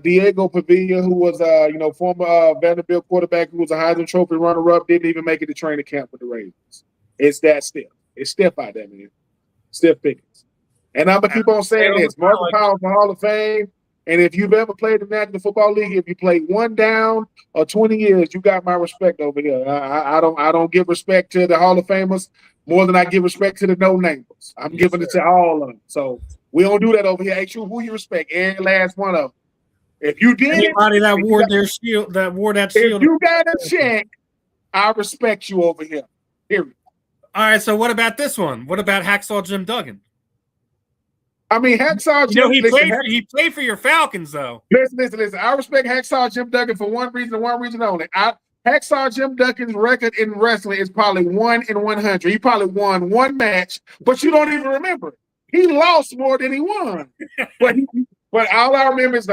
Diego Pavilla, who was former Vanderbilt quarterback, who was a Heisman Trophy runner-up, didn't even make it to training camp with the Ravens. It's that stiff. It's stiff out there, man. Stiff pickings. And I'm gonna keep on saying this: Marvin Powell for Hall of Fame. And if you've ever played in the National Football League, if you played 1 down or 20 years, you got my respect over here. I don't give respect to the Hall of Famers more than I give respect to the no-namers. I'm giving it to all of them. So we don't do that over here. Hey, true, who you respect? Every last one of them. If you did anybody that wore their shield, that shield. If you got a check, I respect you over here. Period. All right. So what about this one? What about Hacksaw Jim Duggan? I mean, Hacksaw Jim. He played for your Falcons, though. Listen. I respect Hacksaw Jim Duggan for one reason and one reason only. Hacksaw Jim Duggan's record in wrestling is probably 1 in 100. He probably won 1 match, but you don't even remember it. He lost more than he won. But all I remember is the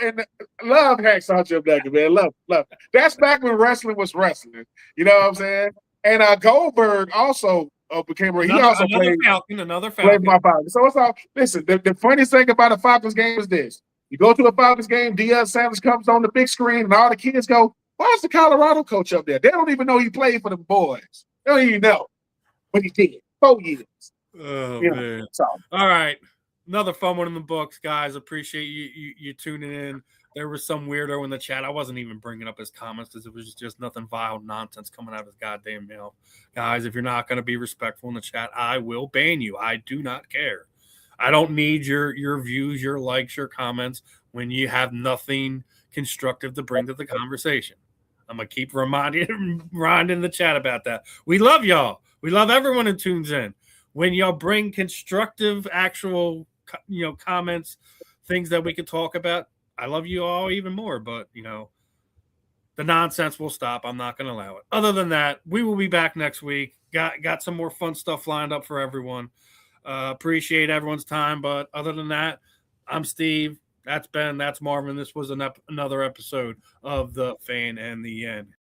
and love Hacksaw Jim Duggan, man. Love. That's back when wrestling was wrestling. You know what I'm saying? And Goldberg also became he also played another Falcon. Played my Falcons. So it's all listen. The funniest thing about a Falcons game is this: you go to a Falcons game, Deion Sanders comes on the big screen, and all the kids go, "Why's the Colorado coach up there?" They don't even know he played for the boys. They don't even know, but he did 4 years. Oh man! So. All right. Another fun one in the books, guys. Appreciate you tuning in. There was some weirdo in the chat. I wasn't even bringing up his comments because it was just nothing vile nonsense coming out of his goddamn mouth. Guys, if you're not going to be respectful in the chat, I will ban you. I do not care. I don't need your views, your likes, your comments when you have nothing constructive to bring to the conversation. I'm going to keep reminding the chat about that. We love y'all. We love everyone who tunes in. When y'all bring constructive, actual comments, things that we could talk about, I love you all even more, but the nonsense will stop. I'm not going to allow it. Other than that, we will be back next week. Got some more fun stuff lined up for everyone. Appreciate everyone's time, but other than that, I'm Steve. That's Ben. That's Marvin. This was another episode of The Fan and the End.